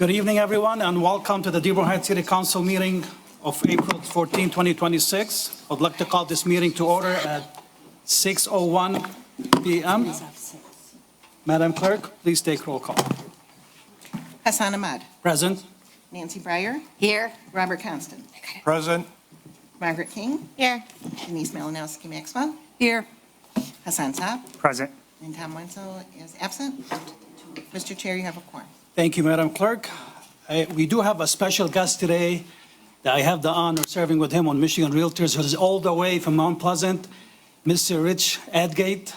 Good evening, everyone, and welcome to the Dearborn Heights City Council meeting of April 14, 2026. I'd like to call this meeting to order at 6:01 p.m. Madam Clerk, please take roll call. Hassan Ahmad. Present. Nancy Breyer. Here. Robert Constant. Present. Margaret King. Here. Denise Malinowski Maxwell. Here. Hassan Saab. Present. And Tom Wenzel is absent. Mr. Chair, you have a quorum. Thank you, Madam Clerk. We do have a special guest today that I have the honor of serving with him on Michigan Realtors, who is all the way from Mount Pleasant, Mr. Rich Adgate.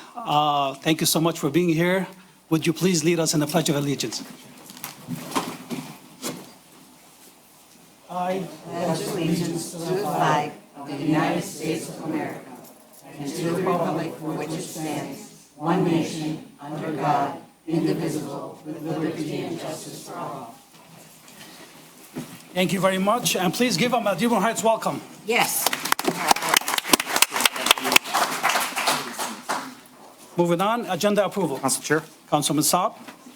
Thank you so much for being here. Would you please lead us in the Pledge of Allegiance? I Pledge allegiance to the flag of the United States of America and to the republic for which it stands, one nation, under God, indivisible, with liberty and justice for all. thank you very much, and please give them a Dearborn Heights welcome. Yes. Moving on, agenda approval. Council Chair, Councilman Saab.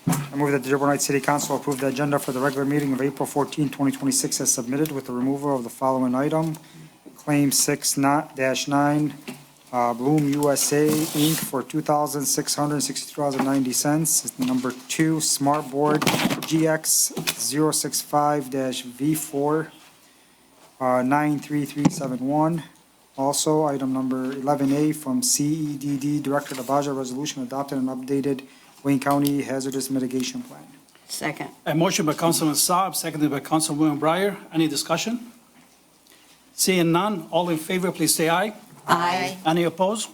I move that the Dearborn Heights City Council approve the agenda for the regular meeting of April 14, 2026 as submitted with the removal of the following item. Claim 6-9, Bloom USA Inc. for $2,662.90. Number 2, Smartboard GX 065-V4 93371. Also, item number 11A from CEDD Director Labaja, resolution adopted and updated Wayne County Hazardous Mitigation Plan. Second. A motion by Councilman Saab, seconded by Councilwoman Breyer. Any discussion? Seeing none, all in favor, please say aye. Aye. Any opposed?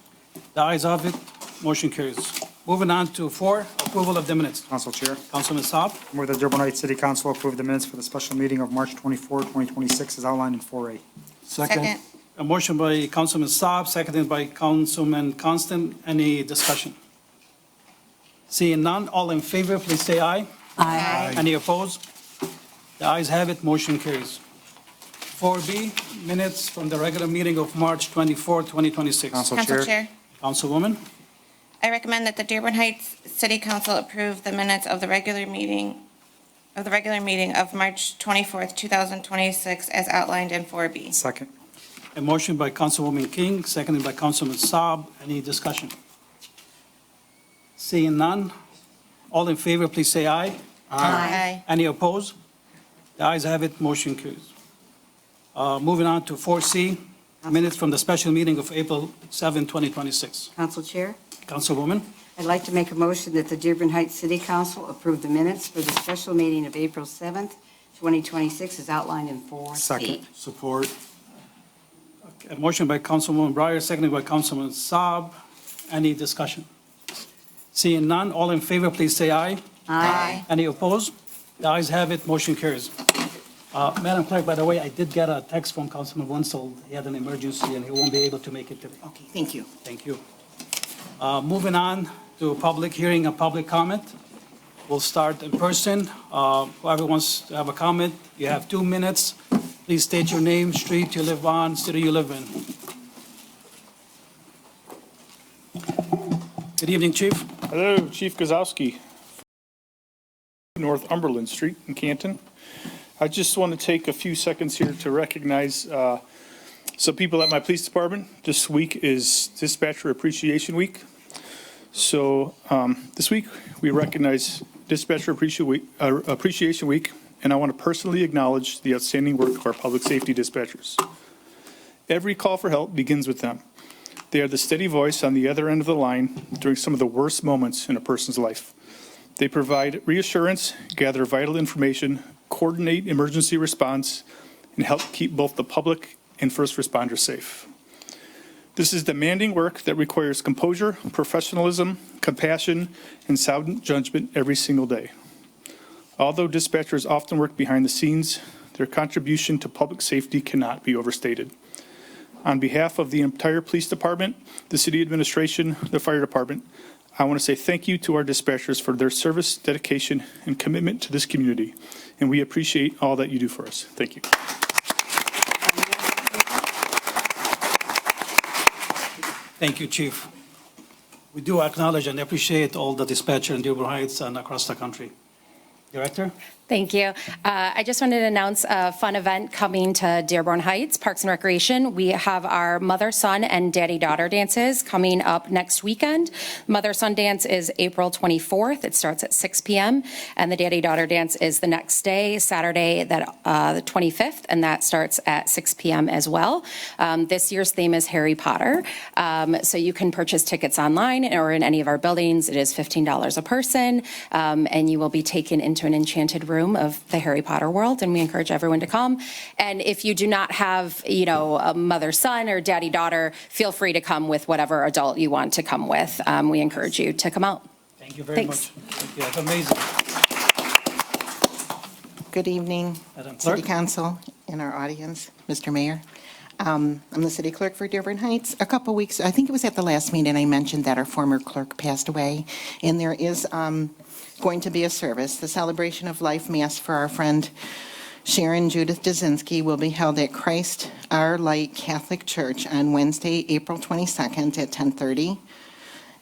The ayes have it. Motion carries. Moving on to 4, approval of the minutes. Council Chair, Councilman Saab. I move that the Dearborn Heights City Council approve the minutes for the special meeting of March 24, 2026 as outlined in 4A. Second. A motion by Councilman Saab, seconded by Councilman Constant. Any discussion? Seeing none, all in favor, please say aye. Aye. Any opposed? The ayes have it. Motion carries. 4B, minutes from the regular meeting of March 24, 2026. Council Council Chair, Chair, Councilwoman. I recommend that the Dearborn Heights City Council approve the minutes of the regular meeting of March 24th, 2026, as outlined in 4B. second. A motion by Councilwoman King, seconded by Councilman Saab. Any discussion? Seeing none, all in favor, please say aye. Aye. Any opposed? The ayes have it. Motion carries. Moving on to 4C, minutes from the special meeting of April 7, 2026. Council Chair, Councilwoman. I'd like to make a motion that the Dearborn Heights City Council approve the minutes for the special meeting of April 7th, 2026 as outlined in 4C. Second. Support. A motion by Councilwoman Breyer, seconded by Councilman Saab. Any discussion? Seeing none, all in favor, please say aye. Aye. Any opposed? The ayes have it. Motion carries. Madam Clerk, by the way, I did get a text from Councilman Wenzel. He had an emergency and he won't be able to make it today. Okay, thank you. Thank you. Moving on to public hearing and public comment. We'll start in person. Whoever wants to have a comment, you have 2 minutes. Please state your name, street you live on, city you live in. Good evening, Chief. Hello, Chief Gazowski, Northumberland Street in Canton. I just want to take a few seconds here to recognize some people at my police department. This week is Dispatcher Appreciation Week. So this week we recognize Dispatcher Appreciation Week, and I want to personally acknowledge the outstanding work of our public safety dispatchers. Every call for help begins with them. They are the steady voice on the other end of the line during some of the worst moments in a person's life. They provide reassurance, gather vital information, coordinate emergency response, and help keep both the public and first responders safe. This is demanding work that requires composure, professionalism, compassion, and sound judgment every single day. Although dispatchers often work behind the scenes, their contribution to public safety cannot be overstated. On behalf of the entire police department, the city administration, the fire department, I want to say thank you to our dispatchers for their service, dedication, and commitment to this community. And we appreciate all that you do for us. Thank you. Thank you, Chief. We do acknowledge and appreciate all the dispatcher in Dearborn Heights and across the country. Director? Thank you. I just wanted to announce a fun event coming to Dearborn Heights Parks and Recreation. We have our mother-son and daddy-daughter dances coming up next weekend. Mother-son dance is April 24th. It starts at 6 p.m. And the daddy-daughter dance is the next day, Saturday, the 25th, and that starts at 6 p.m. as well. This year's theme is Harry Potter. So you can purchase tickets online or in any of our buildings. It is $15 a person, and you will be taken into an enchanted room of the Harry Potter world, and we encourage everyone to come. And if you do not have, a mother-son or daddy-daughter, feel free to come with whatever adult you want to come with. We encourage you to come out. Thank you very much. Thank you. That's amazing. Good evening, Madam Clerk. City Council and our audience, Mr. Mayor. I'm the city clerk for Dearborn Heights. A couple weeks, I think it was at the last meeting, I mentioned that our former clerk passed away, and there is going to be a service. The Celebration of Life Mass for our friend Sharon Judith Dzinski will be held at Christ Our Light Catholic Church on Wednesday, April 22nd at 10:30.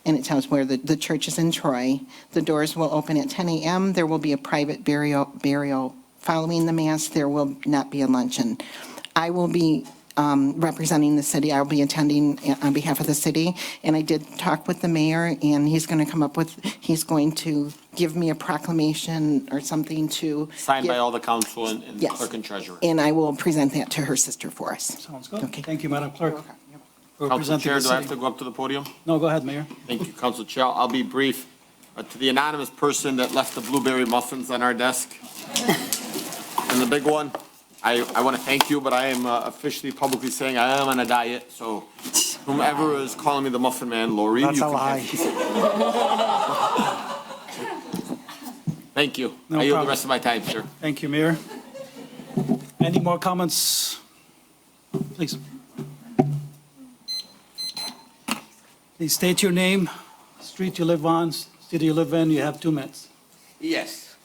And it tells where the church is in Troy. The doors will open at 10 a.m. There will be a private burial following the Mass. There will not be a luncheon. I will be representing the city. I'll be attending on behalf of the city. And I did talk with the mayor, and he's going to give me a proclamation or something to. Signed by give- all the council and Yes. clerk and treasurer. And I will present that to her sister for us. Sounds good. Okay. Thank you, Madam Clerk. for Council representing Chair, the do I have to city. go up to the podium? No, go ahead, Mayor. Thank you, Council Chair. I'll be brief. To the anonymous person that left the blueberry muffins on our desk, and the big one, I want to thank you, but I am officially publicly saying I am on a diet, so whomever is calling me the Muffin Man, Lori, you That's a can lie. have. Thank you. No I yield the problem. rest of my time, sir. Thank you, Mayor. Any more comments? Please. Please state your name, street you live on, city you live in. You have 2 minutes. Yes.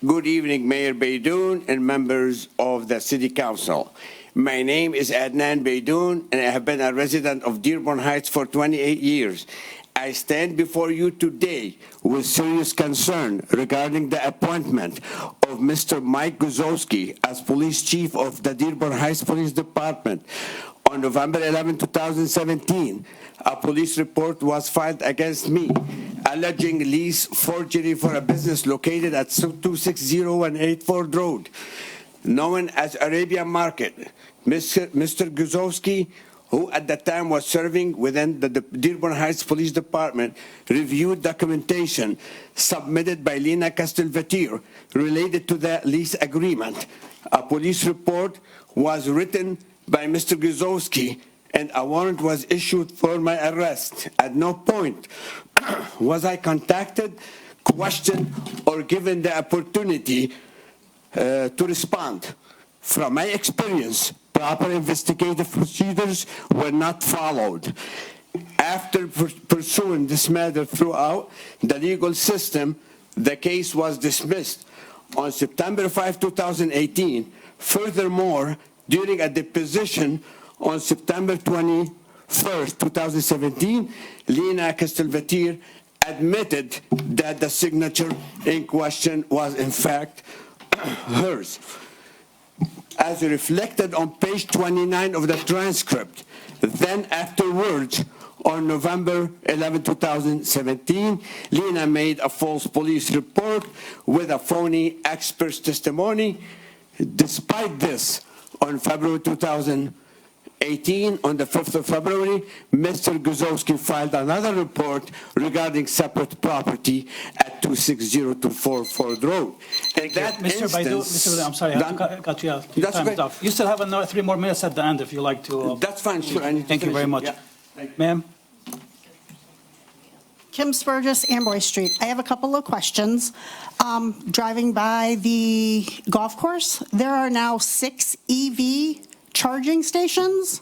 Good evening, Mayor Beydoun and members of the City Council. My name is Adnan Beydoun, and I have been a resident of Dearborn Heights for 28 years. I stand before you today with serious concern regarding the appointment of Mr. Mike Guzowski as Police Chief of the Dearborn Heights Police Department. On November 11, 2017, a police report was filed against me alleging lease forgery for a business located at 260 Ford Road, known as Arabian Market. Mr. Guzowski, who at the time was serving within the Dearborn Heights Police Department, reviewed documentation submitted by Lena Castelvetir related to the lease agreement. A police report was written by Mr. Guzowski, and a warrant was issued for my arrest. At no point was I contacted, questioned, or given the opportunity to respond. From my experience, proper investigative procedures were not followed. After pursuing this matter throughout the legal system, the case was dismissed on September 5, 2018. Furthermore, during a deposition on September 21st, 2017, Lena Castelvetir admitted that the signature in question was in fact hers. As reflected on page 29 of the transcript, then afterwards, on November 11, 2017, Lena made a false police report with a phony expert's testimony. Despite this, on February 2018, on the 5th of February, Mr. Guzowski filed another report regarding separate property at 26024 Ford Road. In that Mr. Baidu, instance, Mr. I'm sorry, I have to cut you off. Your That's time is okay. up. You still have another 3 more minutes at the end if you like to. That's fine, sure. I need to Thank you finish very it. much. Yeah. Thank you. Ma'am? Kim Spurgis, Amboy Street. I have a couple of questions. Driving by the golf course, there are now 6 EV charging stations,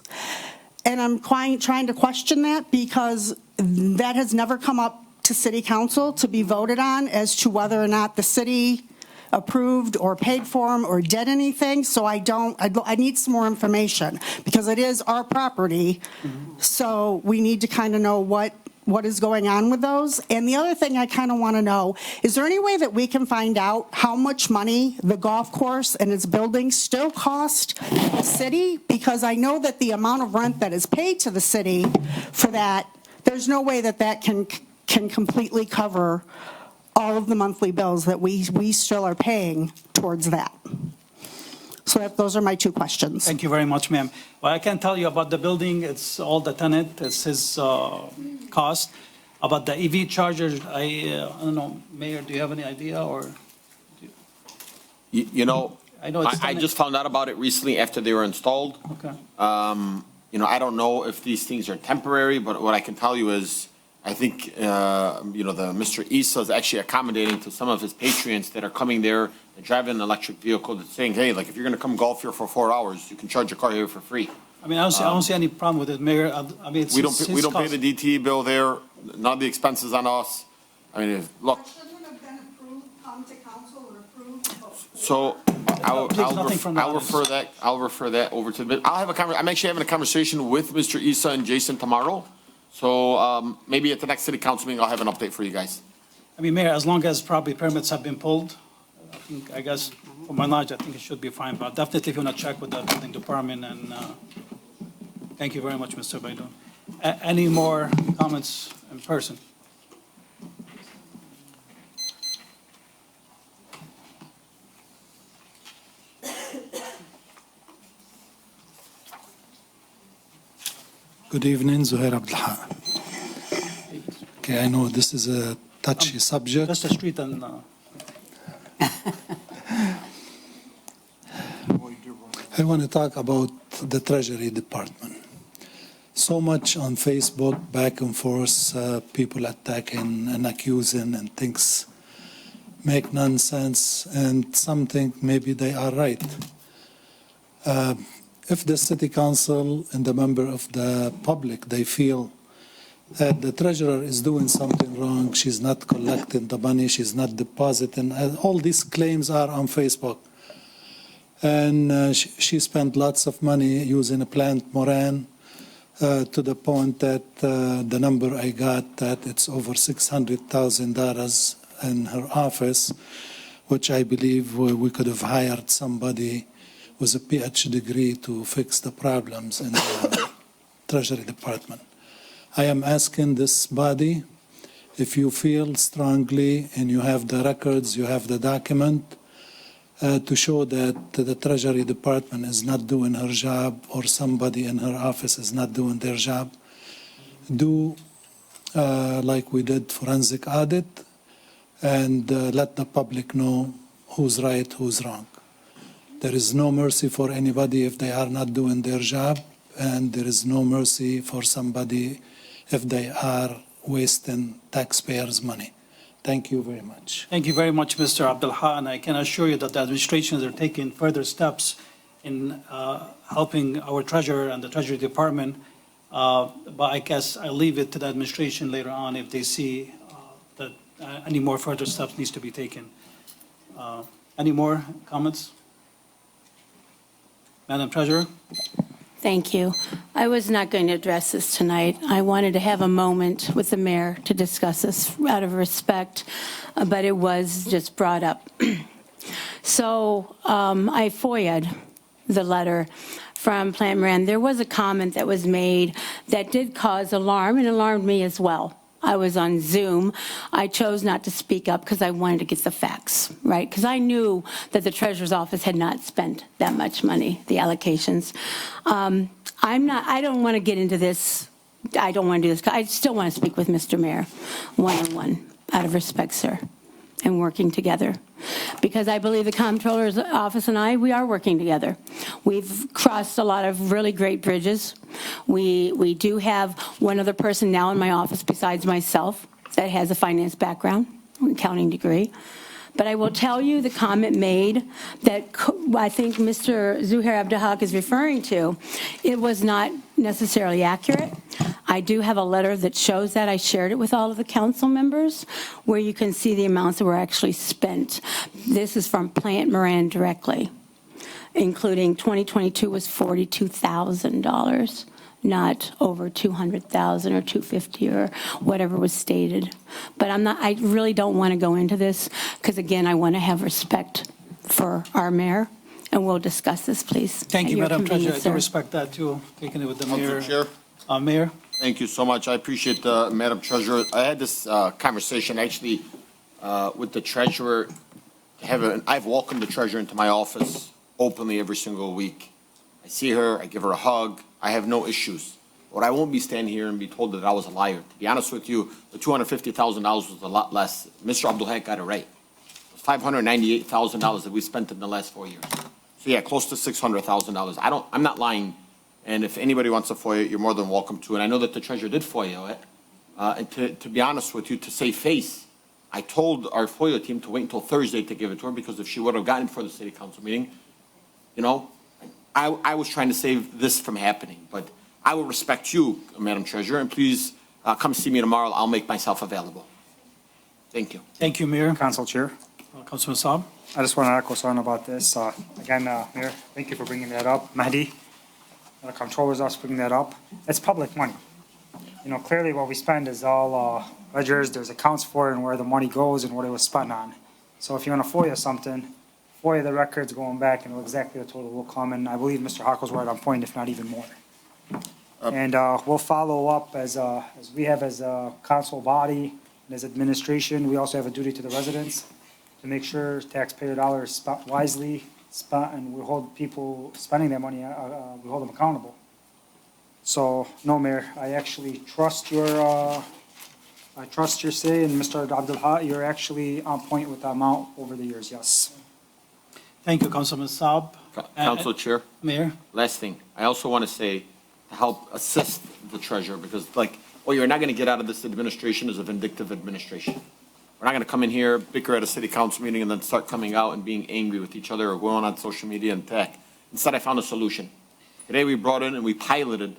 and I'm trying to question that because that has never come up to City Council to be voted on as to whether or not the city approved or paid for them or did anything. So I need some more information because it is our property. So we need to kind of know what what is going on with those? And the other thing I kind of want to know, is there any way that we can find out how much money the golf course and its building still cost the city? Because I know that the amount of rent that is paid to the city for that, there's no way that that can completely cover all of the monthly bills that we still are paying towards that. So those are my two questions. Thank you very much, ma'am. Well, I can tell you about the building, it's all the tenant, it's his cost. About the EV chargers, I don't know, Mayor, do you have any idea, or? You know, I know it's I just found out about it recently after they were installed. Okay. You know, I don't know if these things are temporary, but what I can tell you is, I think, you know, the Mr. Issa is actually accommodating to some of his patrons that are coming there and driving an electric vehicle, that's saying, hey, like, if you're gonna come golf here for 4 hours, you can charge your car here for free. I mean, I don't see any problem with it, Mayor. I mean, it's We his don't pay cost. the DTE bill there, none of the expenses on us. I mean, look, Shouldn't have been approved, come to council and approved? so Please, nothing from the I'll refer that over to the, I'm actually having a conversation with Mr. Issa and Jason tomorrow. So, maybe at the next city council meeting, I'll have an update for you guys. I mean, Mayor, as long as property permits have been pulled, I guess, from my knowledge, I think it should be fine. But definitely if you want to check with the building department, and thank you very much, Mr. Baidoon. Any more comments in person? Good evening, Zuhair Abdelhaq. Okay, I know this is a touchy subject. Just the street and, I want to talk about the Treasury Department. So much on Facebook, back and forth, people attacking and accusing, and things make nonsense, and some think maybe they are right. If the city council and the member of the public, they feel that the treasurer is doing something wrong, she's not collecting the money, she's not depositing, all these claims are on Facebook. And she spent lots of money using a plant Moran to the point that the number I got, that it's over $600,000 in her office, which I believe we could have hired somebody with a PhD degree to fix the problems in the Treasury Department. I am asking this body, if you feel strongly and you have the records, you have the document, to show that the Treasury Department is not doing her job, or somebody in her office is not doing their job, do like we did forensic audit, and let the public know who's right, who's wrong. There is no mercy for anybody if they are not doing their job, and there is no mercy for somebody if they are wasting taxpayers' money. Thank you very much. thank you very much, Mr. Abdelhaq, and I can assure you that the administrations are taking further steps in helping our treasurer and the Treasury Department. But I guess I'll leave it to the administration later on if they see that any more further steps needs to be taken. Any more comments? Madam Treasurer? Thank you. I was not going to address this tonight. I wanted to have a moment with the mayor to discuss this out of respect, but it was just brought up. So I FOIA'd the letter from Plant Moran. There was a comment that was made that did cause alarm, and alarmed me as well. I was on Zoom. I chose not to speak up because I wanted to get the facts, right? Because I knew that the treasurer's office had not spent that much money, the allocations. I don't want to get into this. I don't want to do this. I still want to speak with Mr. Mayor one-on-one, out of respect, sir, and working together. Because I believe the comptroller's office and we are working together. We've crossed a lot of really great bridges. We do have one other person now in my office besides myself that has a finance background, accounting degree. But I will tell you the comment made that I think Mr. Zuhair Abdelhaq is referring to, it was not necessarily accurate. I do have a letter that shows that. I shared it with all of the council members where you can see the amounts that were actually spent. This is from Plant Moran directly, including 2022 was $42,000. not over 200,000 or 250 or whatever was stated. But I really don't want to go into this because, again, I want to have respect for our mayor, and we'll discuss this, please. Thank at you, your Madam Treasurer. I convenience, do sir. respect that, too, taking it with the Council mayor. Chair. Mayor? Thank you so much. I appreciate Madam Treasurer. I had this conversation actually with the treasurer. I've welcomed the treasurer into my office openly every single week. I see her, I give her a hug. I have no issues. But I won't be standing here and be told that I was a liar. To be honest with you, the $250,000 was a lot less. Mr. Abdul-Haq got it right. It was $598,000 that we spent in the last 4 years. So yeah, close to $600,000. I'm not lying. And if anybody wants to FOIA it, you're more than welcome to. And I know that the treasurer did FOIA it. And to be honest with you, to save face, I told our FOIA team to wait until Thursday to give it to her, because if she would have gotten it for the city council meeting, you know, I was trying to save this from happening. But I will respect you, Madam Treasurer, and please come see me tomorrow. I'll make myself available. Thank you. Thank you, Mayor. Council Chair. Councilman Saab? I just want to echo something about this. Again, Mayor, thank you for bringing that up. Mahdi, the controller's also bringing that up. It's public money. You know, clearly what we spend is all ledgers, there's accounts for it and where the money goes and what it was spent on. So if you want to FOIA something, FOIA the records going back and know exactly the total will come. And I believe Mr. Hock was right on point, if not even more. And we'll follow up as we have as a council body and as administration. We also have a duty to the residents to make sure taxpayer dollars spent wisely, and we hold people spending that money, we hold them accountable. So, no, Mayor, I actually trust your say, and Mr. Abdul-Haq, you're actually on point with the amount over the years, yes. Thank you, Councilman Saab. Council Chair, Mayor? last thing, I also want to say, to help assist the treasurer, because what you're not going to get out of this administration is a vindictive administration. We're not going to come in here, bicker at a city council meeting, and then start coming out and being angry with each other or going on social media and tech. Instead, I found a solution. Today, we brought in and we piloted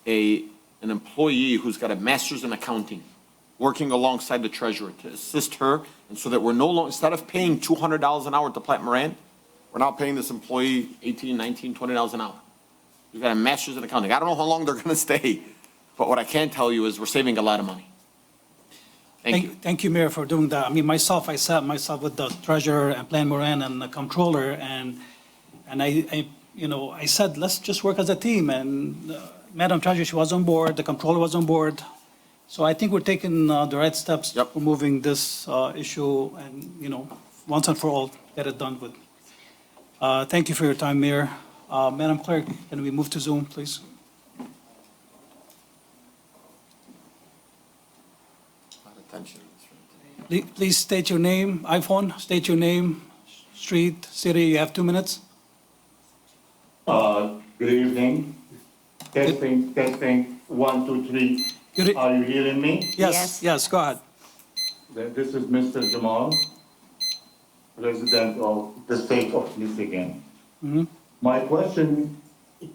an employee who's got a master's in accounting, working alongside the treasurer to assist her, and so that we're no longer, instead of paying $200 an hour to Platte Moran, we're now paying this employee $18, $19, $20 an hour. We've got a master's in accounting. I don't know how long they're going to stay, but what I can tell you is we're saving a lot of money. Thank you. Thank you, Mayor, for doing that. I mean, I sat with the treasurer and Platte Moran and the comptroller, and I said, let's just work as a team. And Madam Treasurer, she was on board, the comptroller was on board. So I think we're taking the right steps Yep. for moving this issue and, once and for all, get it done with. Thank you for your time, Mayor. Madam Clerk, can we move to Zoom, please? Please state your name, iPhone, state your name, street, city, you have 2 minutes. Good evening. Testing, 1, 2, 3. Good e- Are you hearing me? Yes, go ahead. This is Mr. Jamal, resident of the state of Michigan. Mhm. My question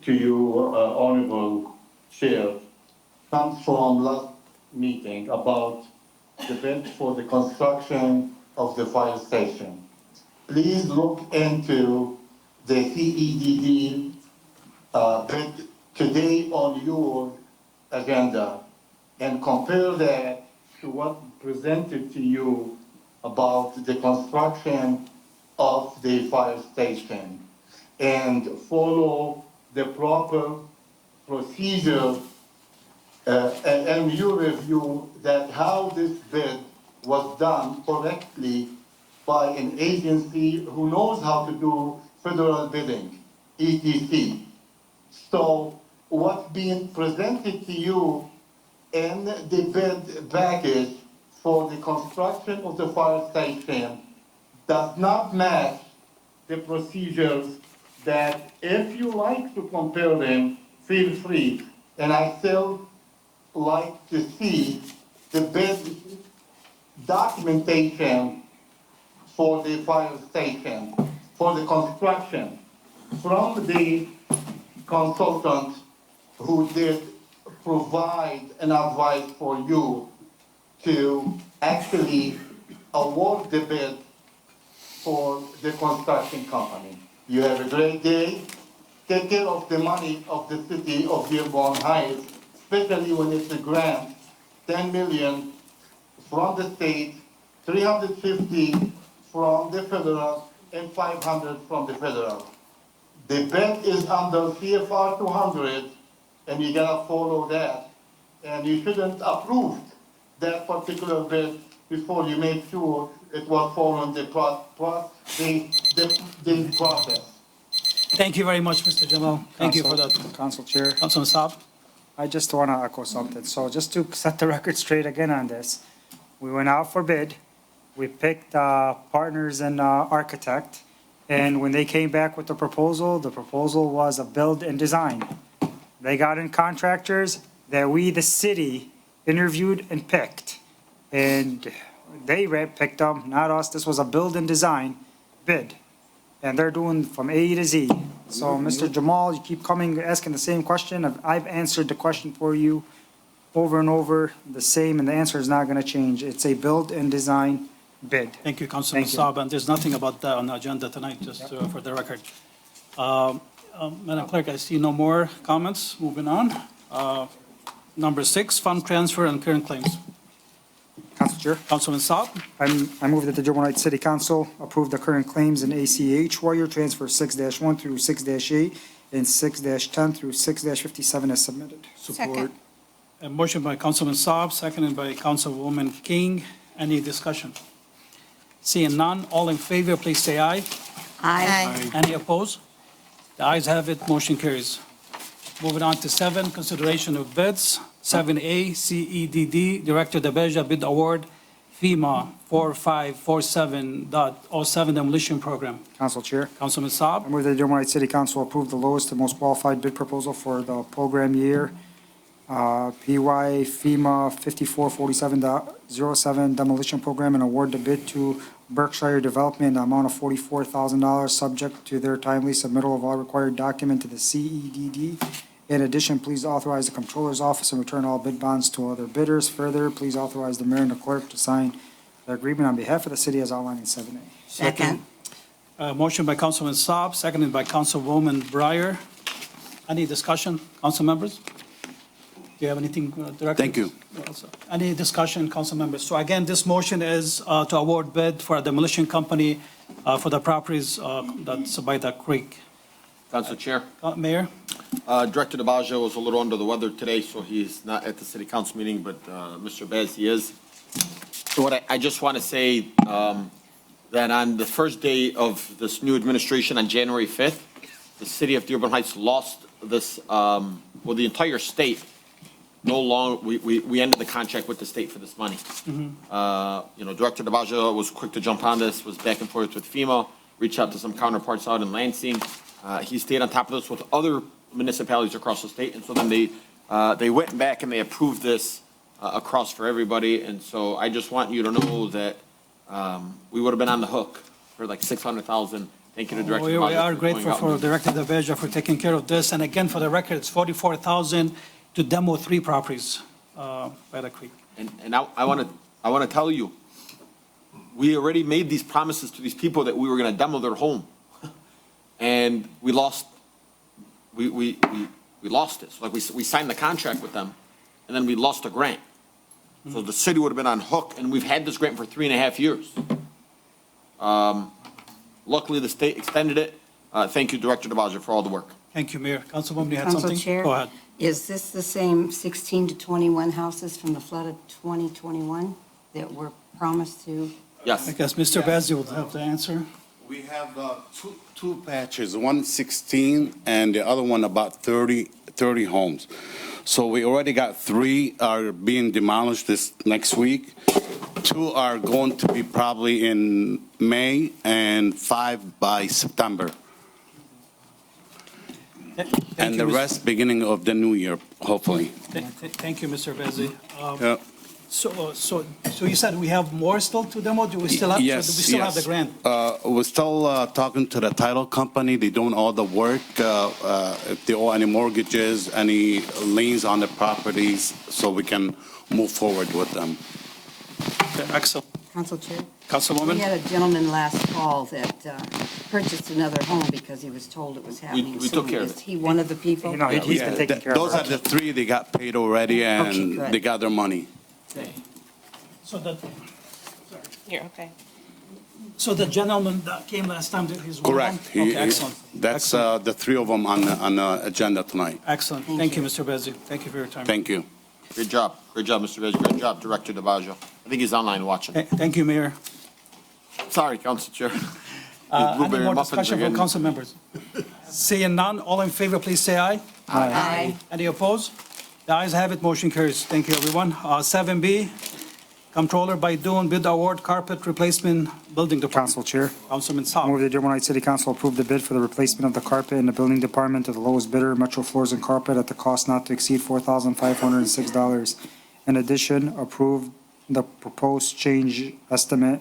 to you, Honorable Chair, comes from last meeting about the bid for the construction of the fire station. Please look into the CEDD bid today on your agenda and compare that to what presented to you about the construction of the fire station, and follow the proper procedure and you review that how this bid was done correctly by an agency who knows how to do federal bidding, ETC. So what's being presented to you in the bid package for the construction of the fire station does not match the procedures that, if you like to compare them, feel free. And I still like to see the bid documentation for the fire station, for the construction, from the consultant who did provide an advice for you to actually award the bid for the construction company. You have a great day, take care of the money of the city of Dearborn Heights, especially when it's a grant, 10 million from the state, 350 from the federal, and 500 from the federal. The bid is under CFR 200, and you gotta follow that. And you shouldn't approve that particular bid before you make sure it was following the process. Thank you very much, Mr. Jamal. Thank you for that. Council Chair. Councilman Saab? I just want to echo something. So just to set the record straight again on this, we went out for bid, we picked partners and architect, and when they came back with the proposal was a build and design. They got in contractors that we, the city, interviewed and picked. And they picked them, not us. This was a build and design bid. And they're doing from A to Z. So, Mr. Jamal, you keep coming, asking the same question. I've answered the question for you over and over, the same, and the answer is not going to change. It's a build and design bid. Thank you, Councilman Thank you. Saab, and there's nothing about that on the agenda tonight, just for the record. Madam Clerk, I see no more comments. Moving on. Number 6, fund transfer and current claims. Council Chair. Councilman Saab? I move that the Dearborn Heights City Council approve the current claims in ACH wire transfer 6-1 through 6-8 and 6-10 through 6-57 as submitted. Second. A motion by Councilman Saab, seconded by Councilwoman King. Any discussion? Seeing none, all in favor, please say aye. Aye. Any opposed? The ayes have it, motion carries. Moving on to 7, consideration of bids. 7A, CEDD, Director DeBeja bid award, FEMA 4547.07 demolition program. Council Chair. Councilman I Saab? move that the Dearborn Heights City Council approve the lowest and most qualified bid proposal for the program year, PY FEMA 5447.07 demolition program, and award the bid to Berkshire Development in the amount of $44,000, subject to their timely submittal of all required document to the CEDD. In addition, please authorize the Comptroller's Office and return all bid bonds to other bidders. Further, please authorize the mayor and the clerk to sign the agreement on behalf of the city as outlined in 7A. Second. Motion by Councilman Saab, seconded by Councilwoman Breyer. Any discussion, council members? Do you have anything, Director? Thank you. Any discussion, council members? So again, this motion is to award bid for a demolition company for the properties that's by the creek. Council Chair. Mayor? Director DeBaggio was a little under the weather today, so he's not at the city council meeting, but Mr. Bez, he is. So what I just want to say, that on the first day of this new administration on January 5th, the city of Dearborn Heights lost this, well, the entire state no longer, we ended the contract with the state for this money. Director DeBaggio was quick to jump on this, was back and forth with FEMA, reached out to some counterparts out in Lansing. He stayed on top of this with other municipalities across the state, and so then they went back and they approved this across for everybody. And so I just want you to know that we would have been on the hook for like $600,000. Thank you to Director DeBaggio. We are grateful for Director DeBeja for taking care of this. And again, for the record, it's $44,000 to demo 3 properties by the creek. And I want to tell you, we already made these promises to these people that we were going to demo their home. And we lost it. So like we signed the contract with them, and then we lost the grant. So the city would have been on hook, and we've had this grant for 3.5 years. Luckily, the state extended it. Thank you, Director DeBaggio, for all the work. Thank you, Mayor. Councilwoman, you had Council something? Chair? Go ahead. Is this the same 16 to 21 houses from the flood of 2021 that were promised to? Yes. I guess Mr. Bazzi will have the answer. We have two patches, one 16 and the other one about 30 homes. So we already got 3 are being demolished this next week. 2 are going to be probably in May and 5 by September. And the rest beginning of the new year, hopefully. Thank you, Mr. Bazzi. Yeah. So you said we have more still to demo? Do we still have? Yes, so do we still have the yes. grant? We're still talking to the title company. They're doing all the work. If they owe any mortgages, any liens on the properties, so we can move forward with them. Okay, excellent. Council Chair. We Councilwoman? had a gentleman last fall that purchased another home because he was told it was happening we took soon. care of Is it. he one of the people? You know, he's been taking care of Those are the three, they got paid already Okay, and good. they got their money. So the, You're okay. so the gentleman that came last time, he's one of them? Correct. Okay, excellent. That's the three of them on the agenda tonight. Excellent. Thank you, Mr. Bezzi. Thank you for your time. Thank you. Great job, Mr. Vez, great job, Director DeBaggio. I think he's online watching. Thank you, Mayor. Sorry, Council Chair. These Any blueberry more muffins are discussion from getting- council members? Seeing none, all in favor, please say aye. Aye. Any opposed? The ayes have it, motion carries. Thank you, everyone. 7B, Comptroller Baidoon bid award carpet replacement building department. Council Chair. Councilman Move Saab. the Dearborn Heights City Council approve the bid for the replacement of the carpet in the building department to the lowest bidder, Metro Floors and Carpet, at the cost not to exceed $4,506. In addition, approve the proposed change estimate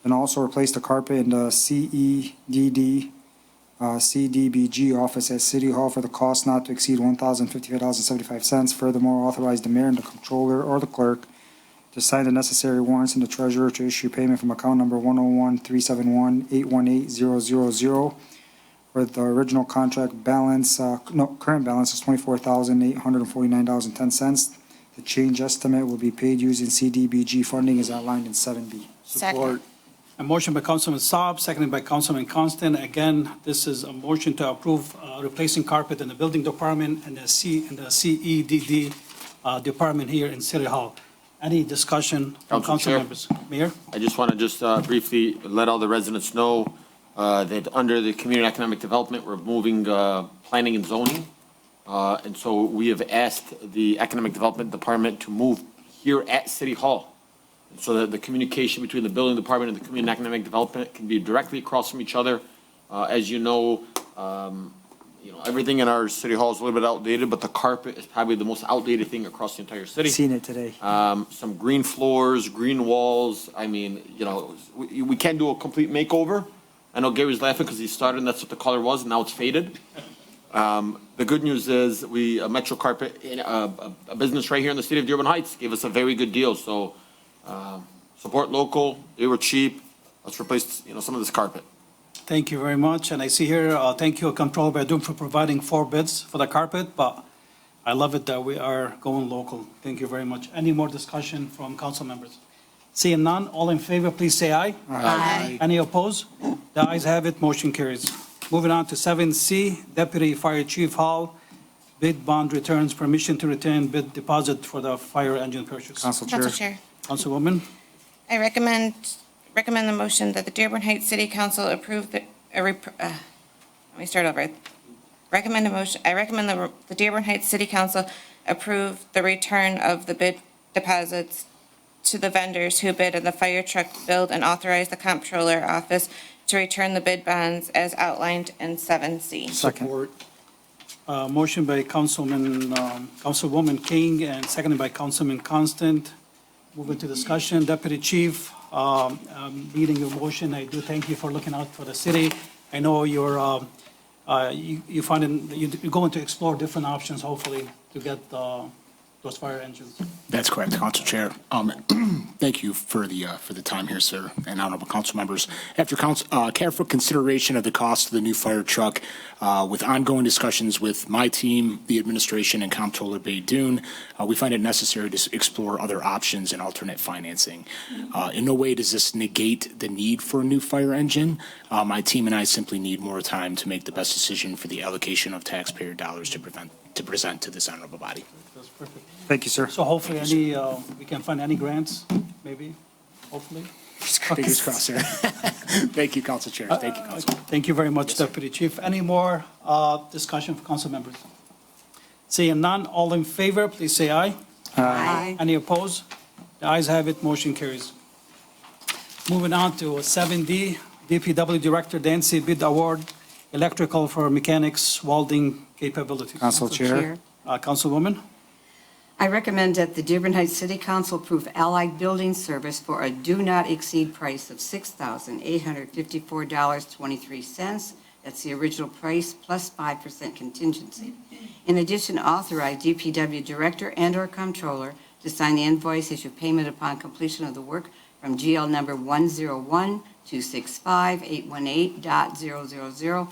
and also replace the carpet in the CDBG office at City Hall for the cost not to exceed $1,055.75. Furthermore, authorize the mayor and the comptroller or the clerk to sign the necessary warrants and the treasurer to issue payment from account number 101-371-818-000, where the original contract balance, current balance is $24,849.10. The change estimate will be paid using CDBG funding as outlined in 7B. Second. A motion by Councilman Saab, seconded by Councilman Constant. Again, this is a motion to approve replacing carpet in the building department and the CEDD department here in City Hall. Any discussion from Council council Chair. members? Mayor? I just want to just briefly let all the residents know that under the Community Economic Development, we're moving planning and zoning. And so we have asked the Economic Development Department to move here at City Hall, so that the communication between the building department and the community economic development can be directly across from each other. As you know, everything in our city hall is a little bit outdated, but the carpet is probably the most outdated thing across the entire city. Seen it today. Some green floors, green walls. I mean, we can't do a complete makeover. I know Gary's laughing because he started and that's what the color was, and now it's faded. The good news is Metro Carpet, a business right here in the city of Dearborn Heights, gave us a very good deal. So support local. They were cheap. Let's replace, some of this carpet. Thank you very much. And I see here, thank you, Comptroller Baidoon, for providing 4 bids for the carpet, but I love it that we are going local. Thank you very much. Any more discussion from council members? Seeing none, all in favor, please say aye. Aye. Any opposed? The ayes have it, motion carries. Moving on to 7C, Deputy Fire Chief Hall, bid bond returns, permission to retain bid deposit for the fire engine purchase. Council Chair. Council Chair. Councilwoman? I recommend the motion that the Dearborn Heights City Council approve the, let me start over. I recommend the Dearborn Heights City Council approve the return of the bid deposits to the vendors who bid in the fire truck build and authorize the comptroller office to return the bid bonds as outlined in 7C. Second. Motion by Councilwoman King and seconded by Councilman Constant. Moving to discussion, Deputy Chief, leading your motion. I do thank you for looking out for the city. I know you're going to explore different options, hopefully, to get those fire engines. That's correct, Council Chair. Thank you for the time here, sir, and honorable council members. After careful consideration of the cost of the new fire truck, with ongoing discussions with my team, the administration, and Comptroller Baidoon, we find it necessary to explore other options and alternate financing. In no way does this negate the need for a new fire engine. My team and I simply need more time to make the best decision for the allocation of taxpayer dollars to present to this honorable body. That's perfect. Thank you, sir. So hopefully we can find any grants, maybe, hopefully. Fingers crossed, sir. Thank you, Council Chair. Thank you, Council. Thank you very much, Deputy Chief. Any more discussion for council members? Seeing none, all in favor, please say aye. Aye. Any opposed? The ayes have it, motion carries. Moving on to 7D, DPW Director Dancy bid award, electrical for mechanics welding capabilities. Council Chair. Councilwoman? I recommend that the Dearborn Heights City Council approve Allied Building Service for a do-not-exceed price of $6,854.23. That's the original price plus 5% contingency. In addition, authorize DPW Director and/or Comptroller to sign the invoice, issue payment upon completion of the work from GL number 101265818.000,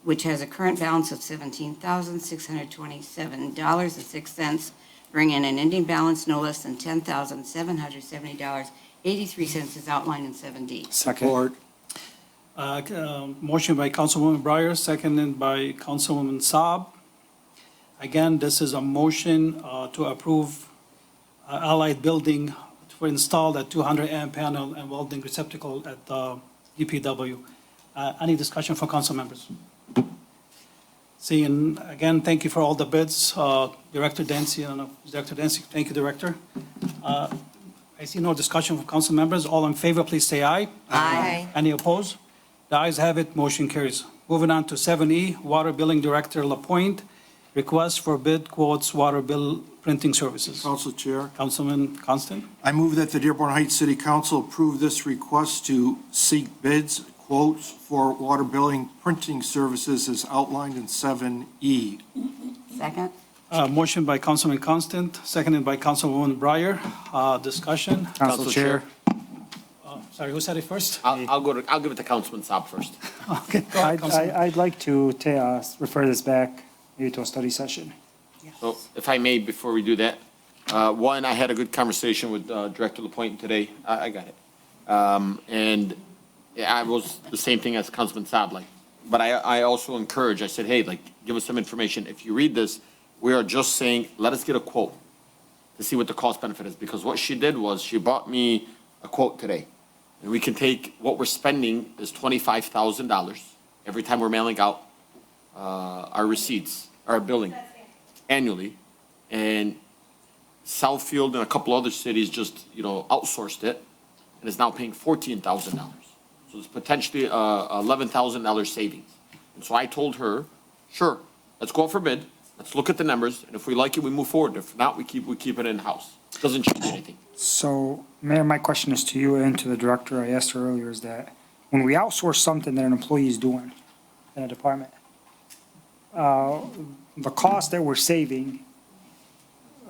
which has a current balance of $17,627.06, bringing an ending balance no less than $10,770.83 as outlined in 7D. Second. Motion by Councilwoman Breyer, seconded by Councilwoman Saab. Again, this is a motion to approve Allied Building for install a 200 amp panel and welding receptacle at DPW. Any discussion from council members? Seeing, again, thank you for all the bids. Director Dancy, I don't know, Director Dancy, thank you, Director. I see no discussion from council members. All in favor, please say aye. Aye. Any opposed? The ayes have it, motion carries. Moving on to 7E, Water Billing Director Lapointe, request for bid quotes, water bill printing services. Council Chair, Councilman Constant. I move that the Dearborn Heights City Council approve this request to seek bids, quotes for water billing printing services as outlined in 7E. Second? Motion by Councilman Constant, seconded by Councilwoman Breyer. Discussion. Council Chair. Sorry, who said it first? I'll give it to Councilman Saab first. Okay, go ahead, Councilman. I'd like to refer this back maybe to a study session. So if I may, before we do that, one, I had a good conversation with Director Lapointe today. I got it. And I was the same thing as Councilman Saab, like, but I also encourage, I said, hey, like, give us some information. If you read this, we are just saying, let us get a quote to see what the cost benefit is, because what she did was she bought me a quote today. And we can take, what we're spending is $25,000 every time we're mailing out our receipts, our billing annually. And Southfield and a couple other cities just, outsourced it and is now paying $14,000. So it's potentially $11,000 savings. And so I told her, sure, let's go out for bid. Let's look at the numbers. And if we like it, we move forward. If not, we keep it in-house. Doesn't change anything. So, Mayor, my question is to you and to the director. I asked her earlier is that when we outsource something that an employee is doing in a department, the cost that we're saving,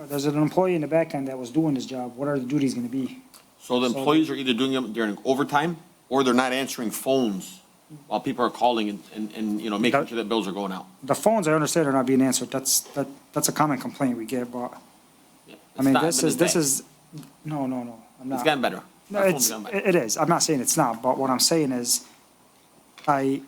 there's an employee in the back end that was doing this job. What are the duties going to be? So the employees are either doing them during overtime or they're not answering phones while people are calling and making sure that bills are going out. The phones, I understand, are not being answered. That's a common complaint we get, but I mean, this is, no, I'm not. It's gotten better. No, Our phone's gotten better. it is. I'm not saying it's not, but what I'm saying is, I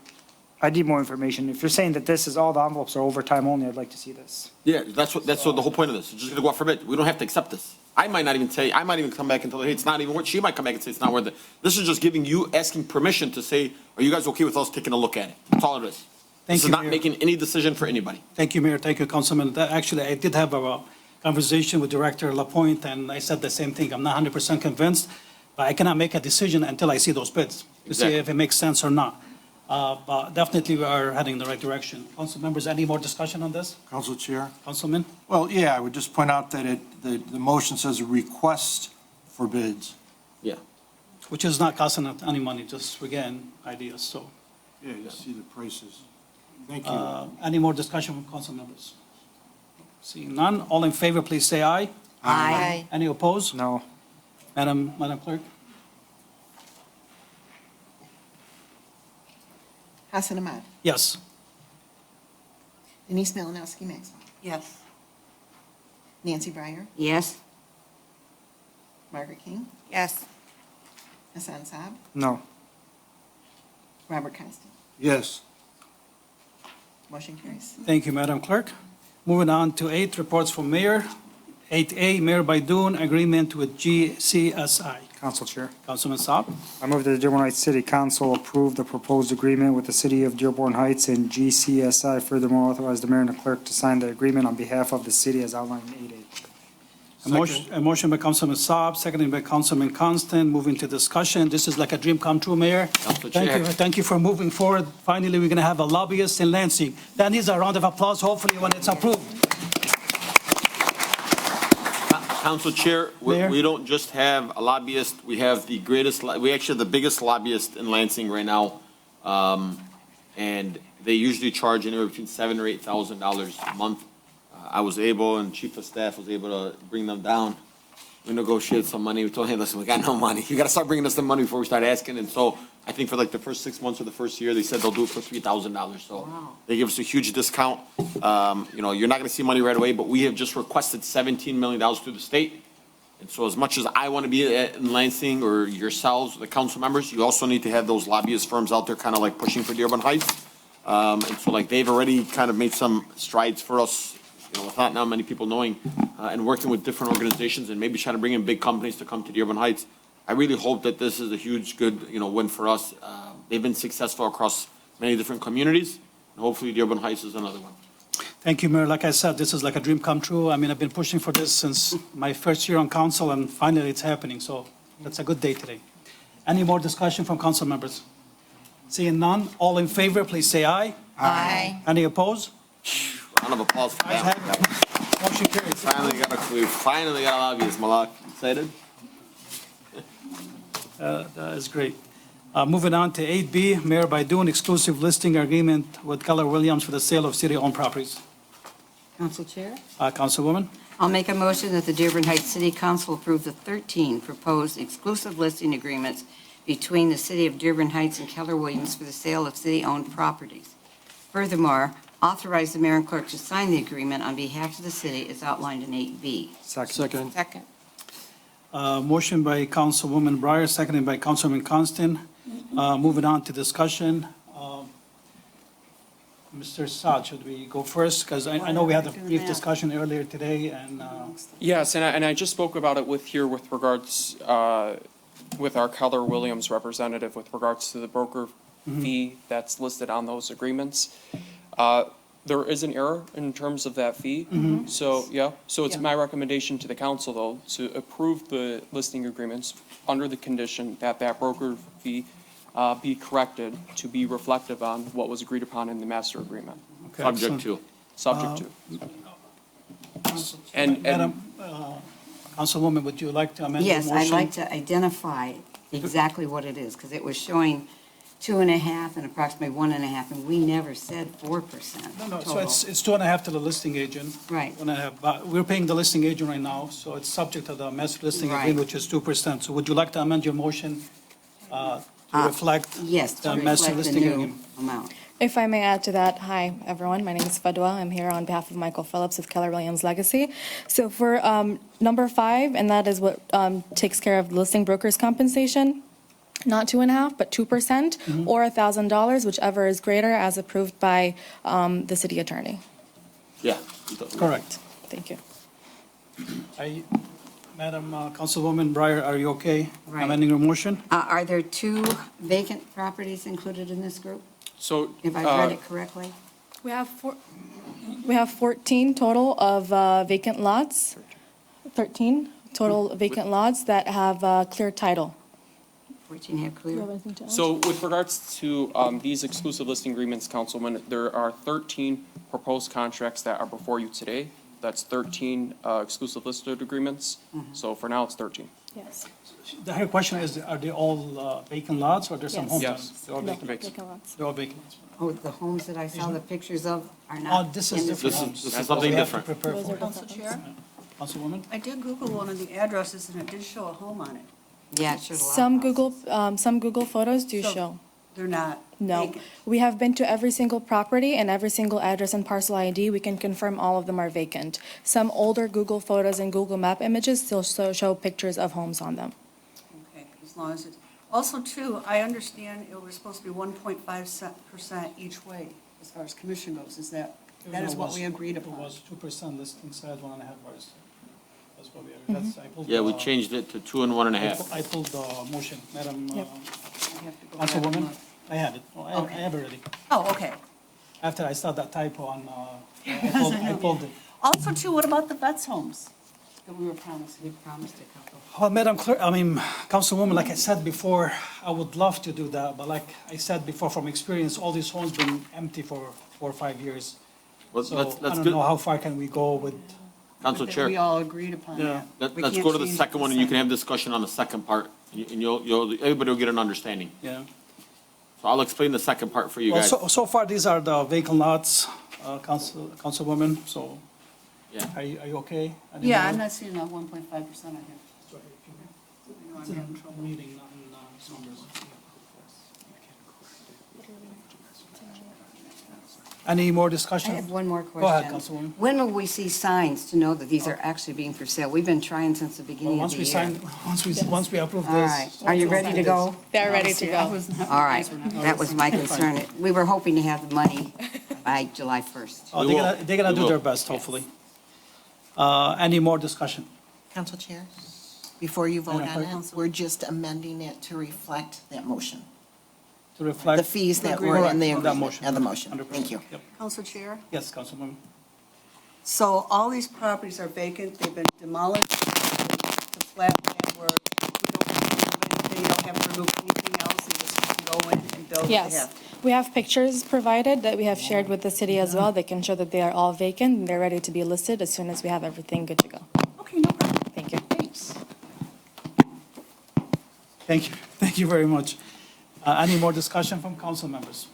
need more information. If you're saying that this is all the envelopes are overtime only, I'd like to see this. Yeah, that's what the whole point of this. It's just gonna go out for bid. We don't have to accept this. I might even come back and tell her, hey, it's not even worth, she might come back and say it's not worth it. This is just giving you, asking permission to say, are you guys okay with us taking a look at it? That's all it is. Thank This you, is not Mayor. making any decision for anybody. Thank you, Mayor. Thank you, Councilman. Actually, I did have a conversation with Director Lapointe, and I said the same thing. I'm not 100% convinced, but I cannot make a decision until I see those bids to see if it makes sense or not. But definitely, we are heading in the right direction. Council members, any more discussion on this? Council Chair. Councilman? Well, yeah, I would just point out that the motion says a request for bids. Yeah. Which is not costing us any money, just, again, ideas, so. Yeah, you see the prices. Thank you. Any more discussion from council members? Seeing none, all in favor, please say aye. Aye. Any opposed? No. Madam Clerk? Hassan Ahmad. Yes. Denise Malinowski Maxwell. Yes. Nancy Breyer. Yes. Margaret King. Yes. Hassan Saab. No. Robert Constant. Yes. Motion carries. Thank you, Madam Clerk. Moving on to 8, reports from Mayor. 8A, Mayor Baidoon, agreement with GCSI. Council Chair. Councilman Saab. I move that the Dearborn Heights City Council approve the proposed agreement with the City of Dearborn Heights and GCSI. Furthermore, authorize the mayor and the clerk to sign the agreement on behalf of the city as outlined in 8A. A motion by Councilman Saab, seconded by Councilman Constant. Moving to discussion. This is like a dream come true, Mayor. Council Chair. Thank you for moving forward. Finally, we're going to have a lobbyist in Lansing. That needs a round of applause, hopefully, when it's approved. Council Chair, Mayor? we don't just have a lobbyist, we have the greatest, we actually have the biggest lobbyist in Lansing right now. And they usually charge anywhere between $7,000 or $8,000 a month. I was able, and Chief of Staff was able to bring them down, we negotiated some money. We told him, hey, listen, we got no money. You gotta start bringing us some money before we start asking. And so I think for like the first 6 months of the first year, they said they'll do it for $3,000. So they give us a huge discount. You know, you're not gonna see money right away, but we have just requested $17 million through the state. And so as much as I want to be in Lansing or yourselves, the council members, you also need to have those lobbyist firms out there kind of like pushing for Dearborn Heights. And so like they've already kind of made some strides for us, you know, without now many people knowing, and working with different organizations and maybe trying to bring in big companies to come to Dearborn Heights. I really hope that this is a huge, good, you know, win for us. They've been successful across many different communities, and hopefully Dearborn Heights is another one. Thank you, Mayor. Like I said, this is like a dream come true. I mean, I've been pushing for this since my first year on council, and finally it's happening. So that's a good day today. Any more discussion from council members? Seeing none, all in favor, please say aye. Aye. Any opposed? Round of applause for that. Motion carries. We finally got a lobbyist, Malak. Excited? That is great. Moving on to 8B, Mayor Baidoon, exclusive listing agreement with Keller Williams for the sale of city-owned properties. Council Chair, Councilwoman, I'll make a motion that the Dearborn Heights City Council approve the 13 proposed exclusive listing agreements between the City of Dearborn Heights and Keller Williams for the sale of city-owned properties. Furthermore, authorize the mayor and clerk to sign the agreement on behalf of the city as outlined in 8B. Second. Second. motion by Councilwoman Breyer, seconded by Councilwoman Constant. Moving on to discussion. Mr. Saad, should we go first? Because I know we had a brief discussion earlier today, and Yes, and I just spoke about it with regards, with our Keller Williams representative with regards to the broker fee that's listed on those agreements. There is an error in terms of that fee. So it's my recommendation to the council, though, to approve the listing agreements under the condition that that broker fee be corrected to be reflective on what was agreed upon in the master agreement. Okay, Subject to. Subject to. And Madam Councilwoman, would you like to amend your motion? Yes, I'd like to identify exactly what it is, because it was showing 2.5 and approximately 1.5, and we never said 4%. No, so it's 2.5 to the listing agent. Right. 1.5, but we're paying the listing agent right now, so it's subject to the master listing Right. agreement, which is 2%. So would you like to amend your motion to reflect Yes, to the master reflect the listing new agreement? amount. If I may add to that, hi, everyone. My name is Fadwa. I'm here on behalf of Michael Phillips with Keller Williams Legacy. So for number 5, and that is what takes care of listing brokers' compensation, not 2.5, but 2%, or $1,000, whichever is greater, as approved by the city attorney. Yeah. Correct. Thank you. Madam Councilwoman Breyer, are you okay Right. amending your motion? Are there 2 vacant properties included in this group, so. if I read it correctly? We have 14 total of vacant lots, 13 total vacant lots that have clear title. 14 have clear? So with regards to these exclusive listing agreements, Councilman, there are 13 proposed contracts that are before you today. That's 13 exclusive listed agreements. So for now, it's 13. Yes. The question is, are they all vacant lots, or there's some Yes. homes? Yes. They're all No, vacant. vacant lots. They're all vacant lots. Oh, the homes that I saw the pictures of are Oh, not this in is this different. group? This is something We have to different. prepare for. Council Chair? Councilwoman? I did Google one of the addresses, and it did show a home on it. Yeah, it shows a lot of Some houses. Google photos do So show. They're not No, vacant. we have been to every single property and every single address and parcel ID. We can confirm all of them are vacant. Some older Google photos and Google Map images still show pictures of homes on them. Okay, as long as it's, also too, I understand it was supposed to be 1.5% each way as far as commission goes. Is that is what we agreed It upon? was 2% listing side, 1.5 bars. That's what we agreed. That's, I pulled Yeah, we the- changed it to 2 and 1.5. I pulled the motion, Madam I have to go back and Councilwoman. look. I have it. Oh, I have it already. Oh, okay. After I saw that typo on, I pulled it. Also too, what about the Betts homes that we were promising? We promised a couple. Well, Madam Clerk, Councilwoman, like I said before, I would love to do that, but like I said before, from experience, all these homes been empty for 4 or 5 years. Let's So I don't know how far can we go with, Council That Chair. we all agreed upon Yeah. that. We Let's can't go to the change second one, and you can have discussion on the second part, and everybody will get an understanding. yeah. So I'll explain the second part for you Well, guys. so far, these are the vacant lots, Councilwoman, so Yeah. are you okay? Yeah, I'm not seeing a 1.5% on here. I'm having trouble. Any more I discussion? have one more Go ahead, question. Councilwoman. When will we see signs to know that these are actually being for sale? We've been trying since the Well, beginning of once the we year. sign, once we approve this. All right. Are you ready to go? They're ready to go. All right. That was my concern. We were hoping to have the money by July 1st. Oh, they're gonna do their best, hopefully. Any more discussion? Council Chair, before you vote Madam on it, we're just amending it to reflect that motion. To reflect. The fees that were in the Correct, that agreement, motion. of the motion. 100%. Thank you. Yep. Council Chair? Yes, Councilwoman. So all these properties are vacant, they've been demolished, to flat land where we don't have to remove anything, you don't have to remove anything else, and just go in and build what they Yes, have. we have pictures provided that we have shared with the city as well. They can show that they are all vacant and they're ready to be listed as soon as we have everything good to go. Okay, no problem. Thank you. Thanks. Thank you. Thank you very much. Any more discussion from council members?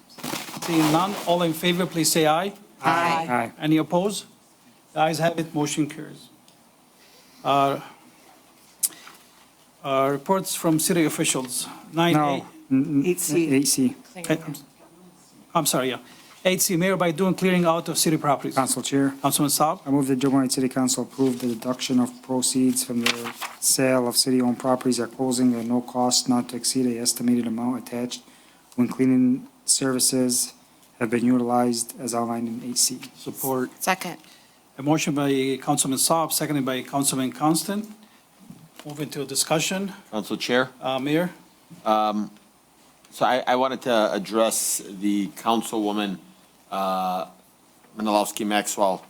Seeing none, all in favor, please say aye. Aye. Aye. Any opposed? The ayes have it, motion carries. Reports from city officials. 9A. No. 8C. 8C. I'm sorry, yeah. 8C, Mayor Baidoon clearing out of city properties. Council Chair, Councilman Saab. I move that Dearborn Heights City Council approve the deduction of proceeds from the sale of city-owned properties at closing at no cost not to exceed a estimated amount attached when cleaning services have been utilized as outlined in 8C. Support. Second. A motion by Councilman Saab, seconded by Councilman Constant. Moving to a discussion. Council Chair. Mayor? So I wanted to address the councilwoman, Menalowski Maxwell.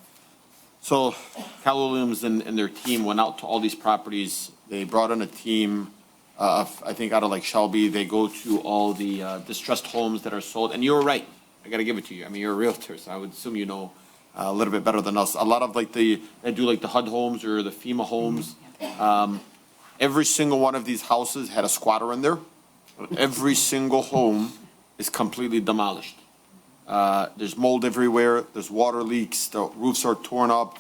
So Cal Williams and their team went out to all these properties. They brought in a team, I think out of like Shelby. They go to all the distressed homes that are sold. And you were right. I got to give it to you. I mean, you're a realtor, so I would assume you know a little bit better than us. A lot of like they do like the HUD homes or the FEMA homes. Every single one of these houses had a squatter in there. Every single home is completely demolished. There's mold everywhere, there's water leaks, the roofs are torn up.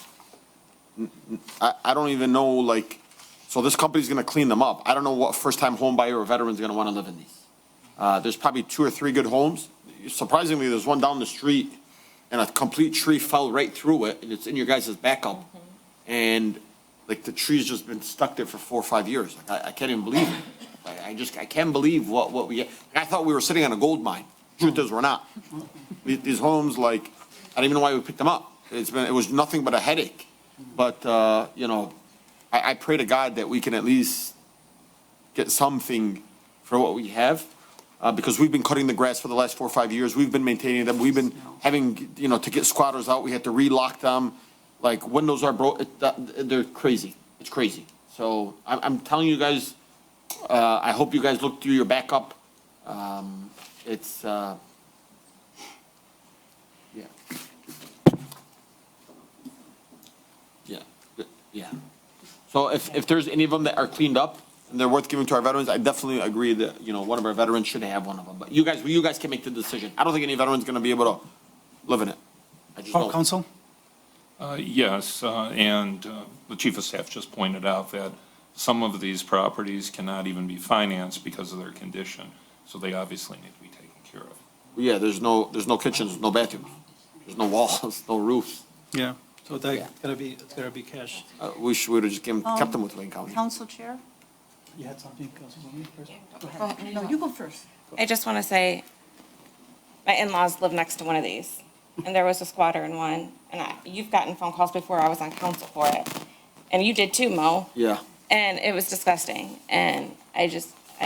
I don't even know, like, so this company's gonna clean them up. I don't know what first-time home buyer or veteran's gonna wanna live in these. There's probably 2 or 3 good homes. Surprisingly, there's one down the street and a complete tree fell right through it and it's in your guys' backup. And like the tree's just been stuck there for 4 or 5 years. Like, I can't even believe it. I can't believe what we get. I thought we were sitting on a gold mine. Truth is, we're not. These homes, like, I don't even know why we picked them up. It was nothing but a headache. But, you know, I pray to God that we can at least get something for what we have. Because we've been cutting the grass for the last 4 or 5 years. We've been maintaining them. We've been having, you know, to get squatters out, we had to relock them. Like, windows are broke, they're crazy. It's crazy. So I'm telling you guys, I hope you guys look through your backup. It's, yeah. Yeah, yeah. So if there's any of them that are cleaned up and they're worth giving to our veterans, I definitely agree that, you know, one of our veterans should have one of them. But you guys can make the decision. I don't think any veteran's gonna be able to live in it. I just don't. Council? Yes, and the chief of staff just pointed out that some of these properties cannot even be financed because of their condition, so they obviously need to be taken care of. Yeah, there's no kitchens, no bathrooms, there's no walls, no roofs. Yeah, so it's gotta be cash. We would have just kept them with Wayne County. Council Chair? You had something, Councilwoman, first? Go ahead. No, you go first. I just want to say, my in-laws live next to one of these, and there was a squatter in one, and you've gotten phone calls before, I was on council for it, and you did too, Mo. Yeah. And it was disgusting, and I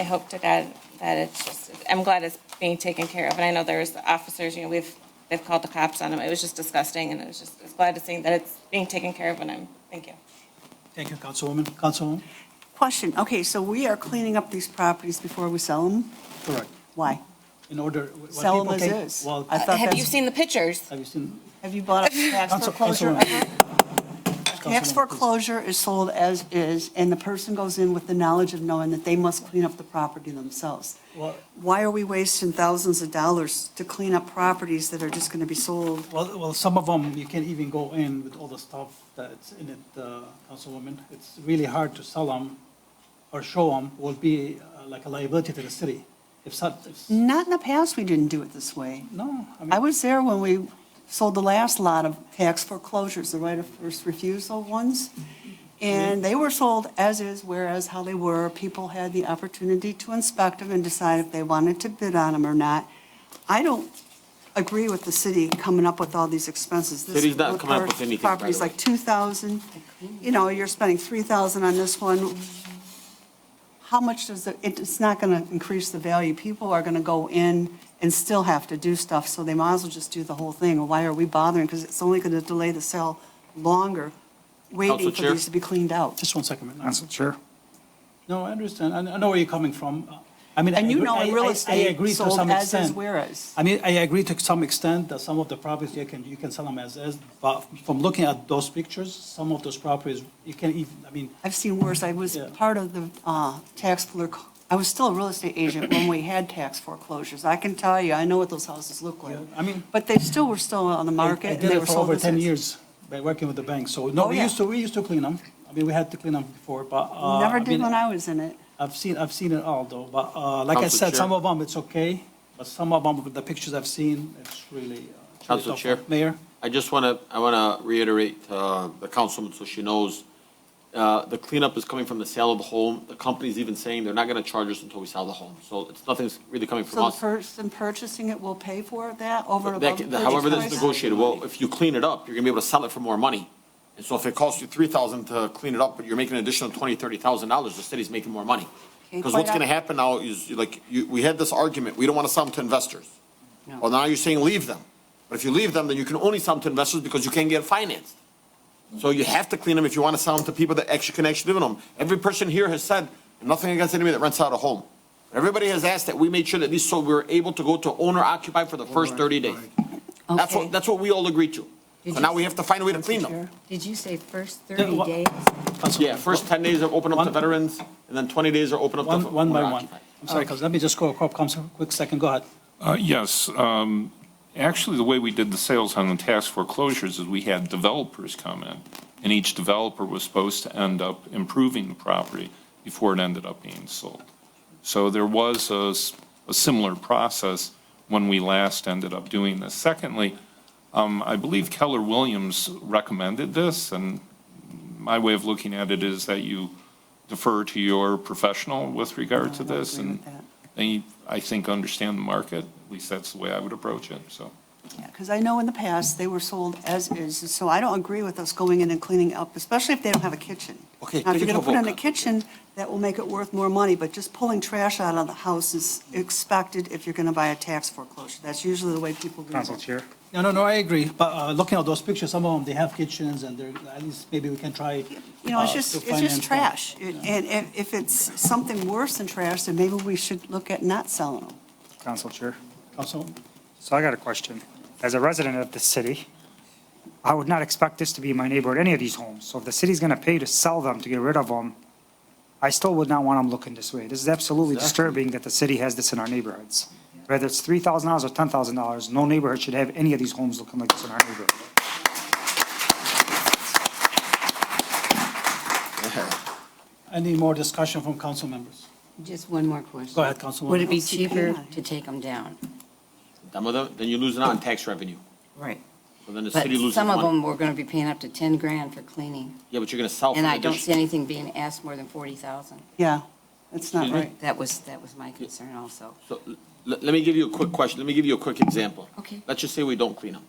hope to God that it's just, I'm glad it's being taken care of, and I know there's officers, you know, they've called the cops on them, it was just disgusting, and it's glad to see that it's being taken care of, and thank you. Thank you, Councilwoman. Councilwoman? Question, okay, so we are cleaning up these properties before we sell them? Correct. Why? In order. Sell them as is. Well, I thought Have you that's- seen the pictures? have you seen? Have you bought a tax foreclosure Councilwoman. ever? Tax foreclosure is sold as is, and the person goes in with the knowledge of knowing that they must clean up the property themselves. Well, Why are we wasting thousands of dollars to clean up properties that are just going to be sold? well, some of them, you can't even go in with all the stuff that's in it, Councilwoman. It's really hard to sell them or show them will be like a liability to the city. If Not in the past, we didn't do it this way. No. I was there when we sold the last lot of tax foreclosures, the right of first refusal ones. And they were sold as is, whereas how they were, people had the opportunity to inspect them and decide if they wanted to bid on them or not. I don't agree with the city coming up with all these expenses. This City's not coming up with anything, by the Property's way. like 2,000, you know, you're spending 3,000 on this one. How much does it's not going to increase the value. People are going to go in and still have to do stuff, so they might as well just do the whole thing. Or why are we bothering? Because it's only going to delay the sale longer, waiting Council for Chair? these to be cleaned out. Just 1 second, ma'am. Council Chair. No, I understand. I know where you're coming from. I mean, And you I agree- know in real I estate, agree to sold some as is, extent. whereas. I mean, I agree to some extent that some of the properties you can sell them as is, but from looking at those pictures, some of those properties, you can't even, I mean. I've seen worse. I was part of the tax clerk. I was still a real estate agent when we had tax foreclosures. I can tell you, I know what those houses look like. I mean. But they were still on the market. I and did they it were for sold over as 10 is. years by working with the bank, so, no, Oh, yeah. we used to clean them. I mean, we had to clean them before, but. Never I did mean, when I was in it. I've seen it all though, but, like I Council said, Chair. some of them, it's okay, but some of them, with the pictures I've seen, it's really. Council tough. Chair. Mayor? I just want to reiterate the councilman so she knows, the cleanup is coming from the sale of the home. The company's even saying they're not going to charge us until we sell the home. So nothing's really coming from So us. the person purchasing it will pay for that over and above the purchase However, this is price? negotiated. Well, if you clean it up, you're going to be able to sell it for more money. And so if it costs you $3,000 to clean it up, but you're making an additional $20,000, $30,000, the city's making more money. Because what's going to happen now is, we had this argument, we don't want to sell them to investors. Well, now you're saying leave them. But if you leave them, then you can only sell them to investors because you can't get financed. So you have to clean them if you want to sell them to people that can actually live in them. Every person here has said, nothing against anybody that rents out a home. Everybody has asked that we made sure that at least so we're able to go to owner occupied for the first 30 days. That's what we all agreed to. So now we have to find a way to clean them. Did you say first 30 days? Yeah, first 10 days are open up to veterans, and then 20 days are open up to. One by owner one. occupied. I'm sorry, because let me just go, Council, quick second, go ahead. Yes, actually, the way we did the sales on the tax foreclosures is we had developers come in, and each developer was supposed to end up improving the property before it ended up being sold. So there was a similar process when we last ended up doing this. Secondly, I believe Keller Williams recommended this, and my way of looking at it is that you defer to your professional with regard to this, and they, I think, understand the market. At least that's the way I would approach it, so. Yeah, because I know in the past, they were sold as is, so I don't agree with us going in and cleaning up, especially if they don't have a kitchen. Okay, Now, if take you're it going to to a put vote. in a kitchen, that will make it worth more money, but just pulling trash out of the house is expected if you're going to buy a tax foreclosure. That's usually the way people do Council it. Chair. No, I agree, but looking at those pictures, some of them, they have kitchens, and they're, at least maybe we can try. You know, it's to just finance them. trash. And if it's something worse than trash, then maybe we should look at not selling them. Council Chair. Council? So I got a question. As a resident of the city, I would not expect this to be my neighborhood, any of these homes. So if the city's going to pay to sell them, to get rid of them, I still would not want them looking this way. This is absolutely disturbing that the city has this in our neighborhoods. Whether it's $3,000 or $10,000, no neighborhood should have any of these homes looking like this in our neighborhood. Any more discussion from council members? Just one more question. Go ahead, Councilwoman. Would it be cheaper to take them down? Some of them, then you're losing out on tax revenue. Right. So then the But city loses some of money. them, we're going to be paying up to 10 grand for cleaning. Yeah, but you're going to sell for And an I don't see addition. anything being asked more than 40,000. Yeah, that's not Excuse me? right. That was my concern also. So let me give you a quick question. Let me give you a quick example. Okay. Let's just say we don't clean them.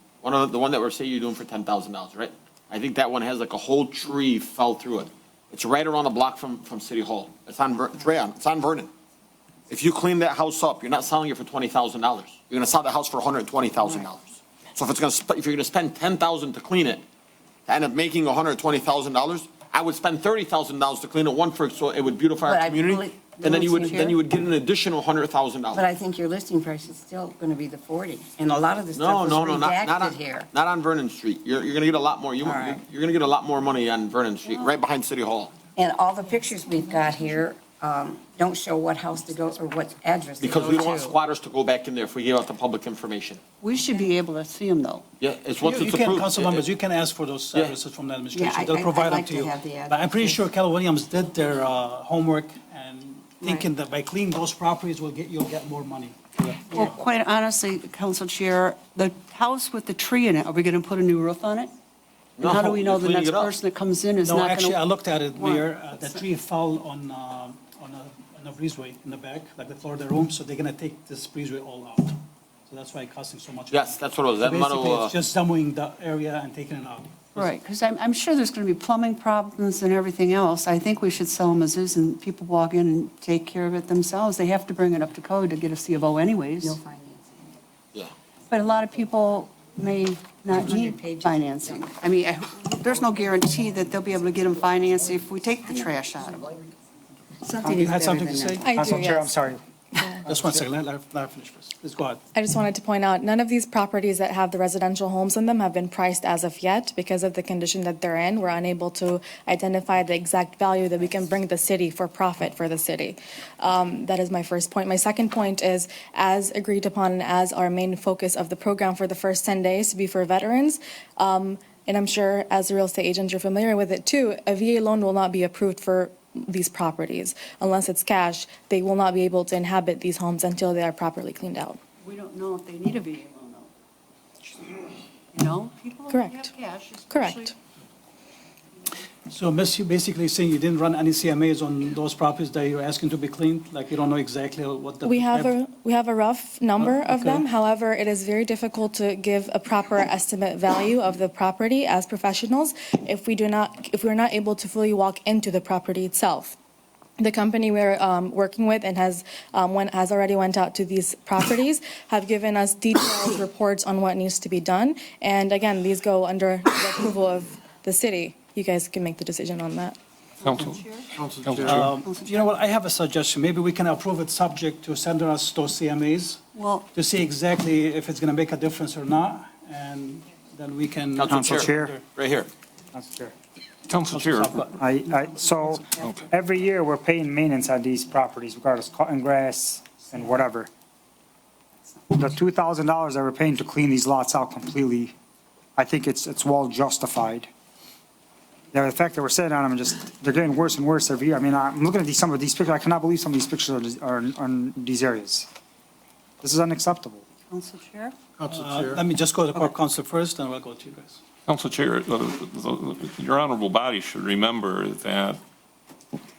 The one that we're saying you're doing for $10,000, right? I think that one has like a whole tree fell through it. It's right around a block from City Hall. It's on Vernon. If you clean that house up, you're not selling it for $20,000. You're going to sell the house for $120,000. So if you're going to spend $10,000 to clean it, to end up making $120,000, I would spend $30,000 to clean it, so it would beautify But our I community. believe- And then you would, Chair? then you would get an additional $100,000. But I think your listing price is still going to be the 40. And a lot of the No, stuff was no, not redacted on, here. not on Vernon Street. You're going to get a lot more. You're right. going to get a lot more money on Vernon Street, right behind City Hall. And all the pictures we've got here don't show what house to go or what address to go to. Because we don't want squatters to go back in there if we give out the public information. We should be able to see them, though. Yeah, it's once You it's can, approved. council members, you can ask for those Yeah. addresses from the administration. Yeah, They'll I'd provide them like to to you. have the But I'm pretty addresses. sure Keller Williams did their homework, thinking that by cleaning those properties, you'll get more money. Well, quite honestly, Council Chair, the house with the tree in it, are we going to put a new roof on it? And how do we know the next person that comes in is not No, going to? actually, I looked at it, Mayor. The tree fell on a breezeway in the back, like the floor of the room, so they're gonna take this breezeway all out. So that's why it costing so much. Yes, that's what it was. So That basically, metal, it's just demoing the area and taking it out. Right, because I'm sure there's going to be plumbing problems and everything else. I think we should sell them as is and people walk in and take care of it themselves. They have to bring it up to code to get a C of O anyways. yeah. But a lot of people may not need financing. I mean, there's no guarantee that they'll be able to get them financed if we take the trash out of them. You had something to say? I do, Council Chair, I'm yes. sorry. Just one second, let her finish first. Please go ahead. I just wanted to point out, none of these properties that have the residential homes in them have been priced as of yet because of the condition that they're in. We're unable to identify the exact value that we can bring the city for profit for the city. That is my first point. My second point is, as agreed upon and as our main focus of the program for the first 10 days to be for veterans, and I'm sure as a real estate agent, you're familiar with it too, a VA loan will not be approved for these properties. Unless it's cash, they will not be able to inhabit these homes until they are properly cleaned out. We don't know if they need a VA loan though. You know, people Correct. have cash. especially- Correct. So, Miss, you basically saying you didn't run any CMAs on those properties that you're asking to be cleaned? Like you don't know exactly what the. We have a rough number of okay. them. However, it is very difficult to give a proper estimate value of the property as professionals if we're not able to fully walk into the property itself. The company we're working with and has already went out to these properties have given us detailed reports on what needs to be done. And again, these go under the approval of the city. You guys can make the decision on that. Council. You know what, I have a suggestion. Maybe we can approve it subject to sending us those CMAs Well, to see exactly if it's going to make a difference or not, and then we can. Council Chair, right here. Council Chair. Council Chair. So every year, we're paying maintenance on these properties, regardless, cutting grass and whatever. The $2,000 that we're paying to clean these lots out completely, I think it's well justified. Yeah, the fact that we're sitting on them, they're getting worse and worse every year. I mean, I'm looking at some of these pictures, I cannot believe some of these pictures are in these areas. This is unacceptable. Council Chair? Let me just go to the court counsel first, then we'll go to you guys. Council Chair, your honorable body should remember that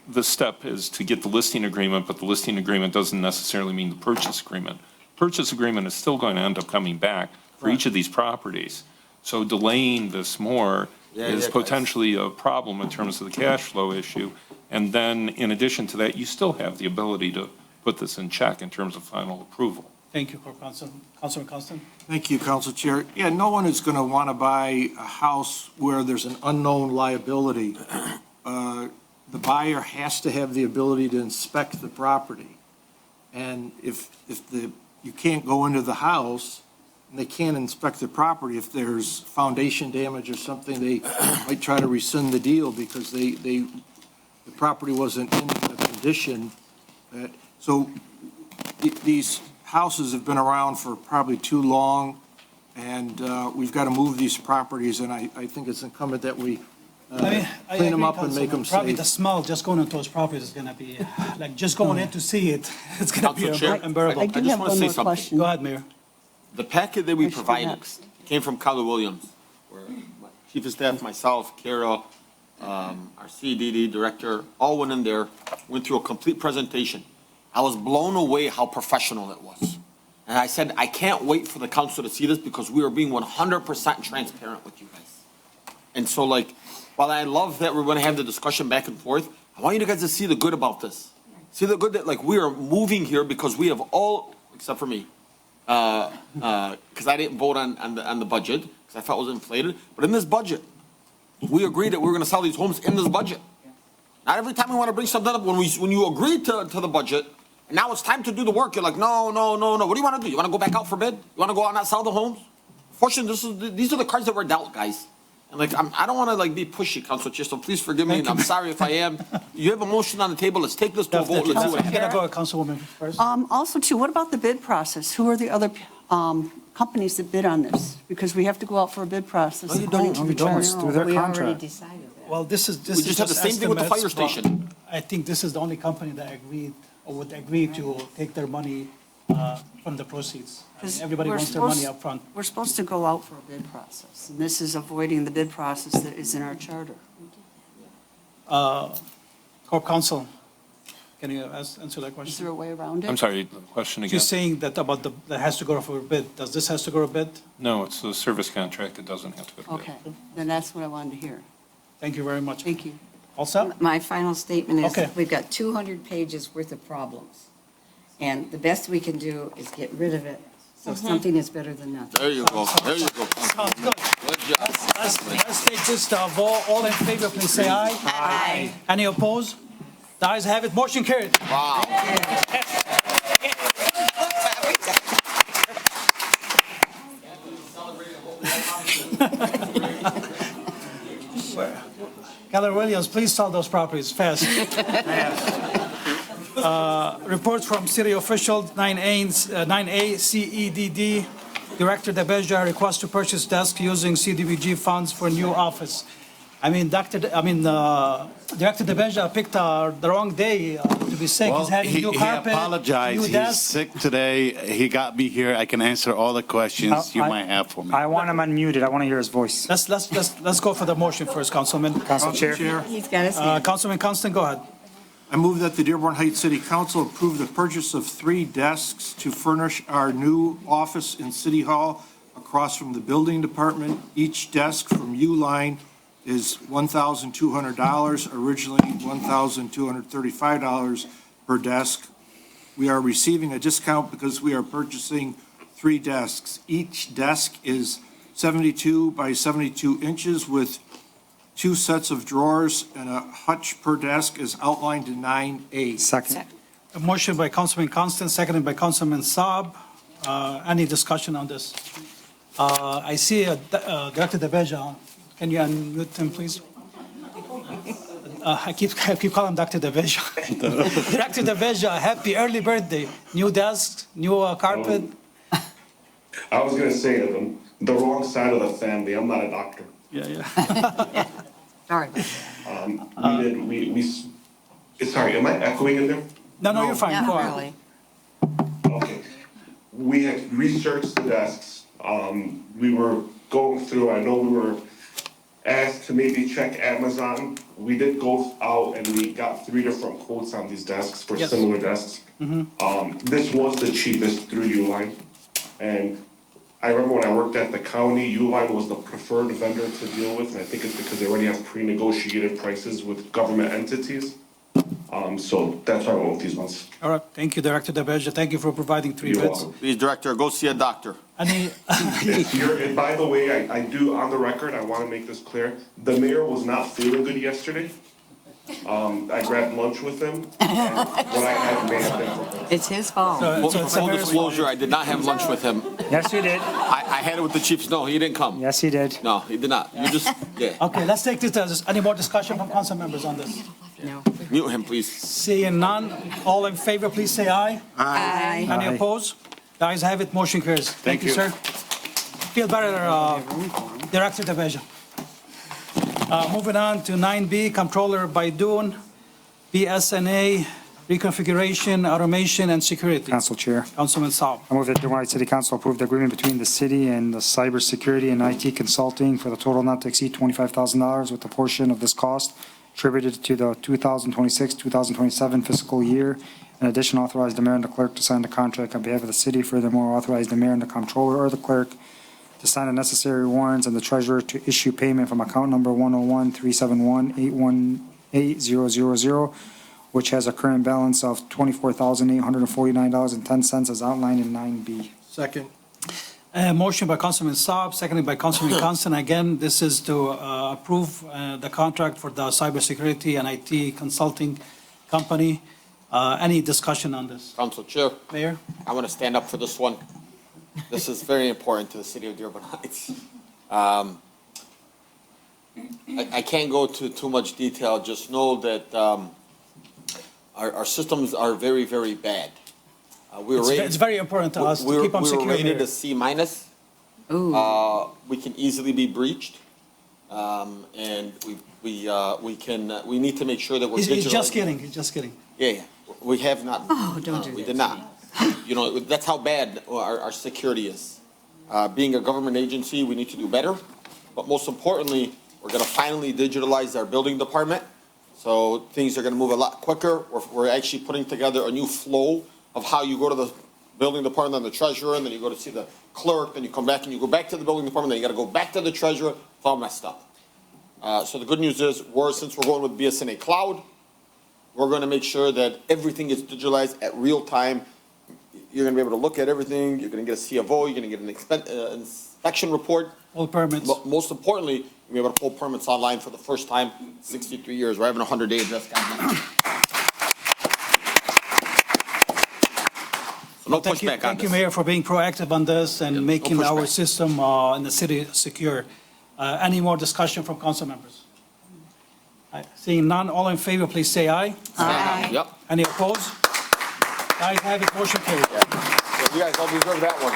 the step is to get the listing agreement, but the listing agreement doesn't necessarily mean the purchase agreement. Purchase agreement is still going to end up coming back for each of these properties. So delaying this more is potentially a problem in terms of the cash flow issue. And then in addition to that, you still have the ability to put this in check in terms of final approval. Thank you, court counsel. Councilman Constant? Thank you, Council Chair. Yeah, no one is going to want to buy a house where there's an unknown liability. The buyer has to have the ability to inspect the property. And if you can't go into the house, and they can't inspect the property, if there's foundation damage or something, they might try to rescind the deal because the property wasn't in a condition that, so these houses have been around for probably too long, and we've got to move these properties, and I think it's incumbent that we clean them up and make them safe. Probably the smell just going into those properties is going to be, like, just going in to see it, it's going to be unbearable. I just want to say something. Go ahead, Mayor. The packet that we provided came from Keller Williams, where my Chief of Staff, myself, Carol, our CDD director, all went in there, went through a complete presentation. I was blown away how professional it was. And I said, I can't wait for the council to see this because we are being 100% transparent with you guys. And so, like, while I love that we're going to have the discussion back and forth, I want you guys to see the good about this. See the good that, like, we are moving here because we have all, except for me, because I didn't vote on the budget because I felt it was inflated. But in this budget, we agreed that we were going to sell these homes in this budget. Not every time we want to bring something up, when you agree to the budget, and now it's time to do the work, you're like, no. What do you want to do? You want to go back out for bid? You want to go out and not sell the homes? Fortunately, these are the cards that were dealt, guys. And like, I don't want to like be pushy, Council Chair, so please forgive me. And I'm sorry if I am. You have a motion on the table. Let's take this to a vote. Let's see what happens. I'm going to go, Councilwoman, first. Also, too, what about the bid process? Who are the other companies that bid on this? Because we have to go out for a bid process. No, you don't. according to the It's charter. through their We already contract. decided that. Well, this is We just have the same thing with the fire estimates, but station. I think this is the only company that agreed would agree to take their money from the proceeds. I mean, 'Cause everybody we're wants their money supposed- up front. We're supposed to go out for a bid process, and this is avoiding the bid process that is in our charter. Corp Counsel, can you answer that Is question? there a way around it? I'm sorry, the question again? She's saying that about that has to go for a bid. Does this has to go to bid? No, it's the service contract. It doesn't have to go to bid. Okay, then that's what I wanted to hear. Thank you very much. Thank you. All set? My final statement is, Okay. we've got 200 pages worth of problems. And the best we can do is get rid of it, so something is better than nothing. There you go, there you go. Sounds good. Good job. Let's take this to a vote. All in favor, please say aye. Aye. Any opposed? The ayes have it. Motion carried. Wow. Keller Williams, please sell those properties fast. Reports from city officials, 9A CEDD. Director DeBeja requests to purchase desk using CDBG funds for new office. Director DeBeja picked the wrong day to be sick. He's having new carpet, He apologized. new He's desk. sick today. He got me here. I can answer all the questions you might have for me. I want him unmuted. I want to hear his voice. Let's go for the motion first, Councilman. Council Chair. He's got his hand. Councilman Constant, go ahead. I move that the Dearborn Heights City Council approve the purchase of 3 desks to furnish our new office in City Hall across from the building department. Each desk from Uline is $1,200, originally $1,235 per desk. We are receiving a discount because we are purchasing 3 desks. Each desk is 72 by 72 inches with 2 sets of drawers, and a hutch per desk is outlined in 9A. Second. A motion by Councilman Constant, seconded by Councilman Saab. Any discussion on this? I see Director DeBeja. Can you unmute him, please? I keep calling Dr. DeBeja. Director DeBeja, happy early birthday. New desk, new carpet. I was gonna say the wrong side of the family. I'm not a doctor. Yeah. Sorry. Sorry, am I echoing in there? No, you're fine. Go Not on. really. Okay. We had researched the desks. We were going through, I know we were asked to maybe check Amazon. We did go out and we got 3 different quotes on these desks for Yes. similar desks. This was the cheapest through Uline. And I remember when I worked at the county, Uline was the preferred vendor to deal with, and I think it's because they already have pre-negotiated prices with government entities. So that's why I went with these ones. All right, thank you, Director DeBeja. Thank you for providing 3 You're bids. welcome. Please, Director, go see a doctor. And by the way, I do, on the record, I want to make this clear, the mayor was not feeling good yesterday. I grabbed lunch with him, and what I had may have been. It's his fault. Full disclosure, I did not have lunch with him. Yes, you did. I had it with the chiefs. No, he didn't come. Yes, he did. No, he did not. You just, yeah. Okay, let's take this as, any more discussion from council members on this? No. Mute him, please. Seeing none, all in favor, please say aye. Aye. Any Aye. opposed? The ayes have it, motion carries. Thank you, sir. Feel better, Director DeBeja. Moving on to 9B, Controller Baidoon, BSNA, reconfiguration, automation, and security. Council Chair. Councilman Saab. I move that Dearborn Heights City Council approve the agreement between the city and the cybersecurity and IT consulting for the total not to exceed $25,000 with a portion of this cost attributed to the 2026-2027 fiscal year. In addition, authorize the mayor and the clerk to sign the contract on behalf of the city. Furthermore, authorize the mayor and the comptroller or the clerk to sign the necessary warrants and the treasurer to issue payment from account number 101-371-818-000, which has a current balance of $24,849.10 as outlined in 9B. Second. Motion by Councilman Saab, seconded by Councilman Constant. Again, this is to approve the contract for the cybersecurity and IT consulting company. Any discussion on this? Council Chair. Mayor? I want to stand up for this one. This is very important to the city of Dearborn Heights. I can't go to too much detail, just know that our systems are very, very bad. It's very important to us to keep them secure. We're rated a C-. We can easily be breached. And we need to make sure that we're He's vigilant. just kidding, he's just kidding. Yeah. We have not. Oh, don't do We that did to not. me. You know, that's how bad our security is. Being a government agency, we need to do better. But most importantly, we're gonna finally digitalize our building department. So things are gonna move a lot quicker. We're actually putting together a new flow of how you go to the building department and the treasurer, and then you go to see the clerk, then you come back and you go back to the building department, then you gotta go back to the treasurer. It's all messed up. So the good news is, since we're going with BSNA Cloud, we're gonna make sure that everything is digitalized at real time. You're gonna be able to look at everything, you're gonna get a CFO, you're gonna get an inspection report. All permits. But most importantly, you'll be able to pull permits online for the first time in 63 years. We're having a 100-day address. So no pushback on this. Thank you, Mayor, for being proactive on this and making our system in the city secure. Any more discussion from council members? Seeing none, all in favor, please say aye. Aye. Yep. Any opposed? Ayes have it, motion carried. Yeah, you guys all deserve that one.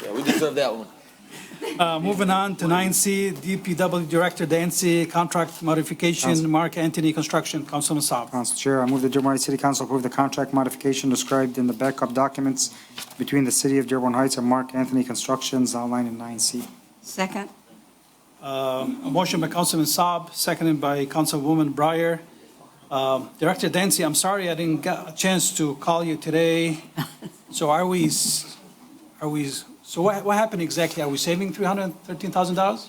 Yeah, we deserve that one. Moving on to 9C, DPW Director Dancy, contract modification, Mark Anthony Construction, Councilman Saab. Council Chair, I move the Dearborn Heights City Council approve the contract modification described in the backup documents between the City of Dearborn Heights and Mark Anthony Constructions outlined in 9C. Second. A motion by Councilman Saab, seconded by Councilwoman Breyer. Director Dancy, I'm sorry I didn't get a chance to call you today. So so what happened exactly? Are we saving $313,000?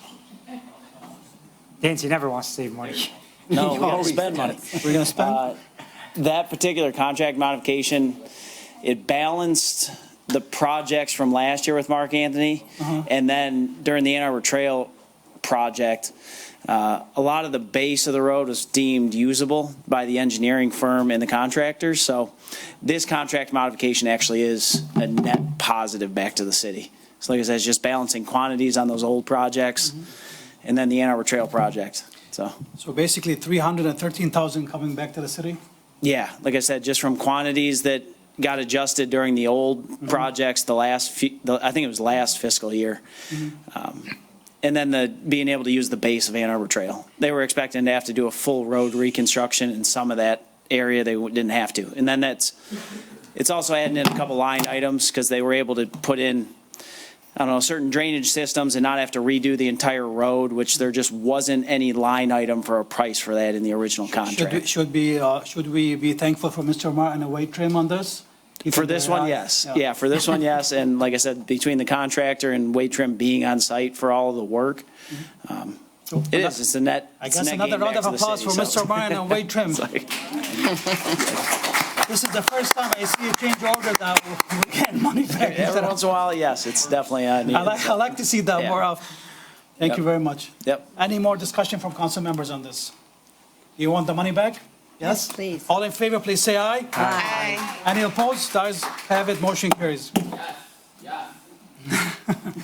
Dancy never wants to save money. No, we're going to spend money. We're going to spend? That particular contract modification, it balanced the projects from last year with Mark Anthony. And then during the Ann Arbor Trail project, a lot of the base of the road was deemed usable by the engineering firm and the contractors. So this contract modification actually is a net positive back to the city. So like I said, it's just balancing quantities on those old projects and then the Ann Arbor Trail project. So basically $313,000 coming back to the city? yeah, like I said, just from quantities that got adjusted during the old projects, I think it was last fiscal year. And then being able to use the base of Ann Arbor Trail. They were expecting to have to do a full road reconstruction in some of that area. They didn't have to. And then it's also adding in a couple line items because they were able to put in, I don't know, certain drainage systems and not have to redo the entire road, which there just wasn't any line item for a price for that in the original contract. Should we be thankful for Mr. Martin and Wade Trim on this? For this one, yes. Yeah, for this one, yes. And like I said, between the contractor and Wade Trim being on site for all of the work, it's a net. I guess another round of applause for Mr. Martin and Wade Trim. This is the first time I see a change order that we get money back. Every once in a while, yes, it's definitely needed. I like to see that more often. Thank you very much. Yep. Any more discussion from council members on this? You want the money back? Yes, please. All in favor, please say aye. Aye. Any opposed? Ayes have it, motion carries.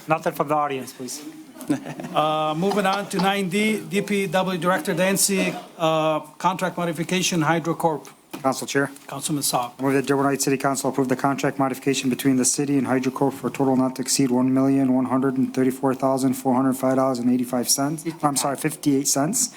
Nothing from the audience, please. Moving on to 9D, DPW Director Dancy, contract modification, HydroCorp. Council Chair. Councilman Saab. I move that Dearborn Heights City Council approve the contract modification between the city and HydroCorp for a total not to exceed $1,134,405.85. I'm sorry, 58 cents.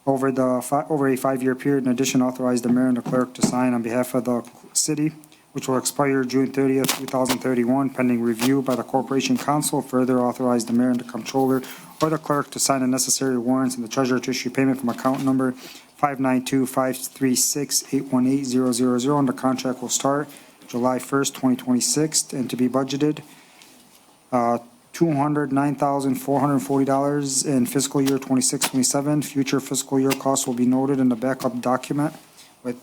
Over a 5-year period. In addition, authorize the mayor and the clerk to sign on behalf of the city, which will expire June 30th, 2031, pending review by the Corporation Council. Further, authorize the mayor and the comptroller or the clerk to sign the necessary warrants and the treasurer to issue payment from account number 592-536-818-000, and the contract will start July 1st, 2026, and to be budgeted $209,440 in fiscal year 26-27. Future fiscal year costs will be noted in the backup document as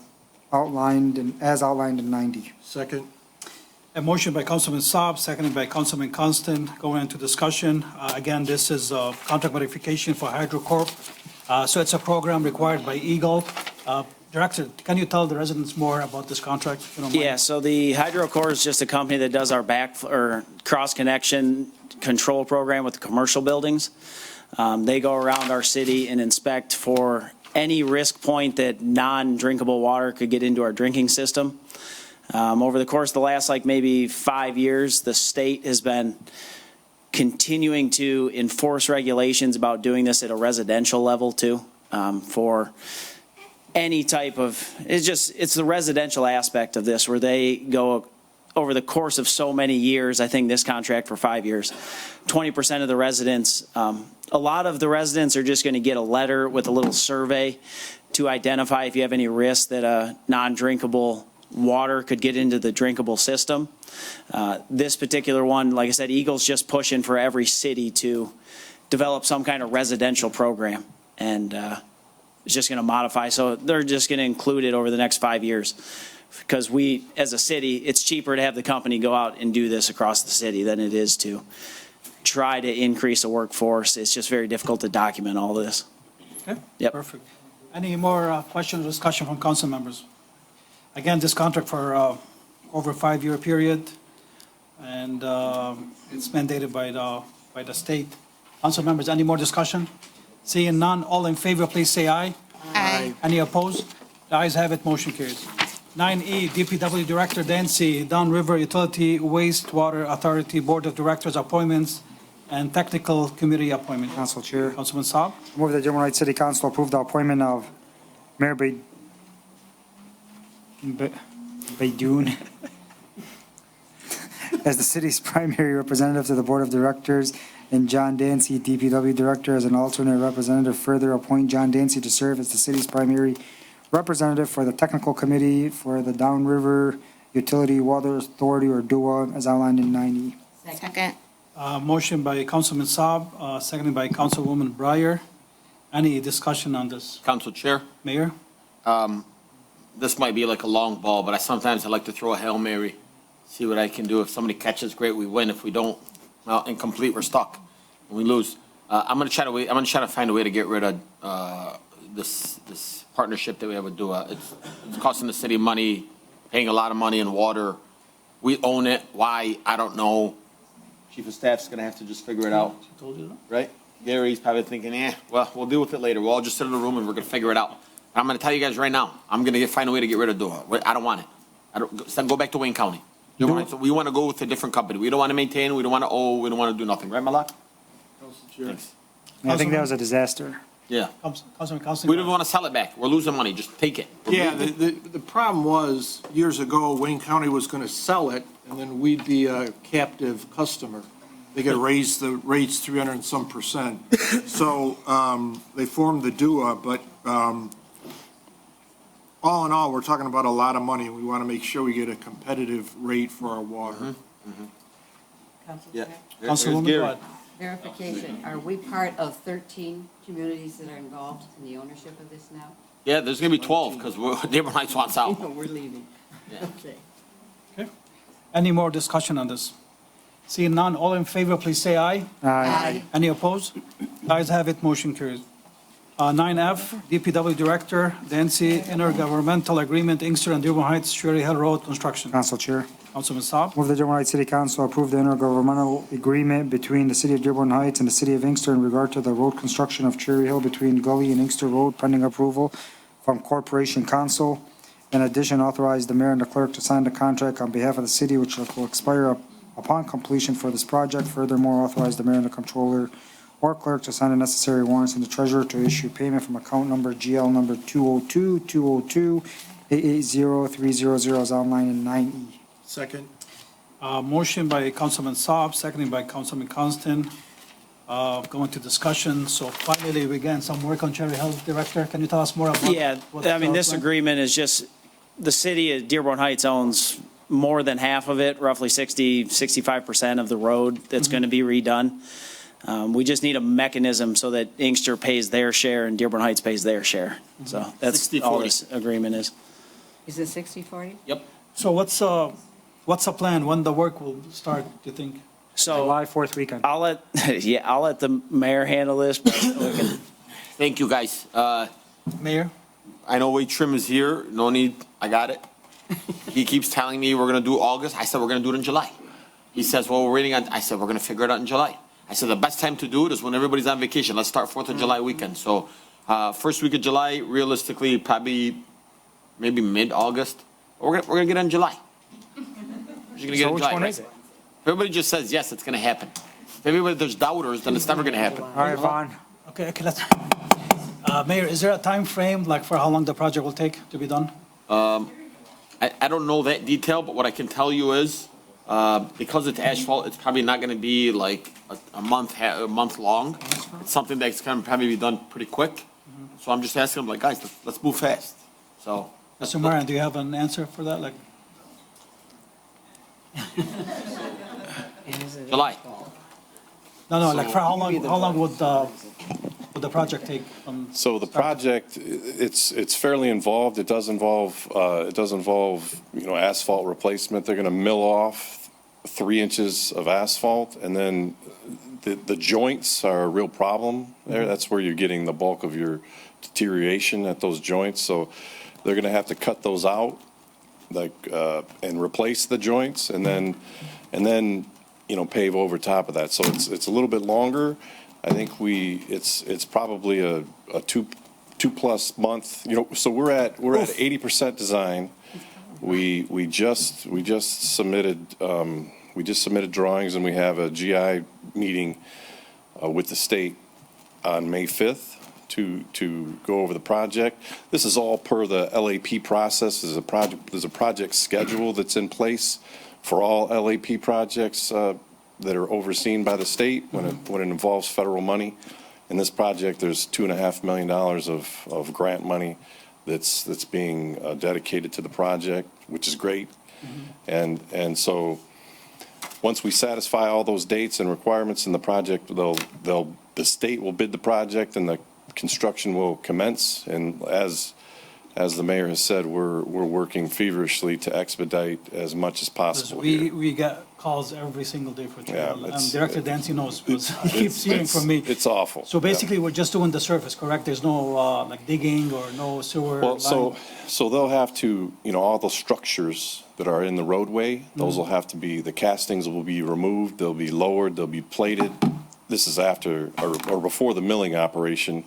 outlined in 90. Second. A motion by Councilman Saab, seconded by Councilman Constant. Going into discussion. Again, this is a contract modification for HydroCorp. So it's a program required by Eagle. Director, can you tell the residents more about this contract? If you don't mind? Yeah, so the HydroCorp is just a company that does our cross-connection control program with the commercial buildings. They go around our city and inspect for any risk point that non-drinkable water could get into our drinking system. Over the course of the last maybe 5 years, the state has been continuing to enforce regulations about doing this at a residential level too, for any type of, it's the residential aspect of this where they go over the course of so many years. I think this contract for 5 years, 20% of the residents, a lot of the residents are just going to get a letter with a little survey to identify if you have any risk that a non-drinkable water could get into the drinkable system. This particular one, like I said, Eagle's just pushing for every city to develop some kind of residential program, and it's just going to modify. So they're just going to include it over the next 5 years, because we, as a city, it's cheaper to have the company go out and do this across the city than it is to try to increase the workforce. It's just very difficult to document all this. Okay, Yep. perfect. Any more questions or discussion from council members? Again, this contract for over a 5-year period, and it's mandated by the state. Council members, any more discussion? Seeing none, all in favor, please say aye. Aye. Any opposed? The ayes have it, motion carries. 9E, DPW Director Dancy, Downriver Utility Wastewater Authority Board of Directors appointments and technical committee appointment. Council Chair. Councilman Saab. Move that Dearborn Heights City Council approve the appointment of Mayor Baidoon as the city's primary representative to the Board of Directors, and John Dancy, DPW Director, as an alternate representative. Further appoint John Dancy to serve as the city's primary representative for the technical committee for the Downriver Utility Water Authority, or DUA, as outlined in 9E. Second. Motion by Councilman Saab, seconded by Councilwoman Breyer. Any discussion on this? Council Chair, Mayor? this might be like a long ball, but sometimes I like to throw a Hail Mary, see what I can do. If somebody catches, great, we win. If we don't, well, incomplete, we're stuck, and we lose. I'm gonna try to find a way to get rid of this partnership that we have with DUA. It's costing the city money, paying a lot of money in water. We own it. Why? I don't know. Chief of Staff's gonna have to just figure it out. She told you that? Right? Gary's probably thinking, well, we'll deal with it later. We'll all just sit in the room and we're gonna figure it out. And I'm gonna tell you guys right now, I'm gonna find a way to get rid of DUA. I don't want it. Go back to Wayne County. We wanna go with a different company. We don't wanna maintain, we don't wanna owe, we don't wanna do nothing. Right, Malak? Thanks. I think that was a disaster. Yeah. Councilman. We don't wanna sell it back. We're losing money. Just take it. Yeah, the problem was, years ago, Wayne County was going to sell it, and then we'd be a captive customer. They could raise the rates 300 and some %. So they formed the DUA, but all in all, we're talking about a lot of money. We want to make sure we get a competitive rate for our water. Yeah. Councilwoman, go ahead. Verification, are we part of 13 communities that are involved in the ownership of this now? Yeah, there's gonna be 12, because Dearborn Heights wants out. We're leaving. Yeah. Okay. Any more discussion on this? Seeing none, all in favor, please say aye. Aye. Any opposed? The ayes have it, motion carries. 9F, DPW Director, Dancy, Intergovernmental Agreement, Inkster and Dearborn Heights, Cherry Hill Road Construction. Council Chair. Councilman Saab. Move the Dearborn Heights City Council approve the intergovernmental agreement between the City of Dearborn Heights and the City of Inkster in regard to the road construction of Cherry Hill between Gully and Inkster Road, pending approval from Corporation Council. In addition, authorize the mayor and the clerk to sign the contract on behalf of the city, which will expire upon completion for this project. Furthermore, authorize the mayor and the comptroller or clerk to sign the necessary warrants and the treasurer to issue payment from account number GL number 202-202-880300 as outlined in 9E. Second. Motion by Councilman Saab, seconded by Councilman Constant. Going to discussion. So finally, we began some work on Cherry Hill. Director, can you tell us more about? Yeah, I mean, this agreement is just, the city of Dearborn Heights owns more than half of it, roughly 65% of the road that's going to be redone. We just need a mechanism so that Inkster pays their share and Dearborn Heights pays their share. So that's 60-40. all this agreement is. Is it 60/40? Yep. So what's the plan? When the work will start, do you think? So July 4th weekend. I'll let the mayor handle this, but we can. Thank you, guys. Mayor? I know Wade Trim is here. No need, I got it. He keeps telling me we're gonna do August. I said we're gonna do it in July. He says, well, we're waiting on, I said, we're gonna figure it out in July. I said, the best time to do it is when everybody's on vacation. Let's start 4th of July weekend. So, first week of July, realistically, probably maybe mid-August. We're gonna get it in July. We're just gonna get it in which July, one right? is it? If everybody just says, yes, it's gonna happen. If everybody, there's doubters, then it's never gonna happen. All right, Vaughn. Okay, let's, Mayor, is there a time frame, like for how long the project will take to be done? I don't know that detail, but what I can tell you is, because it's asphalt, it's probably not gonna be like a month long. It's something that's gonna probably be done pretty quick. So I'm just asking them, like, guys, let's move fast. So. Mr. Moran, do you have an answer for that? Like, July. no, like for how long would the project take? So the project, it's fairly involved. It does involve, asphalt replacement. They're going to mill off 3 inches of asphalt, and then the joints are a real problem there. That's where you're getting the bulk of your deterioration at those joints. So they're going to have to cut those out, and replace the joints, and then pave over top of that. So it's a little bit longer. I think it's probably a two plus month. So we're at 80% design. We just submitted drawings, and we have a GI meeting with the state on May 5th to go over the project. This is all per the LAP process. There's a project schedule that's in place for all LAP projects that are overseen by the state when it involves federal money. In this project, there's $2.5 million of grant money that's being dedicated to the project, which is great. And so once we satisfy all those dates and requirements in the project, the state will bid the project and the construction will commence. And as the mayor has said, we're working feverishly to expedite as much as possible. We get calls every single day for trouble. Director Dancy knows because he keeps hearing from me. It's awful. So basically, we're just doing the surface, correct? There's no like digging or no sewer. Well, line? so they'll have to, all the structures that are in the roadway, those will have to be, the castings will be removed, they'll be lowered, they'll be plated. This is after or before the milling operation.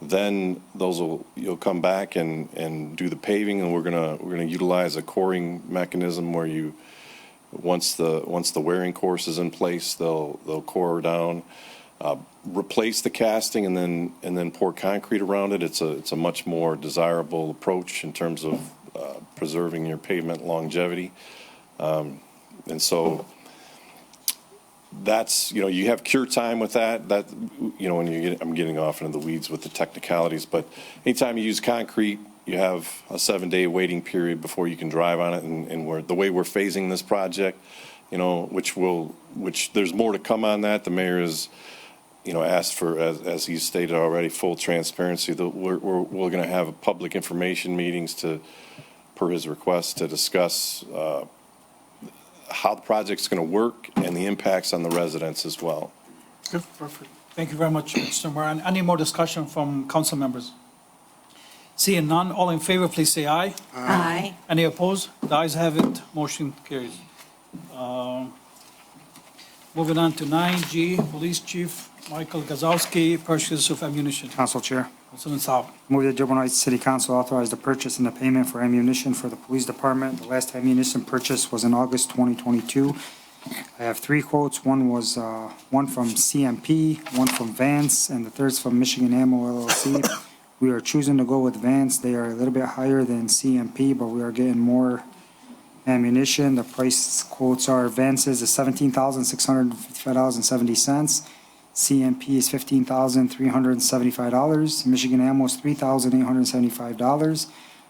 Then you'll come back and do the paving, and we're gonna utilize a coring mechanism where once the wearing course is in place, they'll core down, replace the casting, and then pour concrete around it. It's a much more desirable approach in terms of preserving your pavement longevity, and so. That's, you have cure time with that, when I'm getting off into the weeds with the technicalities, but anytime you use concrete, you have a 7-day waiting period before you can drive on it, and the way we're phasing this project, which there's more to come on that. The mayor has, asked for, as he's stated already, full transparency. We're going to have public information meetings per his request, to discuss how the project's going to work and the impacts on the residents as well. Good, perfect. Thank you very much, Mr. Moran. Any more discussion from council members? Seeing none, all in favor, please say aye. Aye. Any opposed? The ayes have it, motion carries. Moving on to 9G, Police Chief Michael Gazowski, purchase of ammunition. Council Chair. Councilman Saab. Move that Dearborn Heights City Council authorize the purchase and the payment for ammunition for the police department. The last ammunition purchase was in August 2022. I have 3 quotes. One was one from CMP, one from Vance, and the third's from Michigan Ammo LLC. We are choosing to go with Vance. They are a little bit higher than CMP, but we are getting more ammunition. The price quotes are Vance's is $17,655.70. CMP is $15,375. Michigan Ammo is $3,875.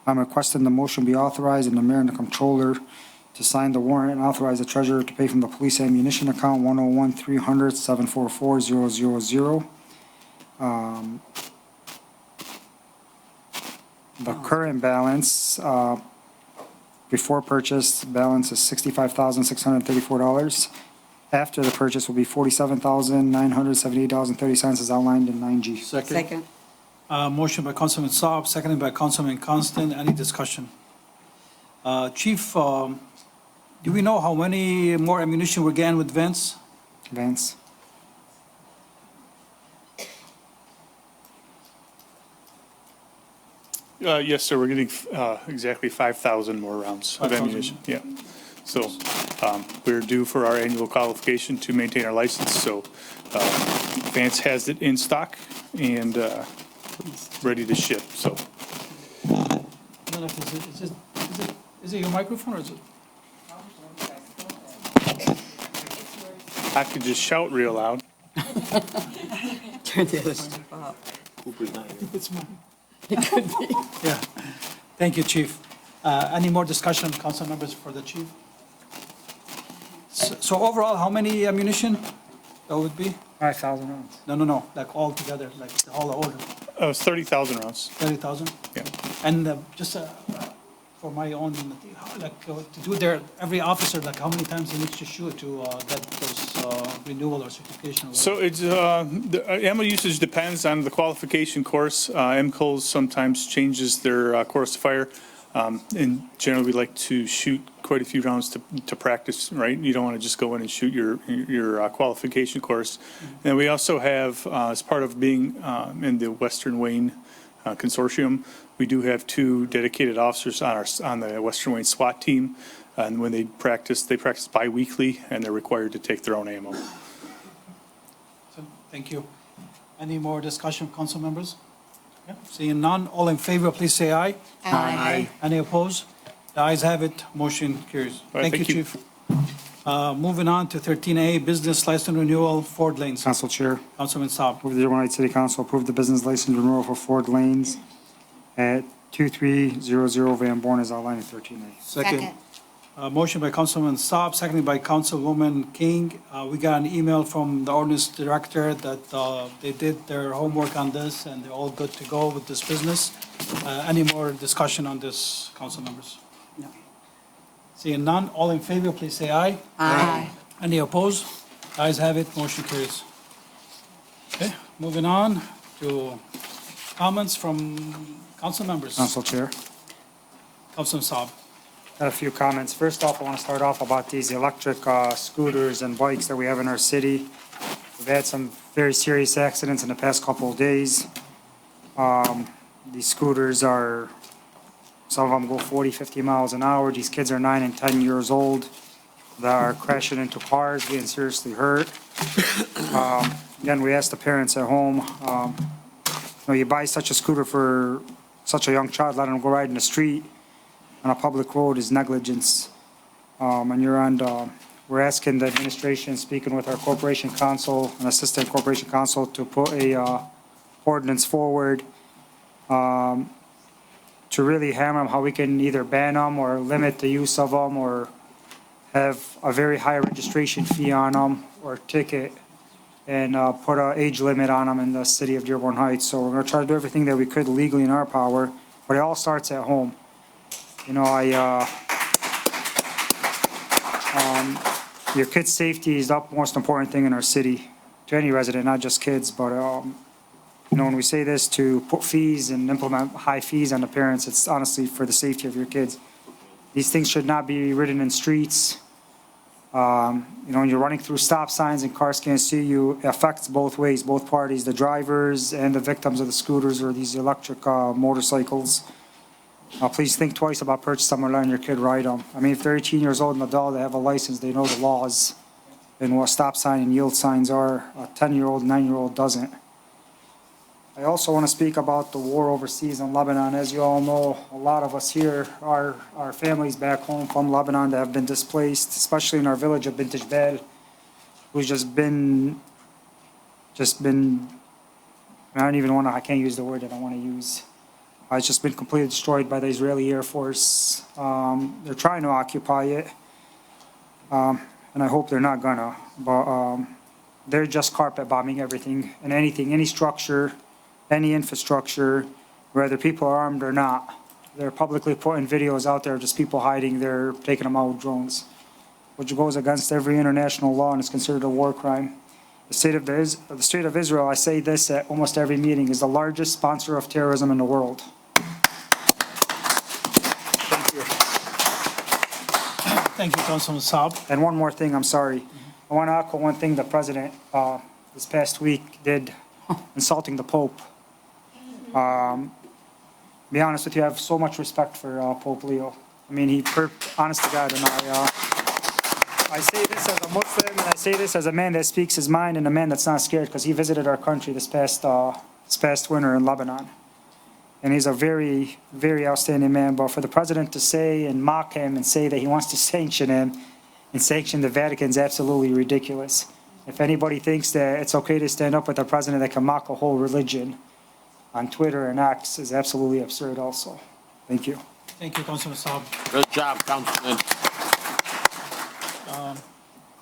I'm requesting the motion be authorized and the mayor and the comptroller to sign the warrant and authorize the treasurer to pay from the police ammunition account 101-300-744-000. The current balance before purchase balance is $65,634. After the purchase will be $47,978.30 as outlined in 9G. Second. Motion by Councilman Saab, seconded by Councilman Constant. Any discussion? Chief, do we know how many more ammunition we're getting with Vance? Vance. Yes, sir, we're getting exactly 5,000 more rounds of 5,000. ammunition. Yeah. So we're due for our annual qualification to maintain our license. So Vance has it in stock, and ready to ship, so. I don't know if is it your microphone or is it? I could just shout real loud. Turn the other stuff up. It's mine. Yeah. Thank you, Chief. Any more discussion, council members, for the chief? So overall, how many ammunition that would be? 5,000 rounds. No, like all together, like the whole order, It's 30,000 rounds. 30,000? Yeah. And just for my own, like to do there, every officer, like how many times he needs to shoot to get those renewal or certification? Or So it's, the ammo usage depends on the qualification course. MCOs sometimes changes their course of fire. And generally, we like to shoot quite a few rounds to practice, right? You don't want to just go in and shoot your qualification course. And we also have, as part of being in the Western Wayne Consortium, we do have 2 dedicated officers on the Western Wayne SWAT team. And when they practice bi-weekly, and they're required to take their own ammo. So, thank you. Any more discussion, council members? Okay. Seeing none, all in favor, please say aye. Aye. Any opposed? The ayes have it, motion carries. All right, Thank you, thank you. Chief. Moving on to 13A, business license renewal, Ford Lanes. Council Chair, Councilman Saab. move the Dearborn Heights City Council approve the business license renewal for Ford Lanes at 2300 Van Born as outlined in 13A. Second. Motion by Councilman Saab, seconded by Councilwoman King. We got an email from the ordinance director that they did their homework on this and they're all good to go with this business. Any more discussion on this, council members? No. Seeing none, all in favor, please say aye. Aye. Any opposed? Ayes have it, motion carries. Okay, moving on to comments from council members. Council Chair. Councilman Saab. Got a few comments. First off, I want to start off about these electric scooters and bikes that we have in our city. We've had some very serious accidents in the past couple of days. These scooters are, some of them go 40, 50 miles an hour. These kids are 9 and 10 years old. They are crashing into cars, getting seriously hurt. Again, we asked the parents at home, you buy such a scooter for such a young child, let them go ride in the street on a public road is negligence. And we're asking the administration, speaking with our corporation counsel and assistant corporation counsel, to put a ordinance forward to really hammer them, how we can either ban them or limit the use of them or have a very high registration fee on them or ticket and put an age limit on them in the city of Dearborn Heights. So we're going to try to do everything that we could legally in our power, but it all starts at home. Your kids' safety is the most important thing in our city to any resident, not just kids, but, when we say this to put fees and implement high fees on the parents, it's honestly for the safety of your kids. These things should not be ridden in streets. When you're running through stop signs and cars can't see you, it affects both ways, both parties, the drivers and the victims of the scooters or these electric motorcycles. Please think twice about purchasing them or letting your kid ride them. I mean, if they're 18 years old and adult, they have a license, they know the laws and what stop sign and yield signs are. A 10-year-old, 9-year-old doesn't. I also want to speak about the war overseas in Lebanon. As you all know, a lot of us here, our families back home from Lebanon that have been displaced, especially in our village of Bint Jbal, who's just been, I can't use the word that I want to use. It's just been completely destroyed by the Israeli Air Force. They're trying to occupy it, and I hope they're not gonna, but they're just carpet bombing everything and anything, any structure, any infrastructure, whether people are armed or not. They're publicly putting videos out there of just people hiding, they're taking them out with drones, which goes against every international law and is considered a war crime. The state of Israel, I say this at almost every meeting, is the largest sponsor of terrorism in the world. Thank you, Councilman Saab. And one more thing, I'm sorry. I want to echo one thing the president this past week did, insulting the Pope. Be honest with you, I have so much respect for Pope Leo. I mean, honest to God, and I say this as a Muslim, and I say this as a man that speaks his mind and a man that's not scared, because he visited our country this past this past winter in Lebanon. And he's a very, very outstanding man. But for the president to say and mock him and say that he wants to sanction him and sanction the Vatican is absolutely ridiculous. If anybody thinks that it's okay to stand up with a president that can mock a whole religion on Twitter and X is absolutely absurd also. Thank you. Thank you, Councilman Saab. Good job, Councilman.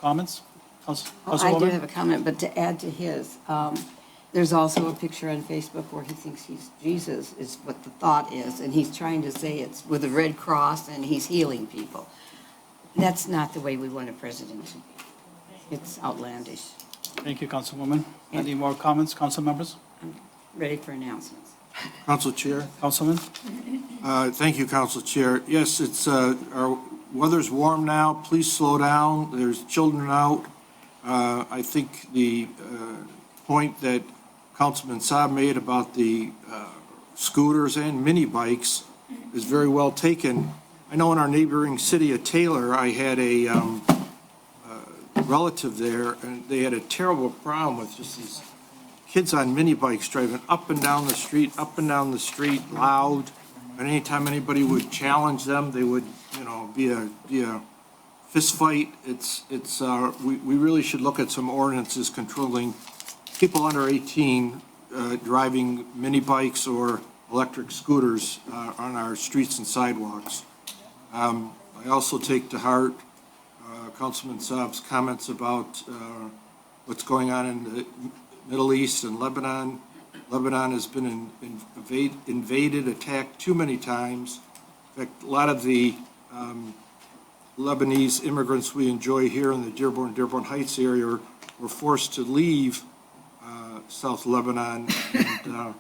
Comments? I do Councilwoman? have a comment, but to add to his, there's also a picture on Facebook where he thinks he's Jesus, is what the thought is, and he's trying to say it's with a red cross and he's healing people. That's not the way we want a president to be. It's outlandish. Thank you, Councilwoman. Any more comments, council members? Ready for announcements. Council Chair. Councilman? Thank you, Council Chair. Yes, it's, our weather's warm now. Please slow down. There's children out. I think the point that Councilman Saab made about the scooters and mini bikes is very well taken. I know in our neighboring city of Taylor, I had a relative there, and they had a terrible problem with just these kids on mini bikes driving up and down the street, loud. And anytime anybody would challenge them, they would, be a fist fight. We really should look at some ordinances controlling people under 18 driving mini bikes or electric scooters on our streets and sidewalks. I also take to heart Councilman Saab's comments about what's going on in the Middle East and Lebanon. Lebanon has been invaded, attacked too many times. In fact, a lot of the Lebanese immigrants we enjoy here in the Dearborn Heights area were forced to leave South Lebanon and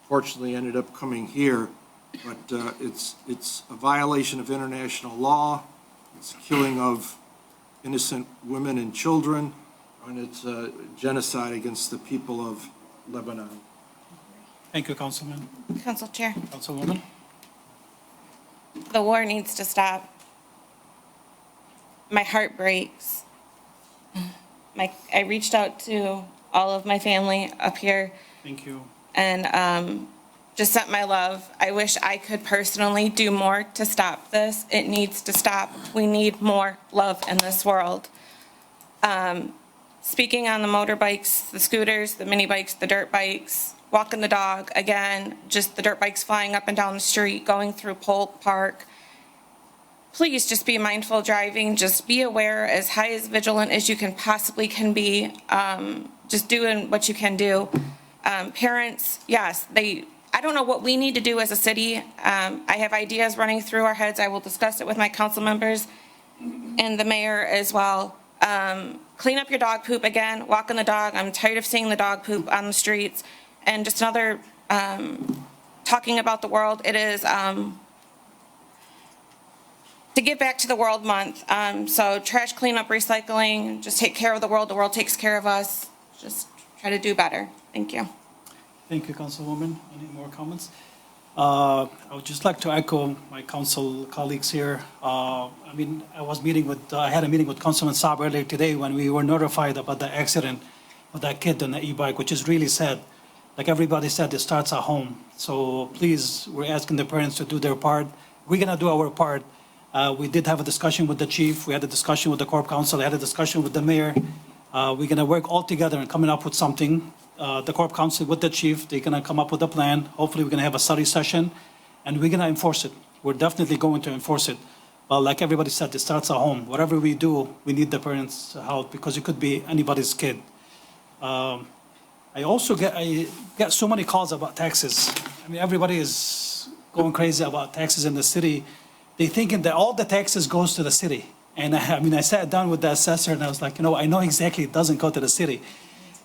fortunately ended up coming here. But it's a violation of international law. It's killing of innocent women and children, and it's a genocide against the people of Lebanon. Thank you, Councilman. Council Chair, Councilwoman? the war needs to stop. My heart breaks. I reached out to all of my family up here Thank you. and just sent my love. I wish I could personally do more to stop this. It needs to stop. We need more love in this world. Speaking on the motorbikes, the scooters, the mini bikes, the dirt bikes, walking the dog, again, just the dirt bikes flying up and down the street, going through Polk Park. Please just be mindful driving. Just be aware, as high as vigilant as you can possibly can be. Just doing what you can do. Parents, yes, I don't know what we need to do as a city. I have ideas running through our heads. I will discuss it with my council members and the mayor as well. Clean up your dog poop again, walking the dog. I'm tired of seeing the dog poop on the streets. And just another, talking about the world, it is to give back to the World Month. So trash cleanup, recycling, just take care of the world takes care of us. Just try to do better. Thank you. Thank you, Councilwoman. Any more comments? I would just like to echo my council colleagues here. I had a meeting with Councilman Saab earlier today when we were notified about the accident with that kid on the e-bike, which is really sad. Like everybody said, it starts at home. So please, we're asking the parents to do their part. We're gonna do our part. We did have a discussion with the chief. We had a discussion with the Corp Council. I had a discussion with the mayor. We're gonna work all together and coming up with something. The Corp Council with the chief, they're gonna come up with a plan. Hopefully, we're gonna have a study session, and we're gonna enforce it. We're definitely going to enforce it. But like everybody said, it starts at home. Whatever we do, we need the parents' help because it could be anybody's kid. I also get so many calls about taxes. I mean, everybody is going crazy about taxes in the city. They thinking that all the taxes goes to the city. And I sat down with the assessor and I was like, I know exactly it doesn't go to the city.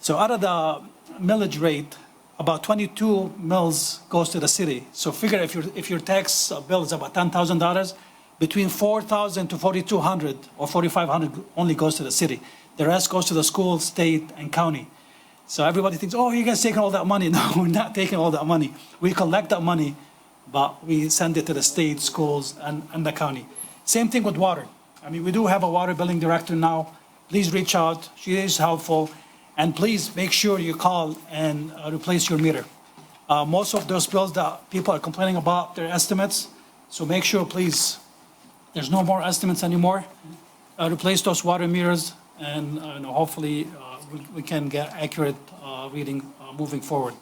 So out of the millage rate, about 22 mills goes to the city. So figure if your tax bill is about $10,000, between $4,000 to $4,200 or $4,500 only goes to the city. The rest goes to the school, state, and county. So everybody thinks, oh, you guys taking all that money. No, we're not taking all that money. We collect that money, but we send it to the state, schools, and the county. Same thing with water. I mean, we do have a water billing director now. Please reach out. She is helpful. And please make sure you call and replace your meter. Most of those bills that people are complaining about, their estimates, so make sure, please, there's no more estimates anymore. Replace those water meters, and hopefully we can get accurate reading moving forward.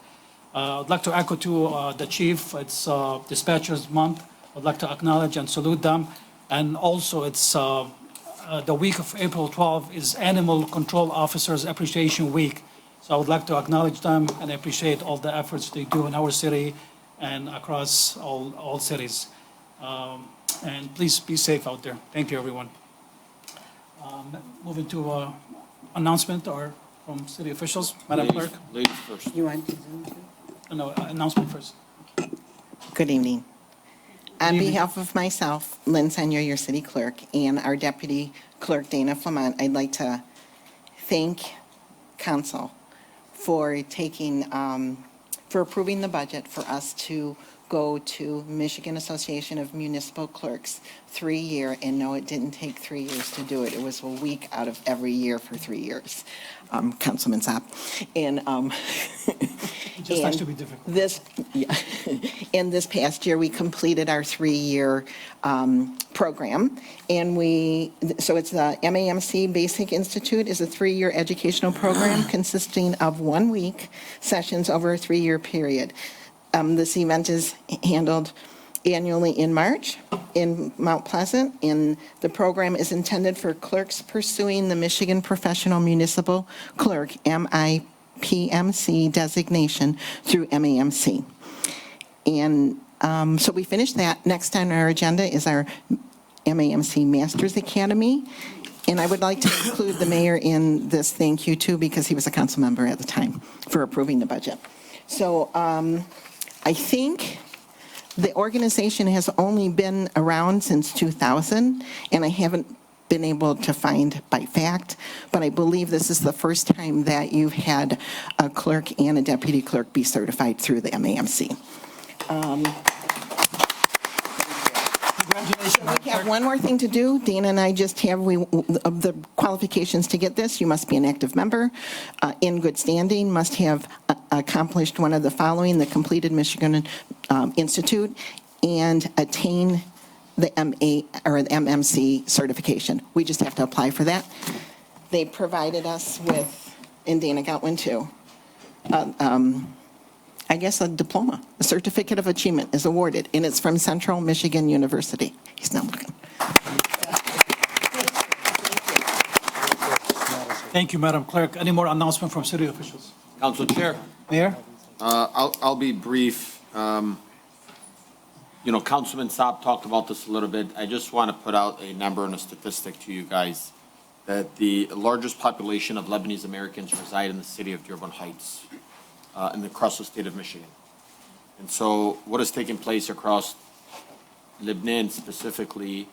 I'd like to echo to the chief, it's Dispatchers Month. I'd like to acknowledge and salute them. And also, it's the week of April 12 is Animal Control Officers Appreciation Week. So I would like to acknowledge them and appreciate all the efforts they do in our city and across all cities. And please be safe out there. Thank you, everyone. Moving to announcement or from city officials, Madam Clerk. Ladies first. You want to? No, announcement first. Good evening. On behalf of myself, Lynn Senior, your city clerk, and our deputy clerk, Dana Flamont, I'd like to thank council for taking, for approving the budget for us to go to Michigan Association of Municipal Clerks 3-year, and no, it didn't take 3 years to do it. It was a week out of every year for 3 years, Councilman Sapp. And, It just has to be difficult. in this past year, we completed our 3-year program, and so it's the MAMC Basic Institute is a 3-year educational program consisting of 1 week sessions over a 3-year period. This event is handled annually in March in Mount Pleasant, and the program is intended for clerks pursuing the Michigan Professional Municipal Clerk, MIPMC designation through MAMC. And so we finished that. Next on our agenda is our MAMC Masters Academy. And I would like to include the mayor in this thank you too, because he was a council member at the time for approving the budget. So I think the organization has only been around since 2000, and I haven't been able to find by fact, but I believe this is the first time that you've had a clerk and a deputy clerk be certified through the MAMC. We have one more thing to do. Dana and I just have the qualifications to get this. You must be an active member, in good standing, must have accomplished one of the following: the completed Michigan Institute, and attain the MA or the MMC certification. We just have to apply for that. They provided us with, and Dana got one too, I guess a diploma, a certificate of achievement is awarded, and it's from Central Michigan University. He's not looking. Thank you, Madam Clerk. Any more announcement from city officials? Council Chair. Mayor? I'll be brief. Councilman Saab talked about this a little bit. I just want to put out a number and a statistic to you guys that the largest population of Lebanese Americans reside in the city of Dearborn Heights, and across the state of Michigan. And so what has taken place across Lebanon specifically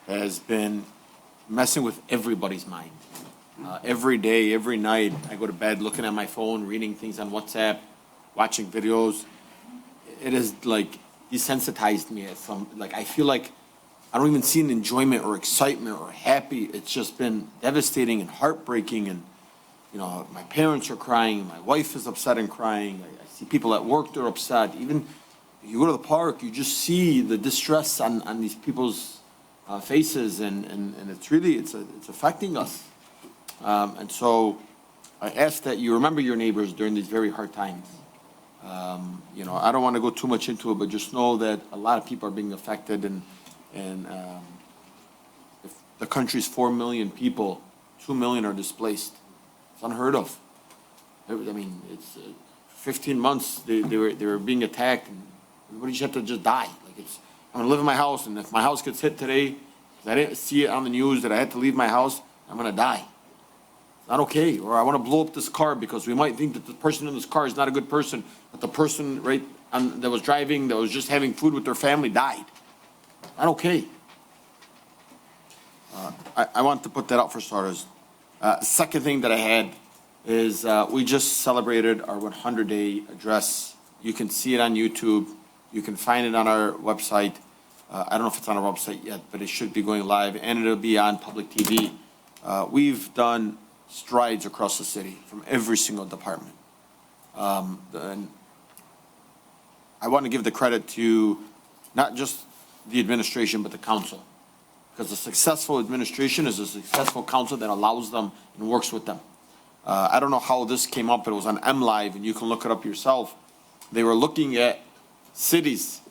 has been messing with everybody's mind. Every day, every night, I go to bed looking at my phone, reading things on WhatsApp, watching videos. It has desensitized me at some, I feel like I don't even see an enjoyment or excitement or happy. It's just been devastating and heartbreaking, and my parents are crying, my wife is upset and crying. I see people at work, they're upset. Even you go to the park, you just see the distress on these people's faces, and it's really, it's affecting us. And so I ask that you remember your neighbors during these very hard times. I don't want to go too much into it, but just know that a lot of people are being affected, and if the country's 4 million people, 2 million are displaced. It's unheard of. I mean, it's 15 months they were being attacked, and everybody just had to just die. I'm gonna live in my house, and if my house gets hit today, 'cause I didn't see it on the news that I had to leave my house, I'm gonna die. It's not okay. Or I want to blow up this car because we might think that the person in this car is not a good person, but the person that was driving, that was just having food with their family, died. Not okay. I want to put that out for starters. Second thing that I had is we just celebrated our 100-day address. You can see it on YouTube. You can find it on our website. I don't know if it's on our website yet, but it should be going live, and it'll be on public TV. We've done strides across the city from every single department. And I want to give the credit to not just the administration, but the council. Because a successful administration is a successful council that allows them and works with them. I don't know how this came up, but it was on MLive, and you can look it up yourself. They were looking at cities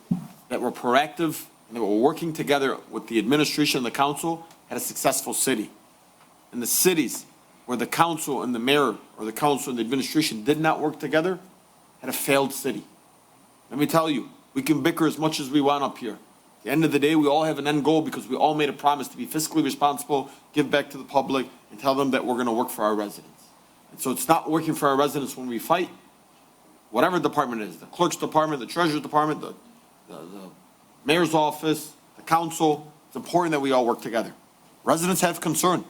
that were proactive and they were working together with the administration and the council had a successful city. And the cities where the council and the mayor or the council and the administration did not work together had a failed city. Let me tell you, we can bicker as much as we want up here. At the end of the day, we all have an end goal because we all made a promise to be fiscally responsible, give back to the public, and tell them that we're going to work for our residents. And so it's not working for our residents when we fight, whatever department it is, the clerk's department, the treasurer's department, the mayor's office, the council. It's important that we all work together. Residents have concern.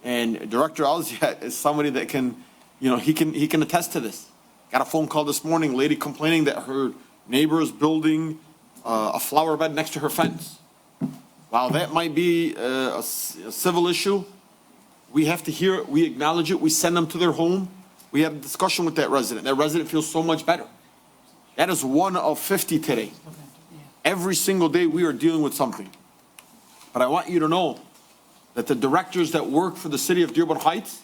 And Director Alziat is somebody that can, he can attest to this. Got a phone call this morning, lady complaining that her neighbor is building a flower bed next to her fence. While that might be a civil issue, we have to hear it, we acknowledge it, we send them to their home, we have a discussion with that resident. That resident feels so much better. That is one of 50 today. Every single day we are dealing with something. But I want you to know that the directors that work for the city of Dearborn Heights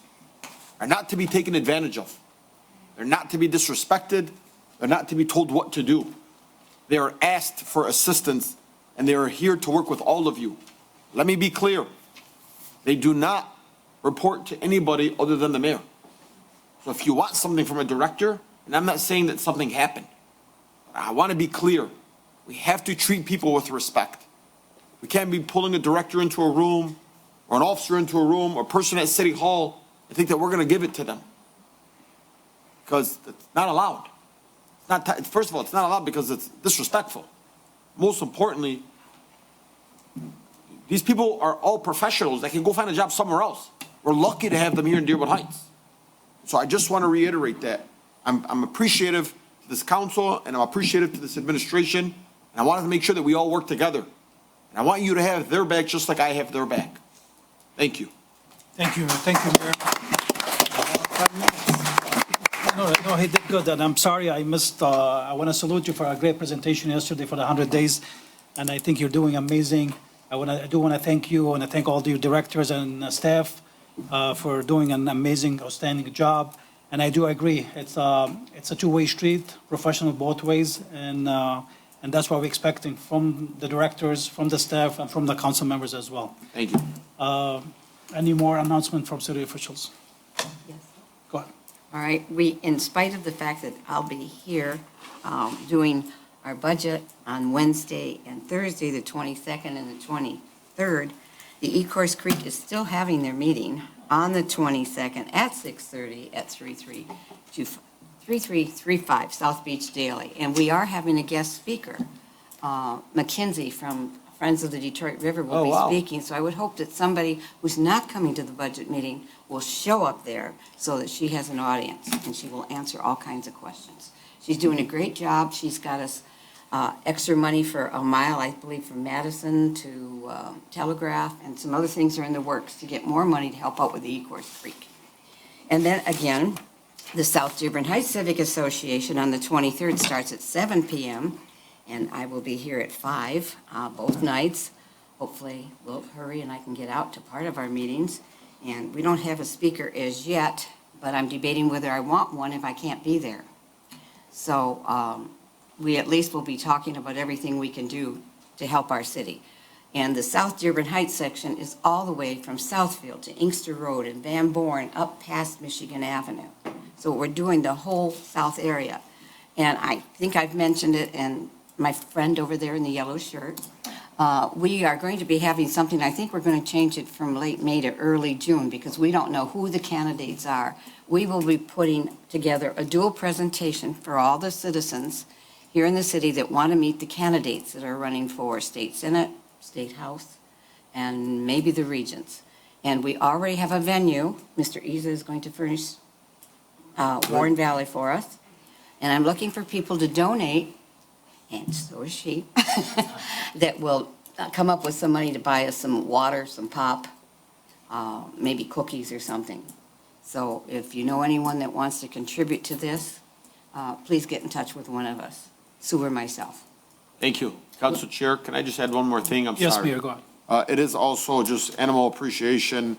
are not to be taken advantage of. They're not to be disrespected. They're not to be told what to do. They are asked for assistance, and they are here to work with all of you. Let me be clear. They do not report to anybody other than the mayor. So if you want something from a director, and I'm not saying that something happened, but I want to be clear. We have to treat people with respect. We can't be pulling a director into a room or an officer into a room or a person at City Hall and think that we're going to give it to them. Because it's not allowed. First of all, it's not allowed because it's disrespectful. Most importantly, these people are all professionals that can go find a job somewhere else. We're lucky to have them here in Dearborn Heights. So I just want to reiterate that. I'm appreciative to this council and I'm appreciative to this administration. And I wanted to make sure that we all work together. And I want you to have their back just like I have their back. Thank you. Thank you, Mayor. No, he did good, and I'm sorry I missed, I want to salute you for a great presentation yesterday for the 100 days, and I think you're doing amazing. I do want to thank you, and I thank all the directors and staff for doing an amazing, outstanding job, and I do agree, it's a two-way street, professional both ways, and that's what we're expecting from the directors, from the staff, and from the council members as well. Thank you. Any more announcement from city officials? Yes. Go ahead. All right, in spite of the fact that I'll be here doing our budget on Wednesday and Thursday, the 22nd and the 23rd, the Ecorse Creek is still having their meeting on the 22nd at 6:30 at 3335 South Beach Daily. And we are having a guest speaker, McKinsey from Friends of the Detroit River will be speaking. So I would hope that somebody who's not coming to the budget meeting will show up there so that she has an audience and she will answer all kinds of questions. She's doing a great job. She's got us extra money for a mile, I believe, from Madison to Telegraph, and some other things are in the works to get more money to help out with the Ecorse Creek. And then again, the South Dearborn Heights Civic Association on the 23rd starts at 7 p.m. and I will be here at 5 both nights. Hopefully we'll hurry and I can get out to part of our meetings. And we don't have a speaker as yet, but I'm debating whether I want one if I can't be there. So we at least will be talking about everything we can do to help our city. And the South Dearborn Heights section is all the way from Southfield to Inkster Road and Van Born up past Michigan Avenue. So we're doing the whole south area. And I think I've mentioned it, and my friend over there in the yellow shirt, we are going to be having something, I think we're going to change it from late May to early June because we don't know who the candidates are. We will be putting together a dual presentation for all the citizens here in the city that want to meet the candidates that are running for state senate, state house, and maybe the regents. And we already have a venue. Mr. Isa is going to furnish Warren Valley for us. And I'm looking for people to donate, and so is she, that will come up with some money to buy us some water, some pop, maybe cookies or something. So if you know anyone that wants to contribute to this, please get in touch with one of us. sewer myself. Thank you. Council Chair, can I just add one more thing? I'm sorry. Yes, Mayor, go ahead. It is also just Animal Appreciation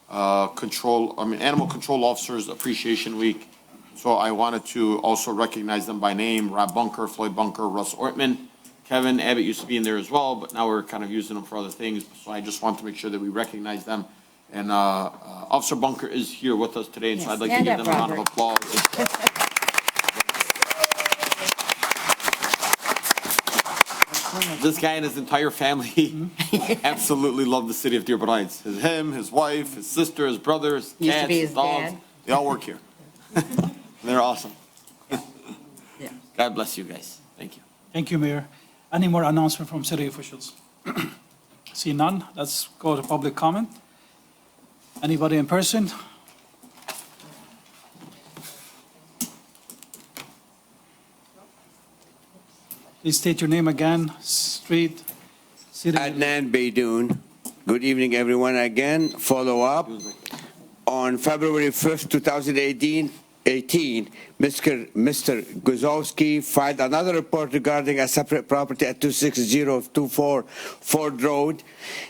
Animal Control Officers Appreciation Week. So I wanted to also recognize them by name: Rob Bunker, Floyd Bunker, Russ Ortman, Kevin Abbott used to be in there as well, but now we're kind of using them for other things. So I just want to make sure that we recognize them. And Officer Bunker is here with us today, and so I'd like to give them a round of applause. This guy and his entire family absolutely love the city of Dearborn Heights. Him, his wife, his sister, his brothers, Used to cats, be his dogs. dad. They all work here. They're awesome. God bless you guys. Thank you. Thank you, Mayor. Any more announcement from city officials? See none. Let's go to public comment. Anybody in person? Please state your name again, street, city. Adnan Beydoun. Good evening, everyone. Again, follow up. On February 5th, 2018, Mr. Guzowski filed another report regarding a separate property at 26024 Ford Road.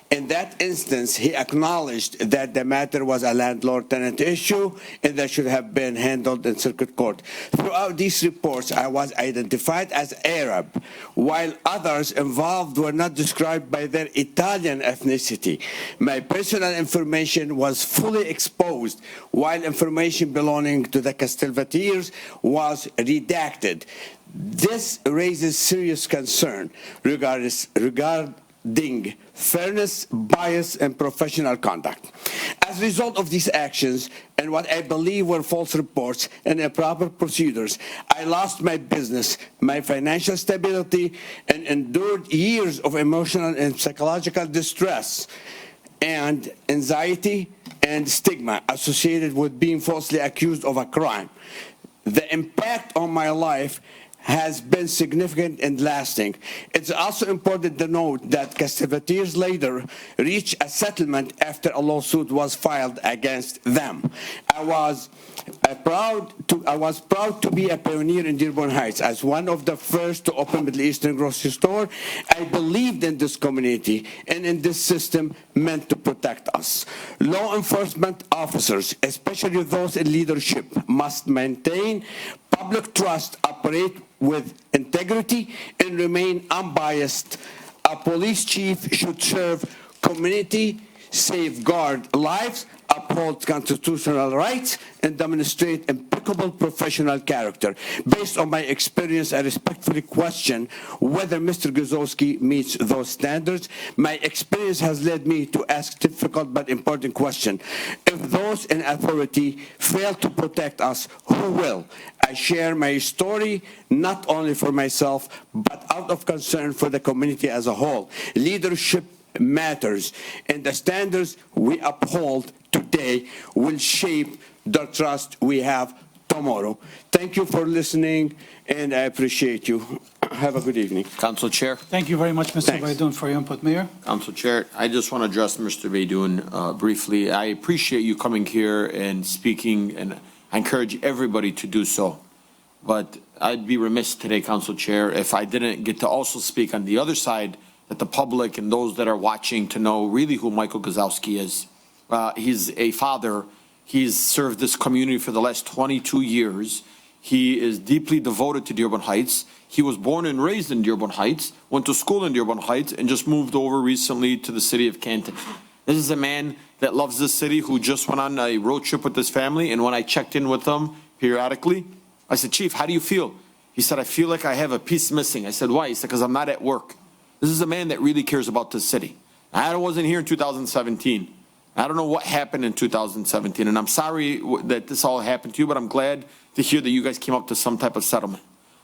In that instance, he acknowledged that the matter was a landlord-tenant issue and that should have been handled in circuit court. Throughout these reports, I was identified as Arab, while others involved were not described by their Italian ethnicity. My personal information was fully exposed, while information belonging to the Castelvatiers was redacted. This raises serious concern regarding fairness, bias, and professional conduct. As a result of these actions and what I believe were false reports and improper procedures, I lost my business, my financial stability, and endured years of emotional and psychological distress and anxiety and stigma associated with being falsely accused of a crime. The impact on my life has been significant and lasting. It's also important to note that Castelvatiers later reached a settlement after a lawsuit was filed against them. I was proud to be a pioneer in Dearborn Heights. As one of the first to open Middle Eastern grocery store, I believed in this community and in this system meant to protect us. Law enforcement officers, especially those in leadership, must maintain public trust, operate with integrity, and remain unbiased. A police chief should serve community, safeguard lives, uphold constitutional rights, and demonstrate impeccable professional character. Based on my experience, I respectfully question whether Mr. Guzowski meets those standards. My experience has led me to ask difficult but important question. If those in authority fail to protect us, who will? I share my story not only for myself, but out of concern for the community as a whole. Leadership matters, and the standards we uphold today will shape the trust we have tomorrow. Thank you for listening, and I appreciate you. Have a good evening. Council Chair. Thank you very much, Mr. Beydoun, for your input, Mayor. Council Chair, I just want to address Mr. Beydoun briefly. I appreciate you coming here and speaking, and I encourage everybody to do so. But I'd be remiss today, Council Chair, if I didn't get to also speak on the other side, that the public and those that are watching to know really who Michael Guzowski is. He's a father. He's served this community for the last 22 years. He is deeply devoted to Dearborn Heights. He was born and raised in Dearborn Heights, went to school in Dearborn Heights, and just moved over recently to the city of Canton. This is a man that loves this city, who just went on a road trip with his family, and when I checked in with him periodically, I said, Chief, how do you feel? He said, I feel like I have a piece missing. I said, why? He said, because I'm not at work. This is a man that really cares about this city. I wasn't here in 2017. I don't know what happened in 2017, and I'm sorry that this all happened to you, but I'm glad to hear that you guys came up to some type of settlement.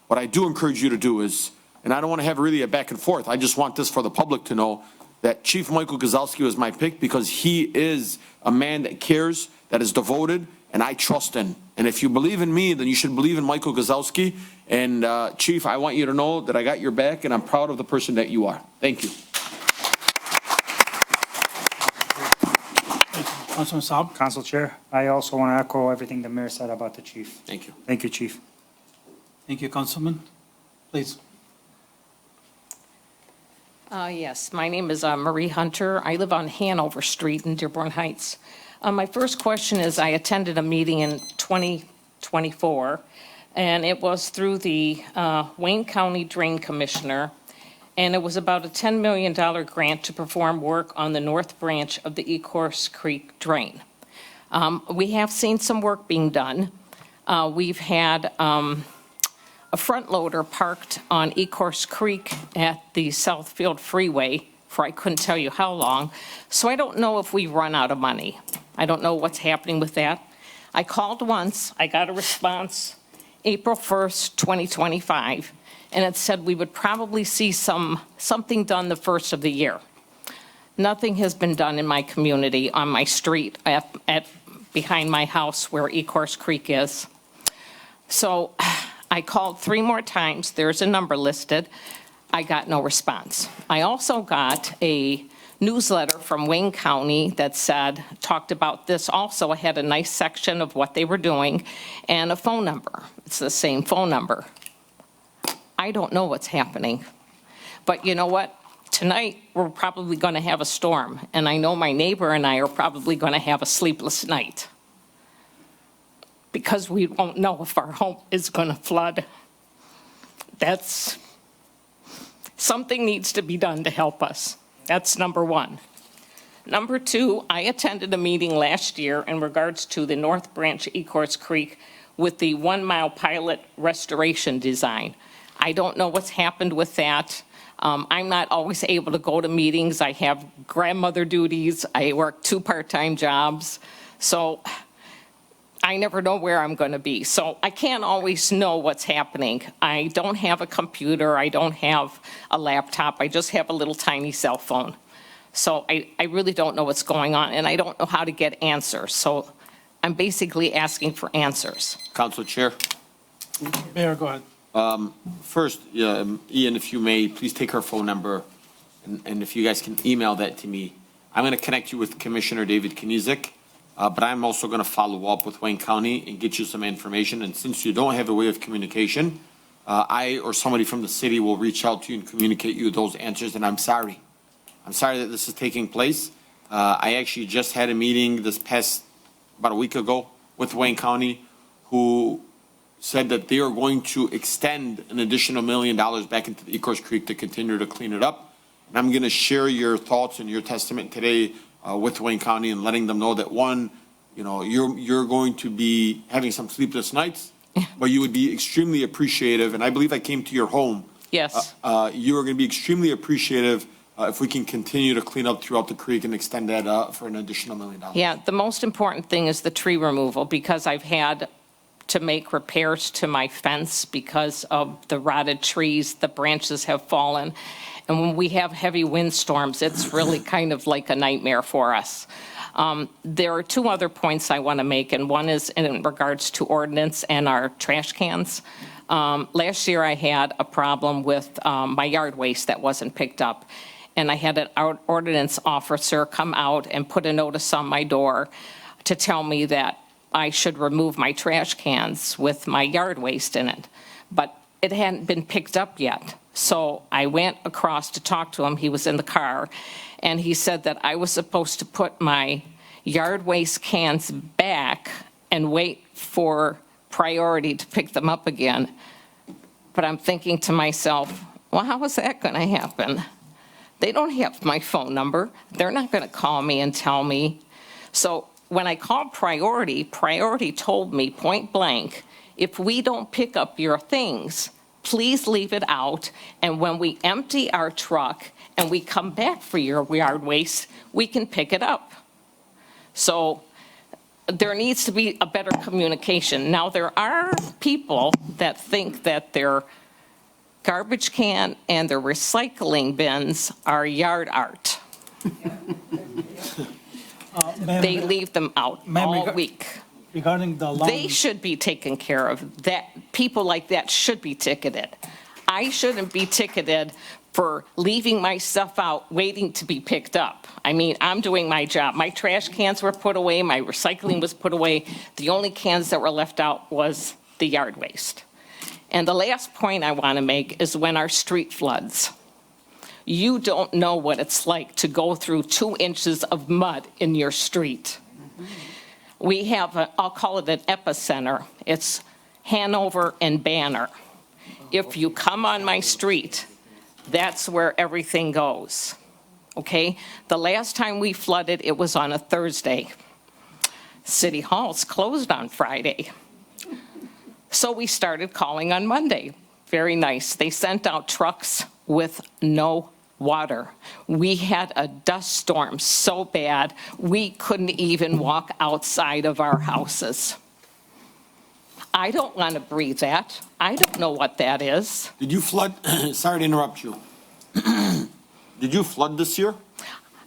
What I do encourage you to do is, and I don't want to have really a back and forth, I just want this for the public to know that Chief Michael Guzowski was my pick because he is a man that cares, that is devoted, and I trust in. And if you believe in me, then you should believe in Michael Guzowski. And Chief, I want you to know that I got your back, and I'm proud of the person that you are. Thank you. Councilman Saab. Council Chair, I also want to echo everything the mayor said about the chief. Thank you. Thank you, Chief. Thank you, Councilman. Please. Yes, my name is Marie Hunter. I live on Hanover Street in Dearborn Heights. My first question is, I attended a meeting in 2024, and it was through the Wayne County Drain Commissioner, and it was about a $10 million grant to perform work on the north branch of the Ecorse Creek Drain. We have seen some work being done. We've had a front loader parked on Ecorse Creek at the Southfield Freeway for I couldn't tell you how long. So I don't know if we run out of money. I don't know what's happening with that. I called once, I got a response April 1st, 2025, and it said we would probably see something done the first of the year. Nothing has been done in my community on my street behind my house where Ecorse Creek is. So I called 3 more times. There's a number listed. I got no response. I also got a newsletter from Wayne County that talked about this also. I had a nice section of what they were doing and a phone number. It's the same phone number. I don't know what's happening. But you know what? Tonight, we're probably going to have a storm. And I know my neighbor and I are probably going to have a sleepless night, because we won't know if our home is going to flood. Something needs to be done to help us. That's number one. Number two, I attended a meeting last year in regards to the North Branch Ecorse Creek with the 1 mile pilot restoration design. I don't know what's happened with that. I'm not always able to go to meetings. I have grandmother duties. I work 2 part-time jobs. So I never know where I'm going to be. So I can't always know what's happening. I don't have a computer. I don't have a laptop. I just have a little tiny cell phone. So I really don't know what's going on, and I don't know how to get answers. So I'm basically asking for answers. Council Chair. Mayor, go ahead. First, Ian, if you may, please take her phone number, and if you guys can email that to me. I'm going to connect you with Commissioner David Kniezek. But I'm also going to follow up with Wayne County and get you some information. And since you don't have a way of communication, I or somebody from the city will reach out to you and communicate you those answers. And I'm sorry. I'm sorry that this is taking place. I actually just had a meeting about a week ago with Wayne County, who said that they are going to extend an additional $1 million back into the Ecorse Creek to continue to clean it up. And I'm going to share your thoughts and your testament today with Wayne County and letting them know that, one, you're going to be having some sleepless nights, but you would be extremely appreciative. And I believe I came to your home. Yes. You are going to be extremely appreciative if we can continue to clean up throughout the creek and extend that for an additional $1 million. Yeah, the most important thing is the tree removal, because I've had to make repairs to my fence because of the rotted trees. The branches have fallen. And when we have heavy windstorms, it's really kind of like a nightmare for us. There are 2 other points I want to make, and one is in regards to ordinance and our trash cans. Last year, I had a problem with my yard waste that wasn't picked up, and I had an ordinance officer come out and put a notice on my door to tell me that I should remove my trash cans with my yard waste in it. But it hadn't been picked up yet. So I went across to talk to him. He was in the car, and he said that I was supposed to put my yard waste cans back and wait for priority to pick them up again. But I'm thinking to myself, well, how is that going to happen? They don't have my phone number. They're not going to call me and tell me. So when I called Priority told me point blank, if we don't pick up your things, please leave it out, and when we empty our truck and we come back for your yard waste, we can pick it up. So there needs to be a better communication. Now, there are people that think that their garbage can and their recycling bins are yard art. They leave them out all week. Regarding the lawn. They should be taken care of. That people like that should be ticketed. I shouldn't be ticketed for leaving my stuff out waiting to be picked up. I mean, I'm doing my job. My trash cans were put away, my recycling was put away. The only cans that were left out was the yard waste. And the last point I want to make is when our street floods. You don't know what it's like to go through 2 inches of mud in your street. We have, I'll call it an epicenter. It's Hanover and Banner. If you come on my street, that's where everything goes, okay? The last time we flooded, it was on a Thursday. City Hall's closed on Friday. So we started calling on Monday. Very nice. They sent out trucks with no water. We had a dust storm so bad, we couldn't even walk outside of our houses. I don't want to breathe that. I don't know what that is. Did you flood? Sorry to interrupt you. Did you flood this year?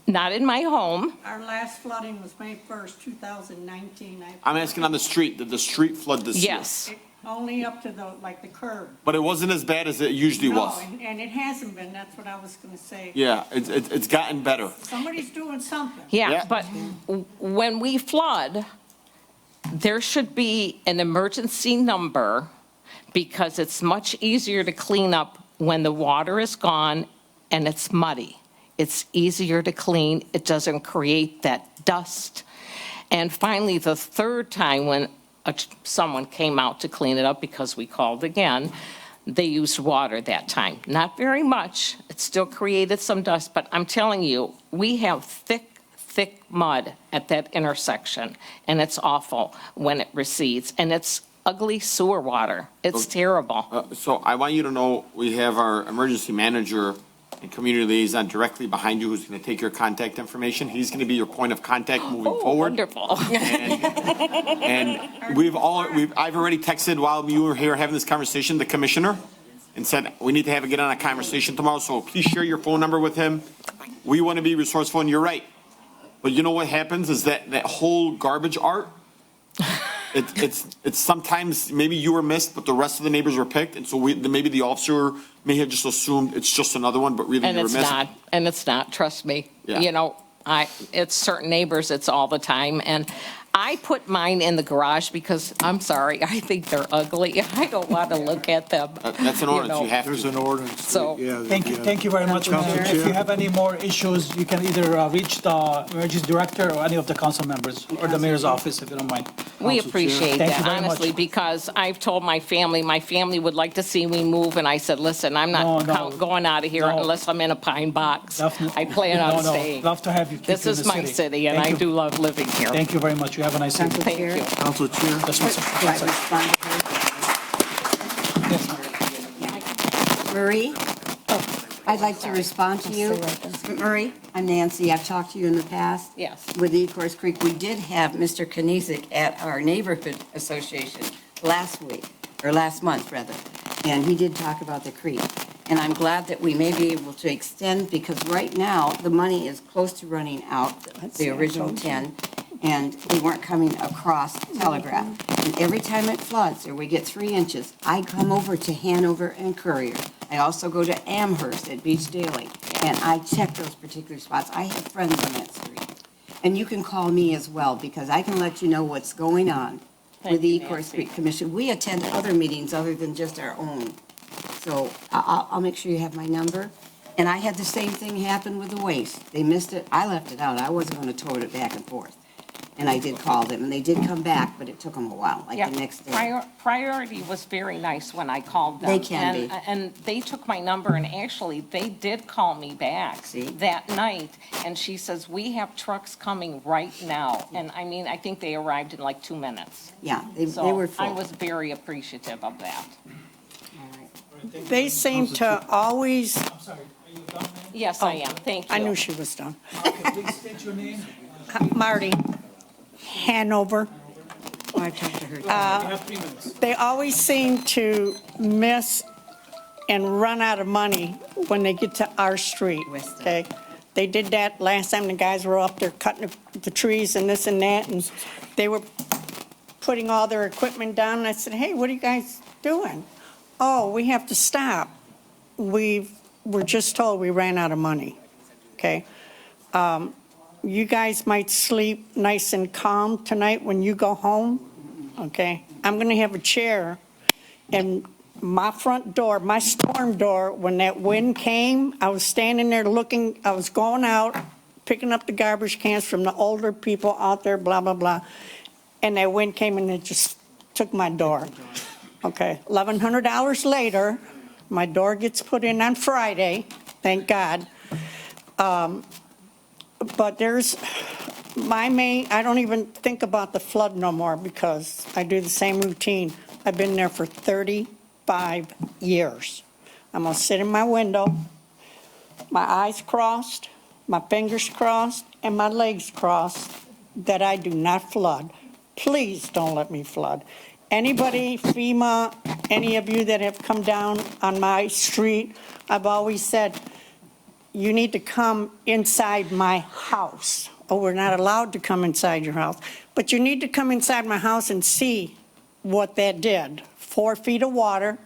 Not in my home. Our last flooding was May 1st, 2019. I'm asking on the street. Did the street flood this year? Yes. Only up to the curb. But it wasn't as bad as it usually was. No, and it hasn't been, that's what I was gonna say. Yeah, it's gotten better. Somebody's doing something. Yeah, but when we flood, there should be an emergency number because it's much easier to clean up when the water is gone and it's muddy. It's easier to clean. It doesn't create that dust. And finally, the third time when someone came out to clean it up because we called again, they used water that time. Not very much. It still created some dust, but I'm telling you, we have thick mud at that intersection, and it's awful when it recedes, and it's ugly sewer water. It's terrible. So I want you to know, we have our emergency manager and community liaison directly behind you who's going to take your contact information. He's going to be your point of contact moving forward. Wonderful. And I've already texted while you were here having this conversation, the commissioner, and said, we need to get on a conversation tomorrow, so please share your phone number with him. We want to be resourceful, and you're right. But you know what happens is that whole garbage art, it's sometimes maybe you were missed, but the rest of the neighbors were picked, and so maybe the officer may have just assumed it's just another one, but really you were missed. And it's not, trust me. Yeah. You know, it's certain neighbors, it's all the time. And I put mine in the garage because, I'm sorry, I think they're ugly. I don't want to look at them. That's an ordinance, you have to. There's an ordinance. So- Thank you very much, Council Mayor. Chair. If you have any more issues, you can either reach the emergency director or any of the council members or the mayor's office, if you don't mind. We appreciate Thank you that, very much. honestly, because I've told my family would like to see me move, and I said, listen, I'm not No. going out of here No. unless I'm in a pine box. Definitely. I plan on staying. Love to have you. keep This you in is the my city, and I Thank you. do love living here. Thank you very much. You have a nice evening. Thank you. Council Chair. Yes, one second. Do I respond to her? Marie? I'd like to respond to you. Marie, I'm Nancy. I've talked to you in the past. Yes. With Ecorse Creek, we did have Mr. Knizik at our neighborhood association last month, and he did talk about the creek. And I'm glad that we may be able to extend, because right now, the money is close to running out, the original 10, and they weren't coming across Telegraph. And every time it floods, or we get 3 inches, I come over to Hanover and Courier. I also go to Amherst at Beach Daily, and I check those particular spots. I have friends on that street. And you can call me as well, because I can let you know what's going on with the Ecorse Creek Commission. We attend other meetings other than just our own. So I'll make sure you have my number. And I had the same thing happen with the waste. They missed it. I left it out. I wasn't going to tote it back and forth. And I did call them, and they did come back, but it took them a while, like the next day. Priority was very nice when I called them. They can be. And they took my number, and actually, they did call me back that night. And she says, we have trucks coming right now. And I mean, I think they arrived in like 2 minutes. Yeah, they So were full. I was very appreciative of that. They seem to always, I'm sorry, are you done, ma'am? Yes, I am. Thank you. I knew she was done. Okay, please state your name. Marty, Hanover. Oh, I talked to her. You have 3 minutes. They always seem to miss and run out of money when they get to our street, okay? They did that last time the guys were up there cutting the trees and this and that, and they were putting all their equipment down, and I said, hey, what are you guys doing? Oh, we have to stop. We were just told we ran out of money, okay? You guys might sleep nice and calm tonight when you go home, okay? I'm going to have a chair, and my front door, my storm door, when that wind came, I was standing there looking, I was going out, picking up the garbage cans from the older people out there, blah, blah, blah. And that wind came and it just took my door. Okay, $1,100 later, my door gets put in on Friday, thank God. But there's, I don't even think about the flood no more because I do the same routine. I've been there for 35 years. I'm gonna sit in my window, my eyes crossed, my fingers crossed, and my legs crossed that I do not flood. Please don't let me flood. Anybody, FEMA, any of you that have come down on my street, I've always said, you need to come inside my house. Oh, we're not allowed to come inside your house. But you need to come inside my house and see what that did. 4 feet of water,